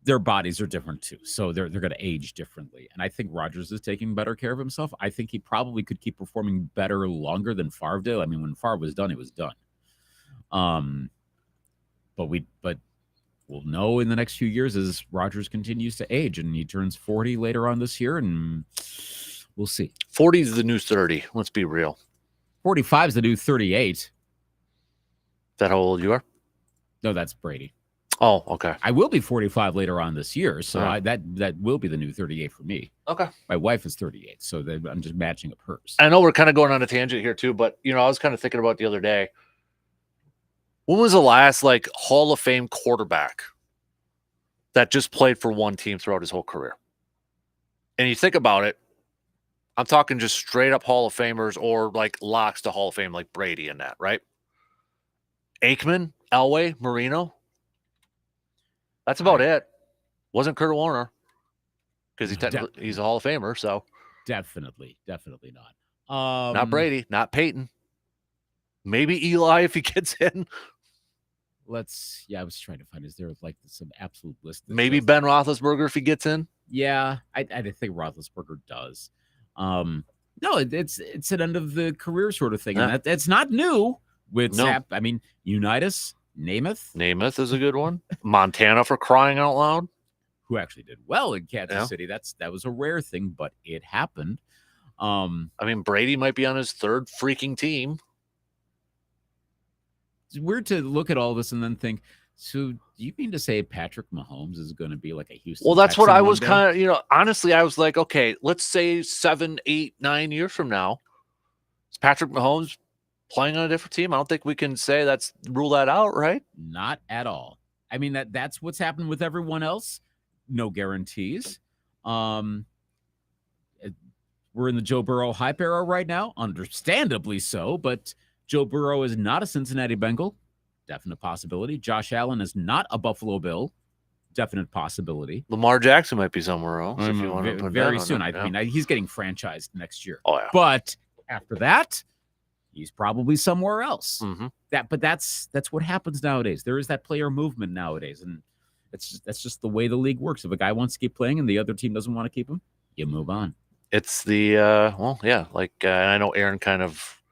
their bodies are different too, so they're going to age differently. And I think Rodgers is taking better care of himself. I think he probably could keep performing better longer than Favre did. I mean, when Favre was done, it was done. But we'll know in the next few years as Rodgers continues to age, and he turns 40 later on this year, and we'll see. 40 is the new 30. Let's be real. 45 is the new 38. Is that how old you are? No, that's Brady. Oh, okay. I will be 45 later on this year, so right. that will be the new 38 for me. Okay. My wife is 38, so I'm just matching up hers. I know we're kind of going on a tangent here too, but I was kind of thinking about the other day. When was the last Hall of Fame quarterback that just played for one team throughout his whole career? And you think about it, I'm talking just straight up Hall of Famers or locks to Hall of Fame like Brady and that, right? Aikman, Elway, Marino. That's about it. Wasn't Kurt Warner because he's a Hall of Famer, so definitely not. Not Brady, not Peyton. Maybe Eli if he gets in. I was trying to find. Is there some absolute list? Maybe Ben Roethlisberger if he gets in. Yeah, I think Roethlisberger does. No, it's an end of the career sort of thing, and that's not new. I mean, Unitas, Namath is a good one. Montana for crying out loud, who actually did well in Kansas City. That was a rare thing, but it happened. I mean, Brady might be on his third freaking team. It's weird to look at all this and then think, so do you mean to say Patrick Mahomes is going to be like a Houston? Well, that's what I was kind of, honestly, I was like, okay, let's say 7, 8, 9 years from now, is Patrick Mahomes playing on a different team? I don't think we can say rule that out, right? Not at all. I mean, that's what's happened with everyone else. No guarantees. We're in the Joe Burrow hype era right now, understandably so, but Joe Burrow is not a Cincinnati Bengal. Definite possibility. Josh Allen is not a Buffalo Bill. Definite possibility. Lamar Jackson might be somewhere else if you want to put very soon. I mean, he's getting franchised next year. Oh yeah. But after that, he's probably somewhere else. Mm-hmm. But that's what happens nowadays. There is that player movement nowadays, and that's just the way the league works. If a guy wants to keep playing and the other team doesn't want to keep him, you move on. It's the I know Aaron kind of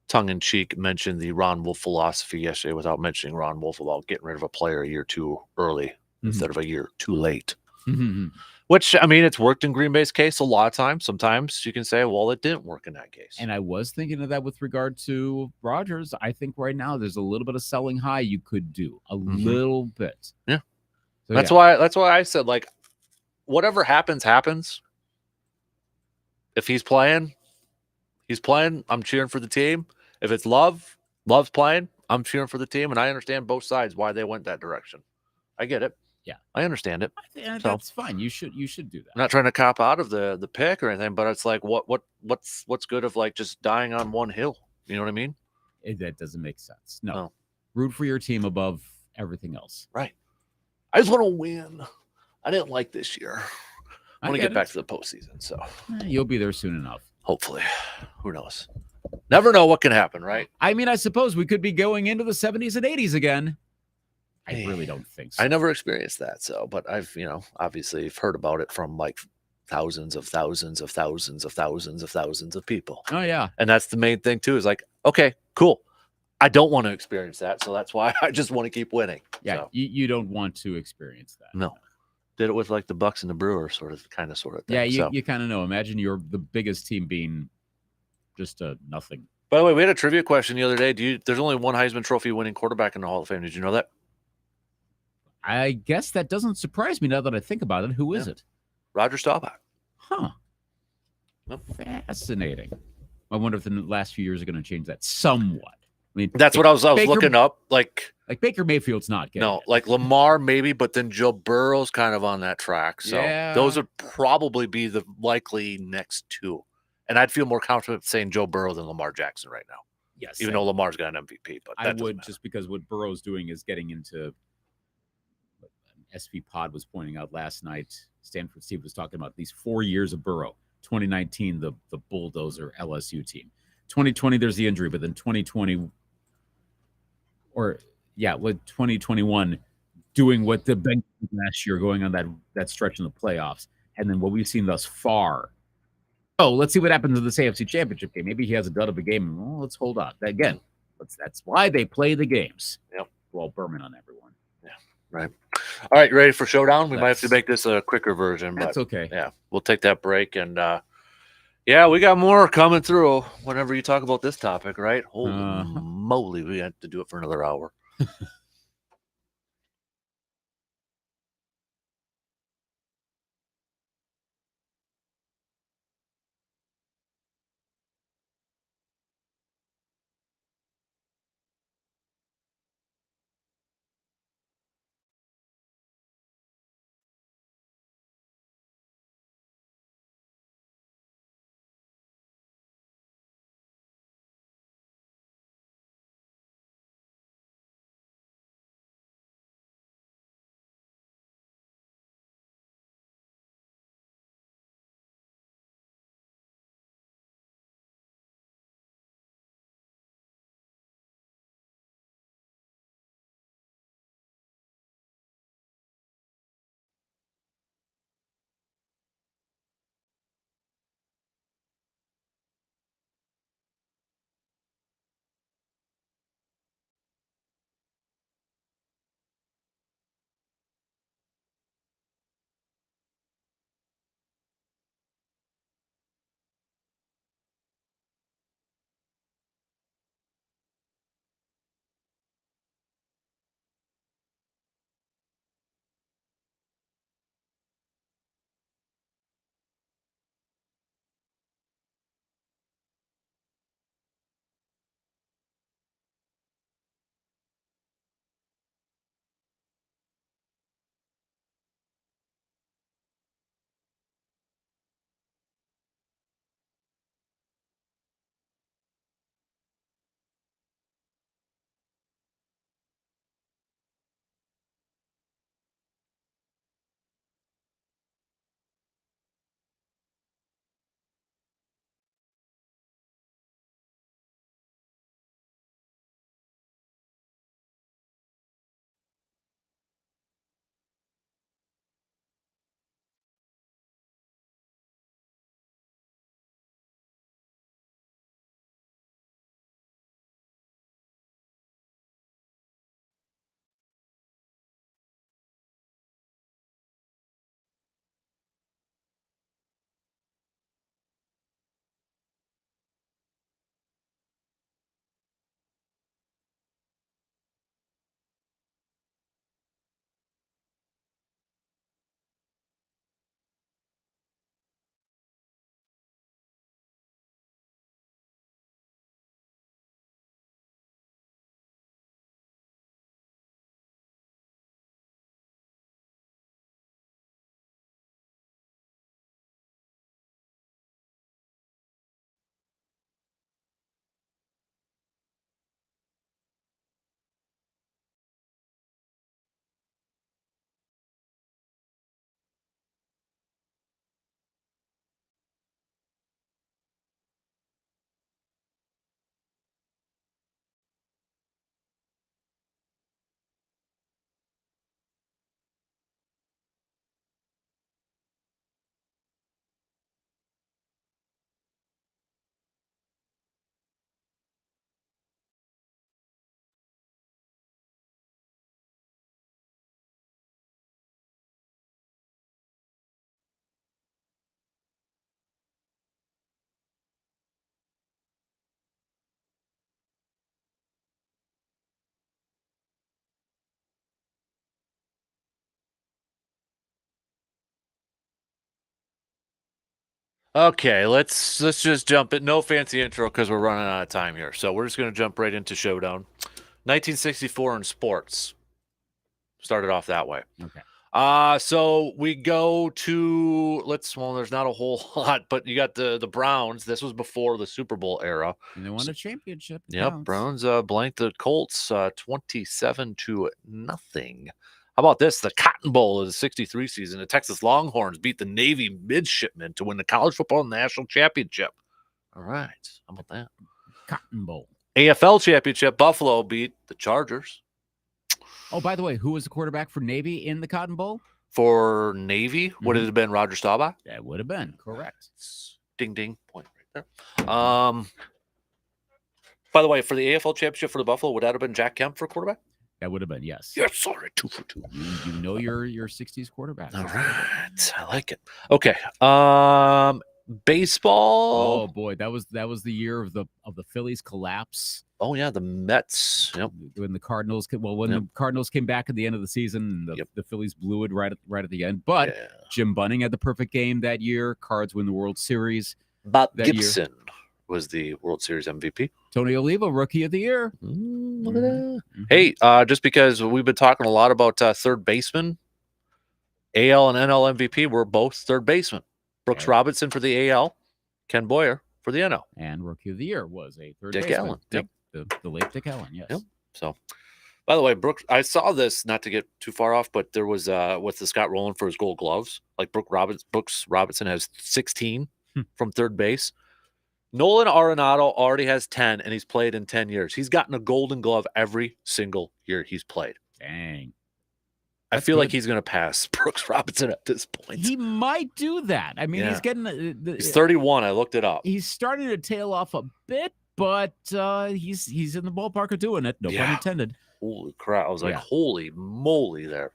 tongue-in-cheek mentioned the Ron Wolf philosophy yesterday without mentioning Ron Wolf about getting rid of a player a year too early instead of a year too late. Mm-hmm. Which, I mean, it's worked in Green Bay's case a lot of times. Sometimes you can say, well, it didn't work in that case. And I was thinking of that with regard to Rodgers. I think right now there's a little bit of selling high you could do. A little bit. Yeah. So, that's why I said, whatever happens. If he's playing, I'm cheering for the team. If it's Love's playing, I'm cheering for the team, and I understand both sides why they went that direction. I get it. Yeah, I understand it. That's fine. You should do that. I'm not trying to cop out of the pick or anything, but it's what's good of just dying on one hill? You know what I mean? That doesn't make sense. No. Root for your team above everything else. Right. I just want to win. I didn't like this year. I want to get back to the postseason. So you'll be there soon enough. Hopefully. Who knows? Never know what can happen, right? I mean, I suppose we could be going into the 70s and 80s again. I really don't think so. I never experienced that. So, but I've, obviously heard about it from thousands of thousands of thousands of thousands of thousands of people. Oh yeah. And that's the main thing too, is like, okay, cool. I don't want to experience that. So that's why I just want to keep winning. Yeah. So, You don't want to experience that. no. Did it with like the Bucks and the Brewers sort of thing. Yeah, you, So, you kind of know. Imagine you're the biggest team being just a nothing. by the way, we had a trivia question the other day. There's only one Heisman Trophy winning quarterback in the Hall of Fame. Did you know that? I guess that doesn't surprise me now that I think about it. Who is it? Roger Staubach. Huh. Yep. Fascinating. I wonder if the last few years are going to change that somewhat. I mean, That's what I was Baker- looking up. Like Baker Mayfield's not getting no, it. like Lamar maybe, but then Joe Burrow's kind of on that track. So Yeah. those would probably be the likely next two. And I'd feel more confident saying Joe Burrow than Lamar Jackson right now, Yes, even though Lamar's got an MVP. But that I doesn't would, matter. just because what Burrow's doing is getting into what SV Pod was pointing out last night. Stanford Steve was talking about these 4 years of Burrow. 2019, the bulldozer LSU team. 2020, there's the injury, but then 2020, with 2021, doing what the Bengals did last year, going on that stretch in the playoffs, and then what we've seen thus far. Oh, let's see what happens in this AFC Championship game. Maybe he has a dud of a game. Well, let's hold on. Again, that's why they play the games. Yep. Well, Berman on everyone. Yeah, right. All right, ready for showdown? We might have to Let's. make this a quicker version, That's but okay. yeah, we'll take that break. And yeah, we got more coming through whenever you talk about this topic, right? Holy moly, we had to do it for another hour. Okay, let's just jump it. No fancy intro because we're running out of time here. So we're just going to jump right into Showdown. 1964 in sports. Started off that way. Okay. So we go to there's not a whole lot, but you got the Browns. This was before the Super Bowl era. And they won a championship. Yep, Counts. Browns blanked the Colts 27-0. How about this? The Cotton Bowl of the 63 season. The Texas Longhorns beat the Navy midshipmen to win the college football national championship. All right. How about that? Cotton Bowl. AFL championship. Buffalo beat the Chargers. Oh, by the way, who was the quarterback for Navy in the Cotton Bowl? For Navy, would it have been Roger Staubach? That would have been correct. Ding, ding. Point right there. By the way, for the AFL championship for the Buffalo, would that have been Jack Kemp for quarterback? That would have been, yes. Yes, sorry, 2 for 2. You know your 60s quarterback. All right, I like it. Okay, baseball. Oh boy, that was the year of the Phillies collapse. Oh yeah, the Mets. Yep. When the Cardinals the Cardinals came back at the end of the season, the Phillies blew it right at the end. But Jim Bunning had the perfect game that year. Cards win the World Series. Bob Gibson was the World Series MVP. Tony Oliva, Rookie of the Year. Look at that. Hey, just because we've been talking a lot about third baseman, AL and NL MVP were both third baseman. Brooks Robinson for the AL, Ken Boyer for the NL. And Rookie of the Year was a third Dick baseman. Allen. Yep. The late Dick Allen, yes. Yep. So, by the way, Brooks, I saw this, not to get too far off, but there was what's the Scott Rowland for his Gold Gloves? Like Brooks Robinson has 16 from third base. Nolan Arenado already has 10, and he's played in 10 years. He's gotten a Golden Glove every single year he's played. Dang. I feel like he's going to pass Brooks Robinson at this point. He might do that. I mean, he's getting he's 31. I looked it up. He's starting to tail off a bit, but he's in the ballpark of doing it. No pun intended. Holy crap. I was like, holy moly there.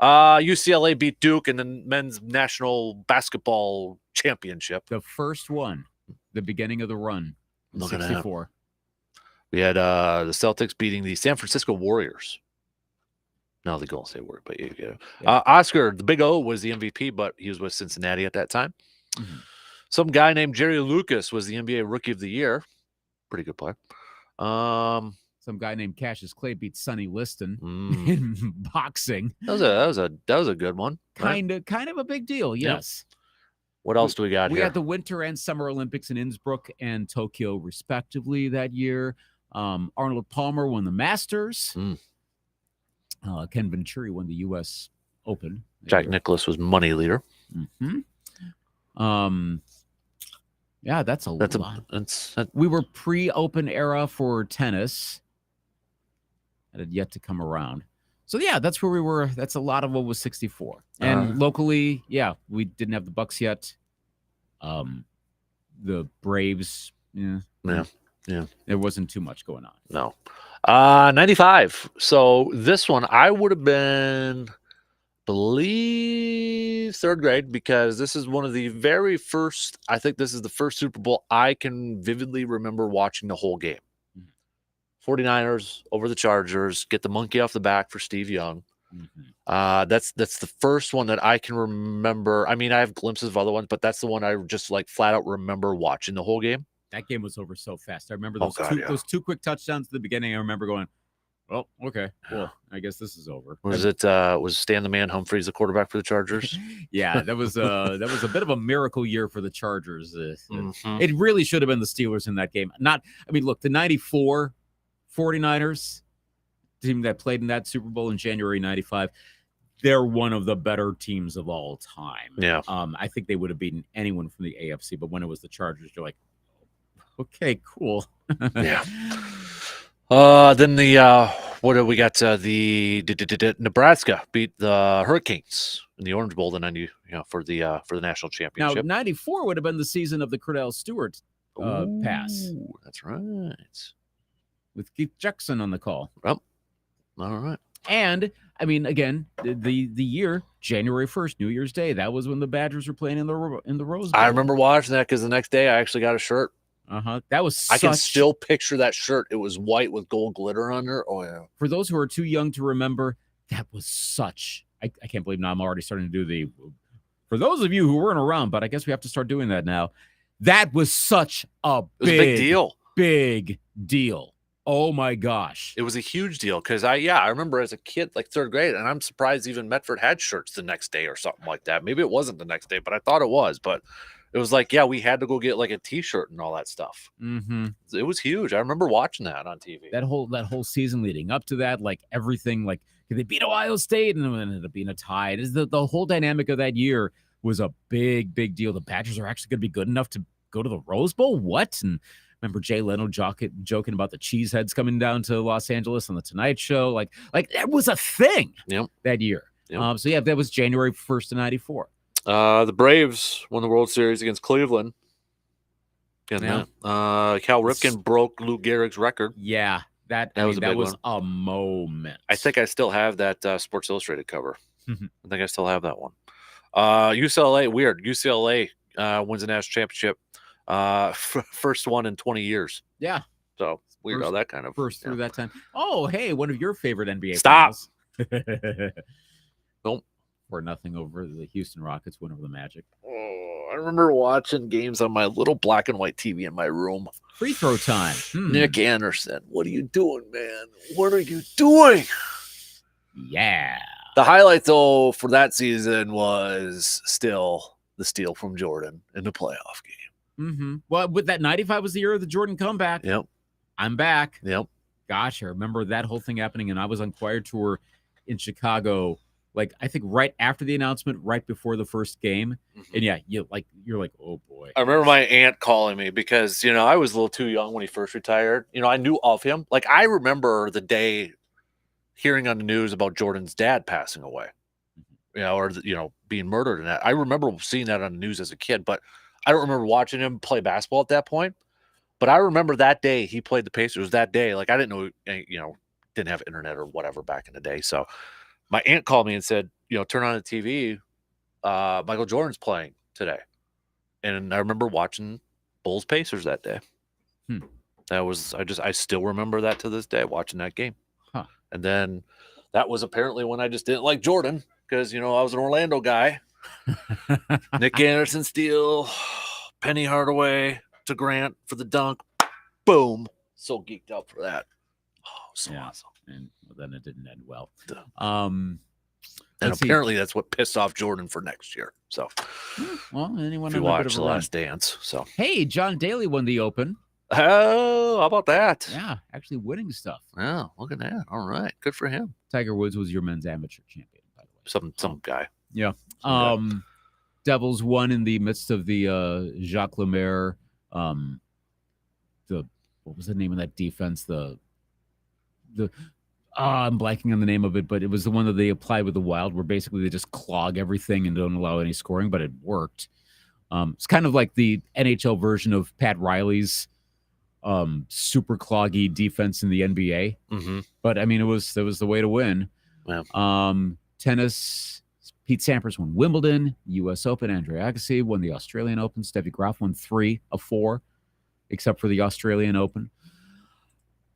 UCLA beat Duke in the men's national basketball championship. The first one, the beginning of the run. Look at 64. We had the Celtics beating the San Francisco Warriors. No, the Golden State Warriors, but Oscar, the Big O, was the MVP, but he was with Cincinnati at that time. Mm-hmm. Some guy named Jerry Lucas was the NBA Rookie of the Year. Pretty good player. Some guy named Cassius Clay beat Sonny Liston in boxing. That was a good one. Kind of a big deal. Yes. Yep. What else do we got here? We had the Winter and Summer Olympics in Innsbruck and Tokyo, respectively, that year. Arnold Palmer won the Masters. Ken Venturi won the U.S. Open. Jack Nicklaus was money leader. Yeah, that's a lot. We were pre-Open era for tennis. That had yet to come around. So, yeah, that's where we were. That's a lot of what was 64. And locally, we didn't have the Bucks yet. The Braves, there wasn't too much going on. No. 95. So this one, I would have been, believe, third grade, because this is one of the very first, I think this is the first Super Bowl I can vividly remember watching the whole game. 49ers over the Chargers, get the monkey off the back for Steve Young. That's the first one that I can remember. I mean, I have glimpses of other ones, but that's the one I just like flat out remember watching the whole game. That game was over so fast. I remember those two quick touchdowns at the beginning. I remember going, "Oh, okay, cool. I guess this is over." Was Stan the Man Humphries the quarterback for the Chargers? Yeah, that was a bit of a miracle year for the Chargers. It really should have been the Steelers in that game. Look, the 94 49ers team that played in that Super Bowl in January 95, they're one of the better teams of all time. Yeah. I think they would have beaten anyone from the AFC, but when it was the Chargers, you're like, okay, cool. Yeah. Then what do we got? The Nebraska beat the Hurricanes in the Orange Bowl for the national championship. Now, 94 would have been the season of the Cordell Stewart pass. That's right. With Keith Jackson on the call. Well, all right. And I mean, again, the year January 1st, New Year's Day. That was when the Badgers were playing in the Rose Bowl. I remember watching that because the next day I actually got a shirt. That was. I can still picture that shirt. It was white with gold glitter on there. Oh yeah. For those who are too young to remember, that was such. I can't believe now I'm already starting to do the For those of you who weren't around, but I guess we have to start doing that now. That was such a big deal. Big deal. Oh my gosh. It was a huge deal because I remember as a kid, like 3rd grade, and I'm surprised even Medford had shirts the next day or something like that. Maybe it wasn't the next day, but I thought it was. But it was like, yeah, we had to go get like a T-shirt and all that stuff. Mm-hmm. It was huge. I remember watching that on TV. That whole season leading up to that, like everything, like they beat Ohio State and then it ended up being a tie. It is the whole dynamic of that year was a big deal. The Badgers are actually going to be good enough to go to the Rose Bowl. What? And remember Jay Leno joking about the cheeseheads coming down to Los Angeles on the Tonight Show. Like that was a thing that year. Yep. So yeah, that was January 1st of 94. The Braves won the World Series against Cleveland. Yeah. Cal Ripken broke Lou Gehrig's record. Yeah, that was a moment. I think I still have that Sports Illustrated cover. I think I still have that one. UCLA, weird. UCLA wins a national championship. First one in 20 years. Yeah. So weird how that kind of first through that time. Oh, hey, one of your favorite NBA Stop. finals. Nope. Or nothing over the Houston Rockets win over the Magic. Oh, I remember watching games on my little black and white TV in my room. Free throw time. Nick Anderson. What are you doing, man? What are you doing? Yeah. The highlight, though, for that season was still the steal from Jordan in the playoff game. Mm-hmm. Well, with that 95 was the year of the Jordan comeback. Yep. I'm back. Yep. Gosh, I remember that whole thing happening, and I was on choir tour in Chicago, like I think right after the announcement, right before the first game. And yeah, you're like, oh boy. I remember my aunt calling me because, I was a little too young when he first retired. I knew of him. Like, I remember the day hearing on the news about Jordan's dad passing away, or being murdered and that. I remember seeing that on the news as a kid, but I don't remember watching him play basketball at that point. But I remember that day he played the Pacers. That day, like I didn't know, didn't have internet or whatever back in the day. So my aunt called me and said, turn on the TV. Michael Jordan's playing today. And I remember watching Bulls Pacers that day. That was, I still remember that to this day, watching that game. Huh. And then that was apparently when I just didn't like Jordan because, I was an Orlando guy. Nick Anderson steal, Penny Hardaway to Grant for the dunk. Boom. So geeked out for that. Oh, so awesome. And then it didn't end well. And apparently that's what pissed off Jordan for next year. So, well, anyone if you watch The Last Dance. So, hey, John Daly won the Open. Oh, how about that? Yeah, actually winning stuff. Oh, look at that. All right. Good for him. Tiger Woods was your men's amateur champion, by the way. Some guy. Yeah. Some guy. Devils won in the midst of the Jacques Lemaire. What was the name of that defense? I'm blanking on the name of it, but it was the one that they applied with the Wild, where basically they just clog everything and don't allow any scoring, but it worked. It's kind of like the NHL version of Pat Riley's super cloggy defense in the NBA. Mm-hmm. But I mean, it was the way to win. Yeah. Tennis, Pete Sampras won Wimbledon, U.S. Open. Andre Agassi won the Australian Open. Steffi Graf won 3 of 4, except for the Australian Open.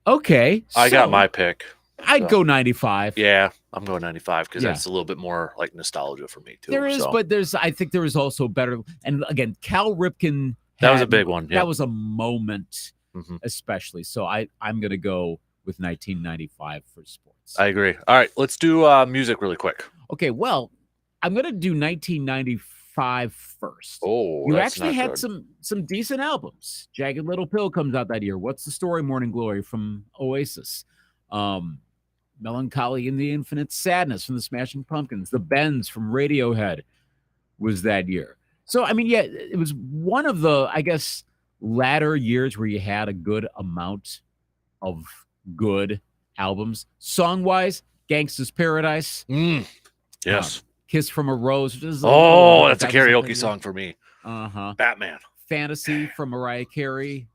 Okay, I got my pick. I'd go 95. Yeah, I'm going 95 because that's a little bit more like nostalgia for me too. There is, but I think there is also better. And again, Cal Ripken. That was a big one. Yeah. That was a moment, especially. So I'm going to go with 1995 for sports. I agree. All right, let's do music really quick. Okay, well, I'm going to do 1995 first. Oh, you actually had some decent albums. Jagged Little Pill comes out that year. What's the Story? Morning Glory from Oasis. Melancholy and the Infinite Sadness from the Smashing Pumpkins. The Bends from Radiohead was that year. So, I mean, yeah, it was one of the, I guess, latter years where you had a good amount of good albums. Song-wise, Gangsta's Paradise. Yes. Kiss from a Rose. That's a karaoke song for me. Batman. Fantasy from Mariah Carey.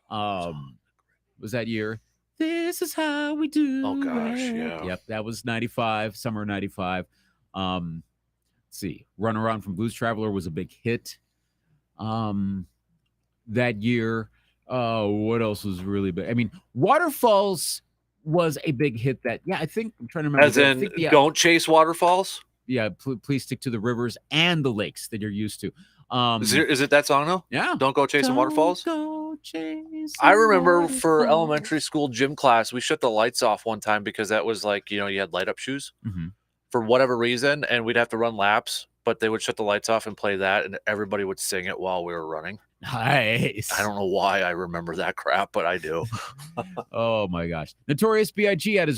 Was that year? This is how we do. Oh gosh, yeah. Yep, that was 95, summer 95. Let's see. Run Around from Blues Traveler was a big hit. That year. What else was really big? I mean, Waterfalls was a big hit I think I'm trying to remember. As in, Don't Chase Waterfalls? please stick to the rivers and the lakes that you're used to. Is it that song though? Yeah. Don't go chasing waterfalls. Go chasing I remember for waterfalls. elementary school gym class, we shut the lights off one time because that was like, you had light up shoes for whatever reason, and we'd have to run laps, but they would shut the lights off and play that, and everybody would sing it while we were running. Nice. I don't know why I remember that crap, but I do. Oh my gosh. Notorious B.I.G. had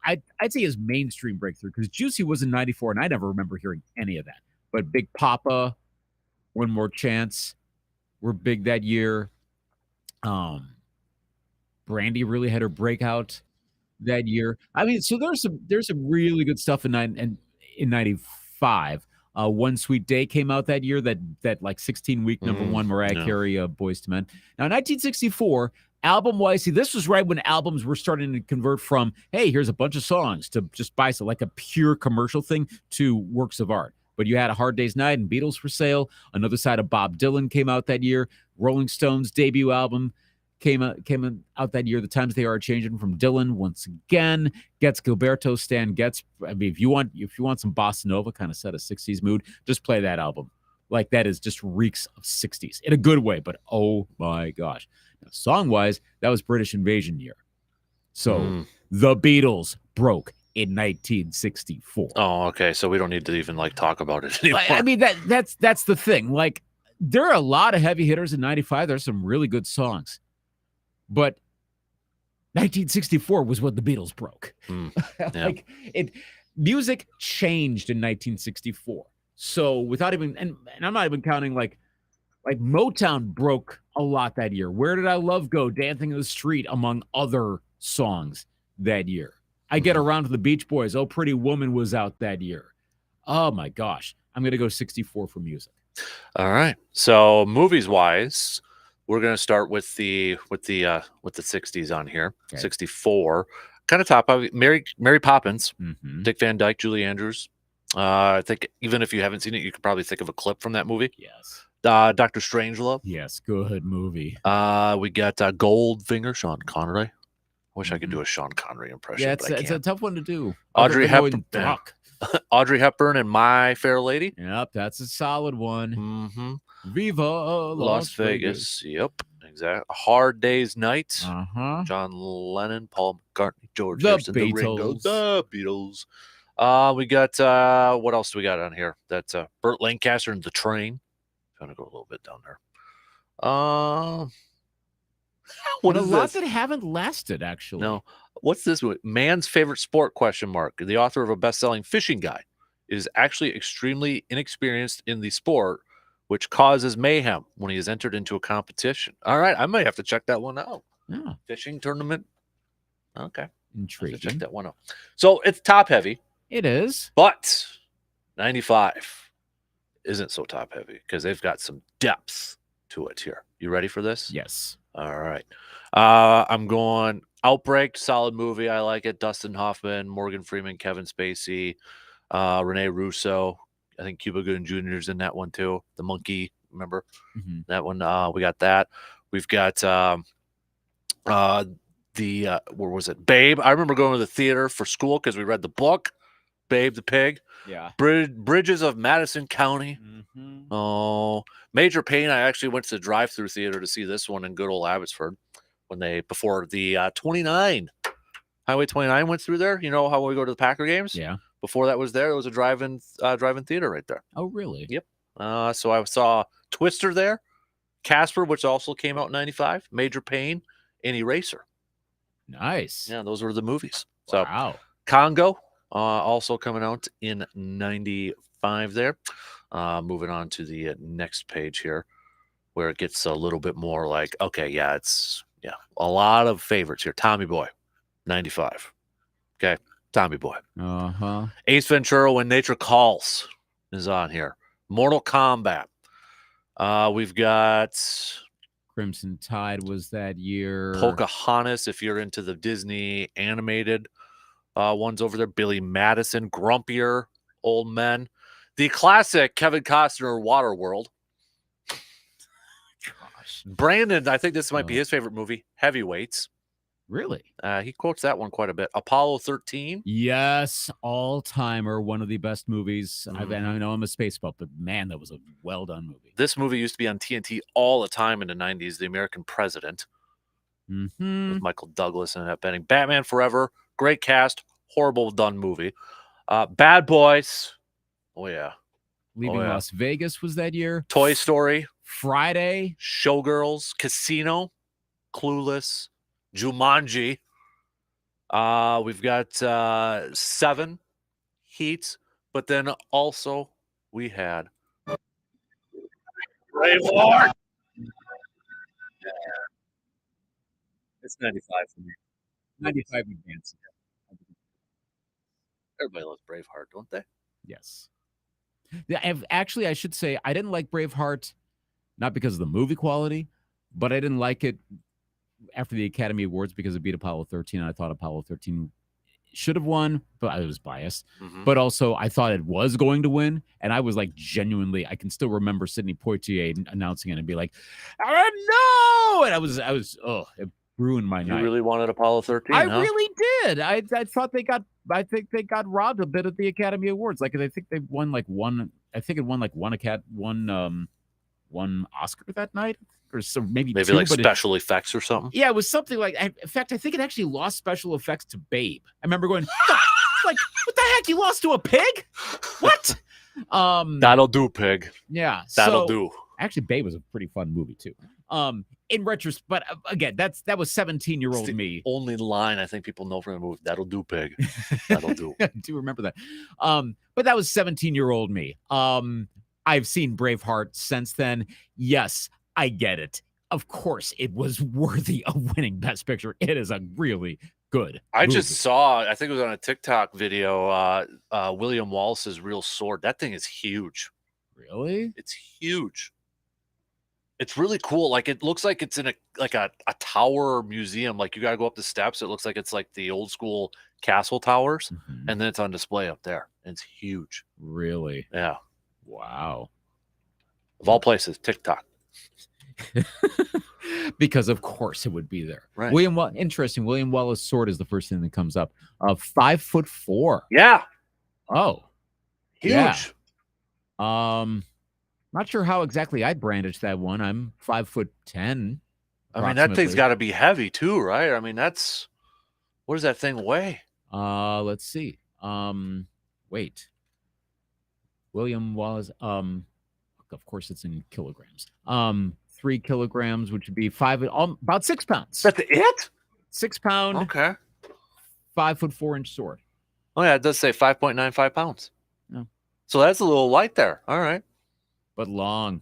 I'd say his mainstream breakthrough, because Juicy was in 94, and I never remember hearing any of that. But Big Papa, One More Chance were big that year. Brandy really had her breakout that year. I mean, so there's some really good stuff in 95. One Sweet Day came out that year, that like 16-week number one Mariah Carey, Boyz II Men. Now, 1964, album-wise, see, this was right when albums were starting to convert from, hey, here's a bunch of songs, to just buy some, like a pure commercial thing, to works of art. But you had A Hard Day's Night and Beatles for Sale. Another Side of Bob Dylan came out that year. Rolling Stones' debut album came out that year. The Times They Are Changing from Dylan once again. Gets Gilberto, Stan Getz. I mean, if you want some bossa nova, kind of set a 60s mood, just play that album. Like, that is just reeks of 60s in a good way, but oh my gosh. Now, song-wise, that was British Invasion year. So the Beatles broke in 1964. Oh, okay. So we don't need to even talk about it anymore. I mean, that's the thing. Like, there are a lot of heavy hitters in 95. There's some really good songs. But 1964 was when the Beatles broke. Yeah. Music changed in 1964. So without even, and I'm not even counting like Motown broke a lot that year. Where Did I Love Go? Dancing in the Street, among other songs that year. I Get Around to the Beach Boys. Oh, Pretty Woman was out that year. Oh my gosh. I'm going to go 64 for music. All right. So movies wise, we're going to start with the 60s on here. Okay. 64. Kind of top of Mary Poppins, Dick Van Dyke, Julie Andrews. I think even if you haven't seen it, you could probably think of a clip from that movie. Yes. Dr. Strangelove. Yes, good movie. We got Goldfinger, Sean Connery. Wish I could do a Sean Connery impression. Yeah, it's a tough one to do. Audrey Hepburn. Audrey Hepburn and My Fair Lady. Yep, that's a solid one. Viva Las Vegas. Yep, exactly. A Hard Day's Night. John Lennon, Paul McCartney, George Harrison, the Ringo, the Beatles. We got what else do we got on here? That's Burt Lancaster and The Train. Trying to go a little bit down there. What a lot that haven't lasted, actually. No. What's this? Man's favorite sport? ? The author of a best-selling fishing guide is actually extremely inexperienced in the sport, which causes mayhem when he is entered into a competition. All right, I might have to check that one out. Yeah. Fishing tournament. Okay. Intriguing. Check that one out. So it's top heavy. It is. But 95 isn't so top heavy because they've got some depth to it here. You ready for this? Yes. All right. I'm going Outbreak, solid movie. I like it. Dustin Hoffman, Morgan Freeman, Kevin Spacey, Rene Russo. I think Cuba Gooding Jr. is in that one too. The monkey, remember that one? We got that. We've got where was it? Babe. I remember going to the theater for school because we read the book. Babe the Pig. Yeah. Bridges of Madison County. Oh, Major Payne. I actually went to the drive-through theater to see this one in good old Abbotsford before the 29 Highway 29 went through there. You know how we go to the Packer games? Yeah. Before that was there was a drive-in theater right there. Oh, really? Yep. So I saw Twister there, Casper, which also came out in 95, Major Payne, and Eraser. Nice. Yeah, those were the movies. Wow. So Congo, also coming out in 95 there. Moving on to the next page here, where it gets a little bit more like, okay, it's a lot of favorites here. Tommy Boy, 95. Okay, Tommy Boy. Ace Ventura, When Nature Calls is on here. Mortal Kombat. We've got Crimson Tide was that year. Pocahontas, if you're into the Disney animated ones over there. Billy Madison, Grumpier Old Men. The classic Kevin Costner Waterworld. Gosh. Brandon, I think this might be his favorite movie, Heavyweights. Really? He quotes that one quite a bit. Apollo 13. Yes, all-timer, one of the best movies. And I Mhm. know I'm a space buff, but man, that was a well-done movie. This movie used to be on TNT all the time in the 90s. The American President Mm-hmm. with Michael Douglas and Annette Bening. Batman Forever. Great cast. Horrible done movie. Bad Boys. Oh, yeah. Leaving yeah. Las Vegas was that year. Toy Story. Friday. Showgirls. Casino. Clueless. Jumanji. We've got 7. Heat. But then also we had Braveheart. It's 95 for me. 95 advance. Everybody loves Braveheart, don't they? Yes. Yeah, actually, I should say I didn't like Braveheart, not because of the movie quality, but I didn't like it after the Academy Awards because it beat Apollo 13. And I thought Apollo 13 should have won, but I was biased. Mhm. But also, I thought it was going to win, and I was like genuinely. I can still remember Sidney Poitier announcing it and be like, "No!" And I was, it ruined my You night. really wanted Apollo 13, I huh? really did. I thought they got. I think they got robbed a bit at the Academy Awards. Like I think they won like one. I think it won like one Oscar that night, or so maybe Maybe two, like but special effects or something. yeah, it was something like. In fact, I think it actually lost special effects to Babe. I remember going like, "What the heck? You lost to a pig? What?" That'll do, pig. Yeah, That'll so, do. Actually, Babe was a pretty fun movie too. In retrospect, but again, that was 17-year-old me. Only line I think people know from the movie. That'll do, pig. That'll do. I do remember that. But that was 17-year-old me. I've seen Braveheart since then. Yes, I get it. Of course, it was worthy of winning Best Picture. It is a really good I movie. just saw, I think it was on a TikTok video, William Wallace's Real Sword. That thing is huge. Really? It's huge. It's really cool. Like it looks like it's in a tower museum. Like you got to go up the steps. It looks like it's like the old school castle towers, Mhm. and then it's on display up there. It's huge. Really? Yeah. Wow. Of all places, TikTok. Because of course it would be there. Right. Interesting. William Wallace sword is the first thing that comes up. 5'4". Yeah. Oh, Huge. yeah. Not sure how exactly I'd brandish that one. I'm 5'10". I mean, that thing's approximately. got to be heavy too, right? I mean, what does that thing weigh? Let's see. Wait. William Wallace. Of course it's in kilograms. 3 kilograms, which would be about 6 pounds. Is that it? 6 pound, Okay. 5'4" sword. Oh yeah, it does say 5.95 pounds. Yeah. So that's a little light there. All right. But long.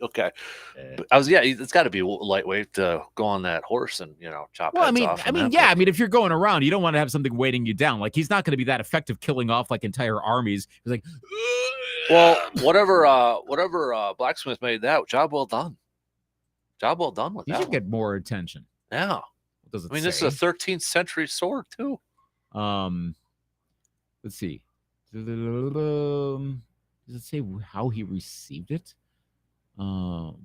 Okay. But it's got to be lightweight to go on that horse and chop Well, heads off. I mean, if you're going around, you don't want to have something weighting you down. Like he's not going to be that effective killing off like entire armies. He's like, well, whatever blacksmith made that job well done. Job well done with he that. should one. get more attention. Yeah. What does it I mean, say? this is a 13th century sword too. Let's see. Does it say how he received it? Of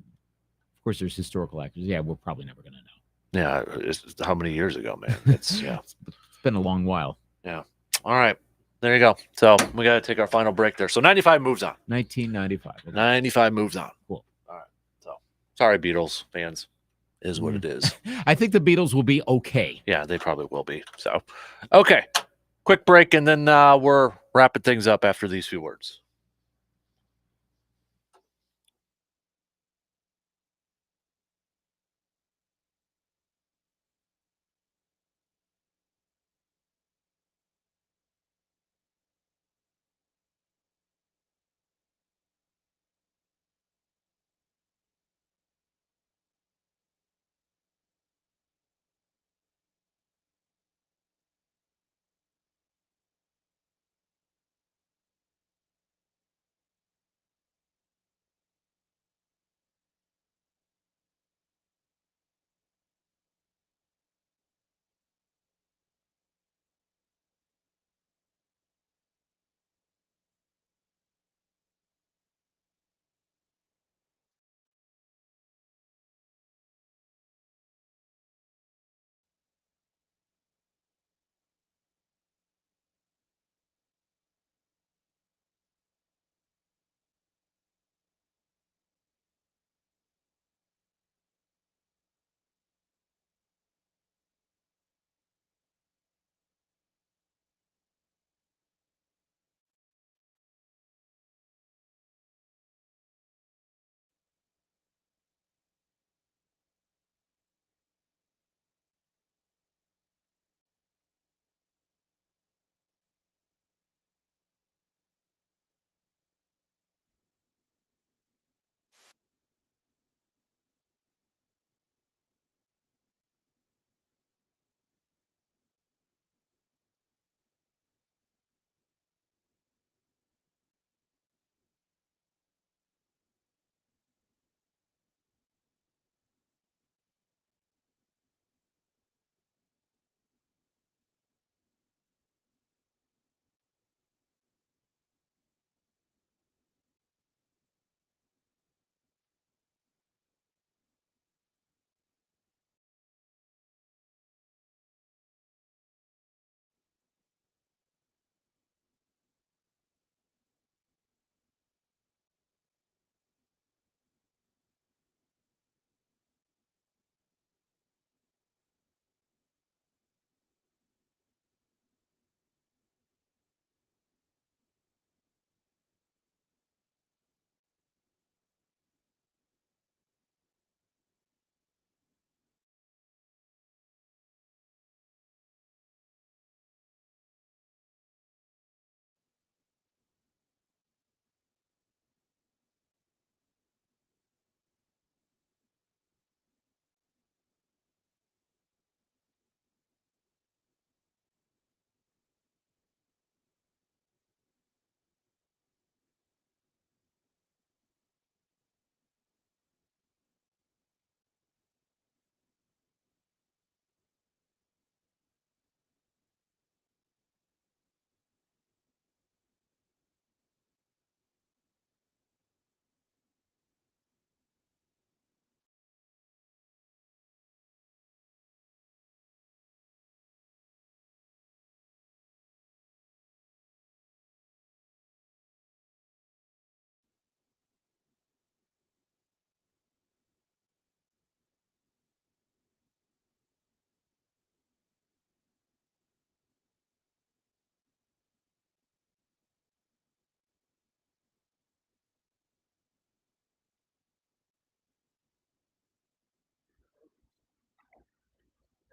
course, there's historical actors. Yeah, we're probably never going to know. Yeah, it's how many years ago, man? It's It's been a long while. Yeah. All right. There you go. So we got to take our final break there. So 95 moves on. 1995. Okay. 95 moves on. Cool. All right. So sorry, Beatles fans. Is what it is. I think the Beatles will be okay. Yeah, they probably will be. So, okay. Quick break, and then we're wrapping things up after these few words.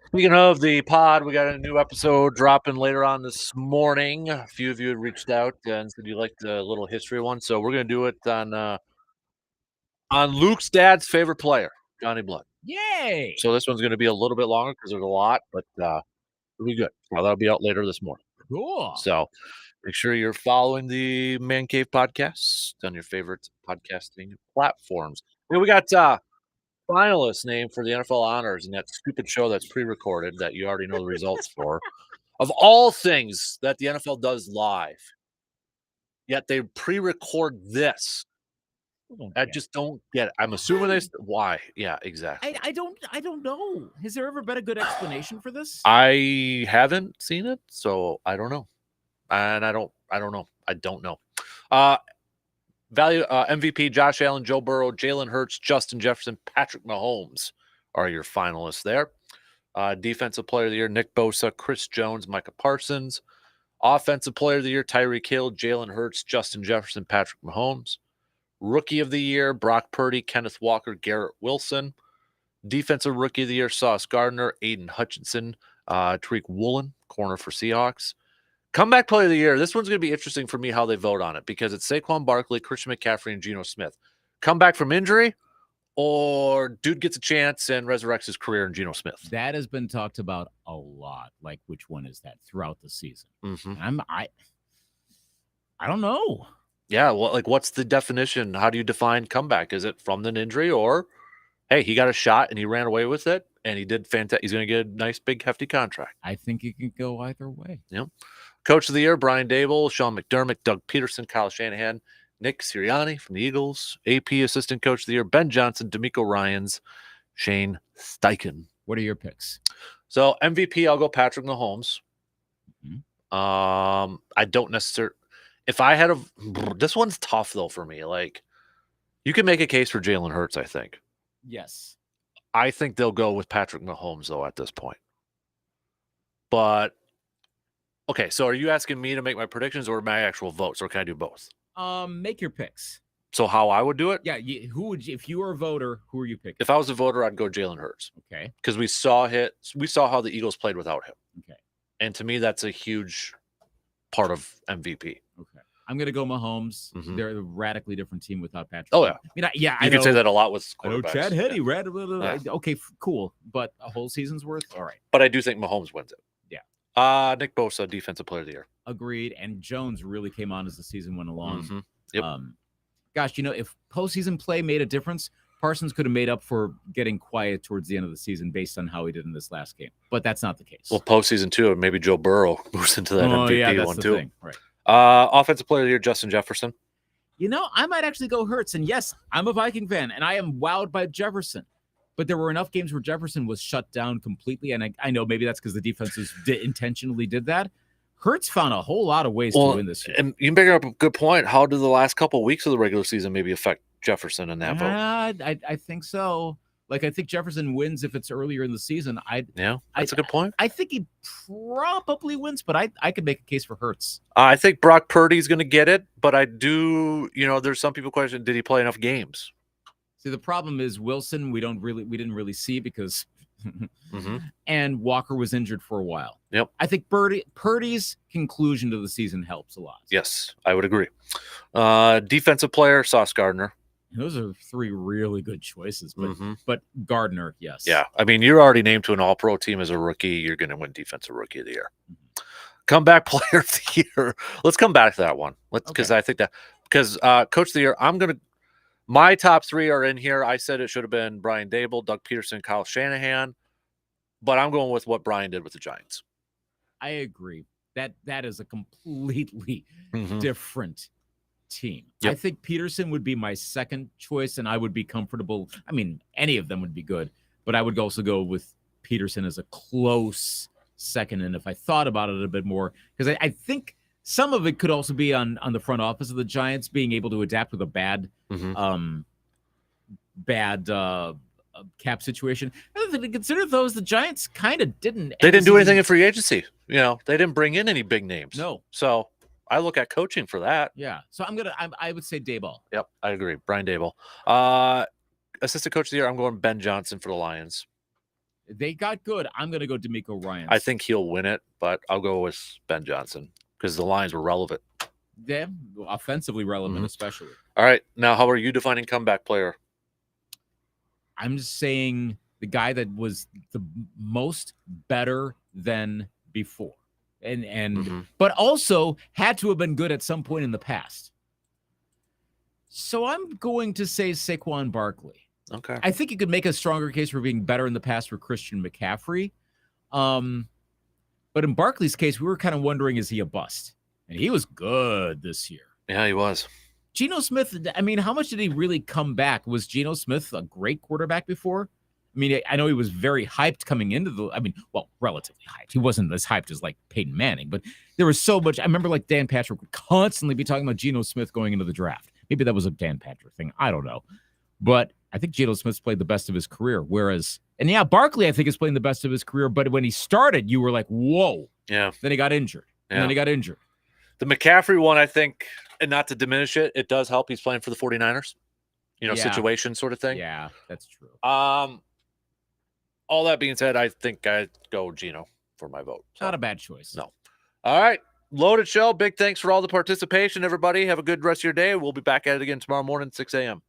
Speaking of the pod, we got a new episode dropping later on this morning. A few of you had reached out and said you liked the little history one, so we're going to do it on Luke's dad's favorite player, Johnny Blood. Yay! So this one's going to be a little bit longer because there's a lot, but it'll be good. Well, that'll be out later this morning. Cool. So make sure you're following the Man Cave podcast on your favorite podcasting platforms. Here we got finalists named for the NFL honors in that stupid show that's pre-recorded that you already know the results for. Of all things that the NFL does live, yet they pre-record this. I just don't get it. I'm assuming why? Yeah, exactly. I don't know. Has there ever been a good explanation for this? I haven't seen it, so I don't know. And I don't know. I don't know. MVP Josh Allen, Joe Burrow, Jalen Hurts, Justin Jefferson, Patrick Mahomes are your finalists there. Defensive Player of the Year, Nick Bosa, Chris Jones, Micah Parsons. Offensive Player of the Year, Tyreek Hill, Jalen Hurts, Justin Jefferson, Patrick Mahomes. Rookie of the Year, Brock Purdy, Kenneth Walker, Garrett Wilson. Defensive Rookie of the Year, Sauce Gardner, Aiden Hutchinson, Tariq Woolen, corner for Seahawks. Comeback Player of the Year. This one's going to be interesting for me how they vote on it because it's Saquon Barkley, Christian McCaffrey, and Geno Smith. Comeback from injury or dude gets a chance and resurrects his career in Geno Smith? That has been talked about a lot. Like, which one is that throughout the season? Mm-hmm. I don't know. Yeah, well, like what's the definition? How do you define comeback? Is it from an injury or, hey, he got a shot and he ran away with it and he did fantastic. He's going to get a nice, big, hefty contract. I think it can go either way. Yep. Coach of the Year, Brian Dable, Sean McDermott, Doug Peterson, Kyle Shanahan, Nick Sirianni from the Eagles. AP Assistant Coach of the Year, Ben Johnson, D'Amico Ryans, Shane Steichen. What are your picks? So MVP, I'll go Patrick Mahomes. Mm-hmm. I don't necessarily. If I had this one's tough though for me. Like, you can make a case for Jalen Hurts. I think. Yes. I think they'll go with Patrick Mahomes though at this point. But okay, so are you asking me to make my predictions or my actual votes, or can I do both? Make your picks. So how I would do it? Yeah. Who would if you were a voter? Who are you picking? If I was a voter, I'd go Jalen Hurts. Okay. Because we saw how the Eagles played without him. Okay. And to me, that's a huge part of MVP. Okay. I'm gonna go Mahomes. Mhm. They're a radically different team without Patrick. Oh, yeah. I mean, You can say that a lot with I know quarterbacks. Chad Henne, Yeah. Okay, cool. But a whole season's worth? All right. But I do think Mahomes wins it. Yeah. Nick Bosa, Defensive Player of the Year. Agreed. And Jones really came on as the season went along. Mhm. Yep. Gosh, if postseason play made a difference, Parsons could have made up for getting quiet towards the end of the season based on how he did in this last game. But that's not the case. Well, postseason too, maybe Joe Burrow moves into that MVP that's one the too. thing. Right. Offensive Player of the Year, Justin Jefferson. I might actually go Hurts. And yes, I'm a Viking fan, and I am wowed by Jefferson. But there were enough games where Jefferson was shut down completely. And I know maybe that's because the defenses intentionally did that. Hurts found a whole lot of ways to win this year. And you bring up a good point. How did the last couple of weeks of the regular season maybe affect Jefferson in that vote? I think so. Like, I think Jefferson wins if it's earlier in the season. That's a good point. I think he probably wins, but I could make a case for Hurts. I think Brock Purdy's going to get it, but I do, there's some people question, did he play enough games? See, the problem is Wilson, we didn't really see because Mm-hmm. and Walker was injured for a while. Yep. I think Purdy's conclusion to the season helps a lot. Yes, I would agree. Defensive player, Sauce Gardner. Those are three really good choices, but Mm-hmm. but Gardner, yes. Yeah, I mean, you're already named to an all-pro team as a rookie. You're going to win Defensive Rookie of the Year. Mm-hmm. Comeback Player of the Year. Let's come back to that one. Because Okay. I think because Coach of the Year, my top three are in here. I said it should have been Brian Dable, Doug Peterson, Kyle Shanahan, but I'm going with what Brian did with the Giants. I agree. That is a completely Mhm. different team. Yep. I think Peterson would be my second choice, and I would be comfortable. I mean, any of them would be good, but I would also go with Peterson as a close second. And if I thought about it a bit more, because I think some of it could also be on the front office of the Giants being able to adapt with a bad Mhm. cap situation. Another thing to consider, though, is the Giants kind of didn't. They didn't do anything in free agency. They didn't bring in any big names. No. So I look at coaching for that. Yeah. So I would say Dayball. Yep, I agree. Brian Dable. Assistant Coach of the Year, I'm going Ben Johnson for the Lions. They got good. I'm going to go D'Amico Ryans. I think he'll win it, but I'll go with Ben Johnson because the lines were relevant. Yeah, offensively relevant, especially. All right. Now, how are you defining comeback player? I'm just saying the guy that was the most better than before. And but also had to have been good at some point in the past. So I'm going to say Saquon Barkley. Okay. I think you could make a stronger case for being better in the past for Christian McCaffrey. But in Barkley's case, we were kind of wondering, is he a bust? And he was good this year. Yeah, he was. Geno Smith, I mean, how much did he really come back? Was Geno Smith a great quarterback before? I mean, I know he was very hyped coming into relatively hyped. He wasn't as hyped as like Peyton Manning, but there was so much. I remember like Dan Patrick would constantly be talking about Geno Smith going into the draft. Maybe that was a Dan Patrick thing. I don't know. But I think Geno Smith's played the best of his career. Barkley, I think, is playing the best of his career. But when he started, you were like, whoa. Yeah. Then he got injured. Yeah. And then he got injured. The McCaffrey one, I think, and not to diminish it, it does help. He's playing for the 49ers, situation sort of thing. Yeah, that's true. All that being said, I think I'd go Geno for my vote. So. Not a bad choice. No. All right. Loaded show. Big thanks for all the participation, everybody. Have a good rest of your day. We'll be back at it again tomorrow morning, 6 a.m.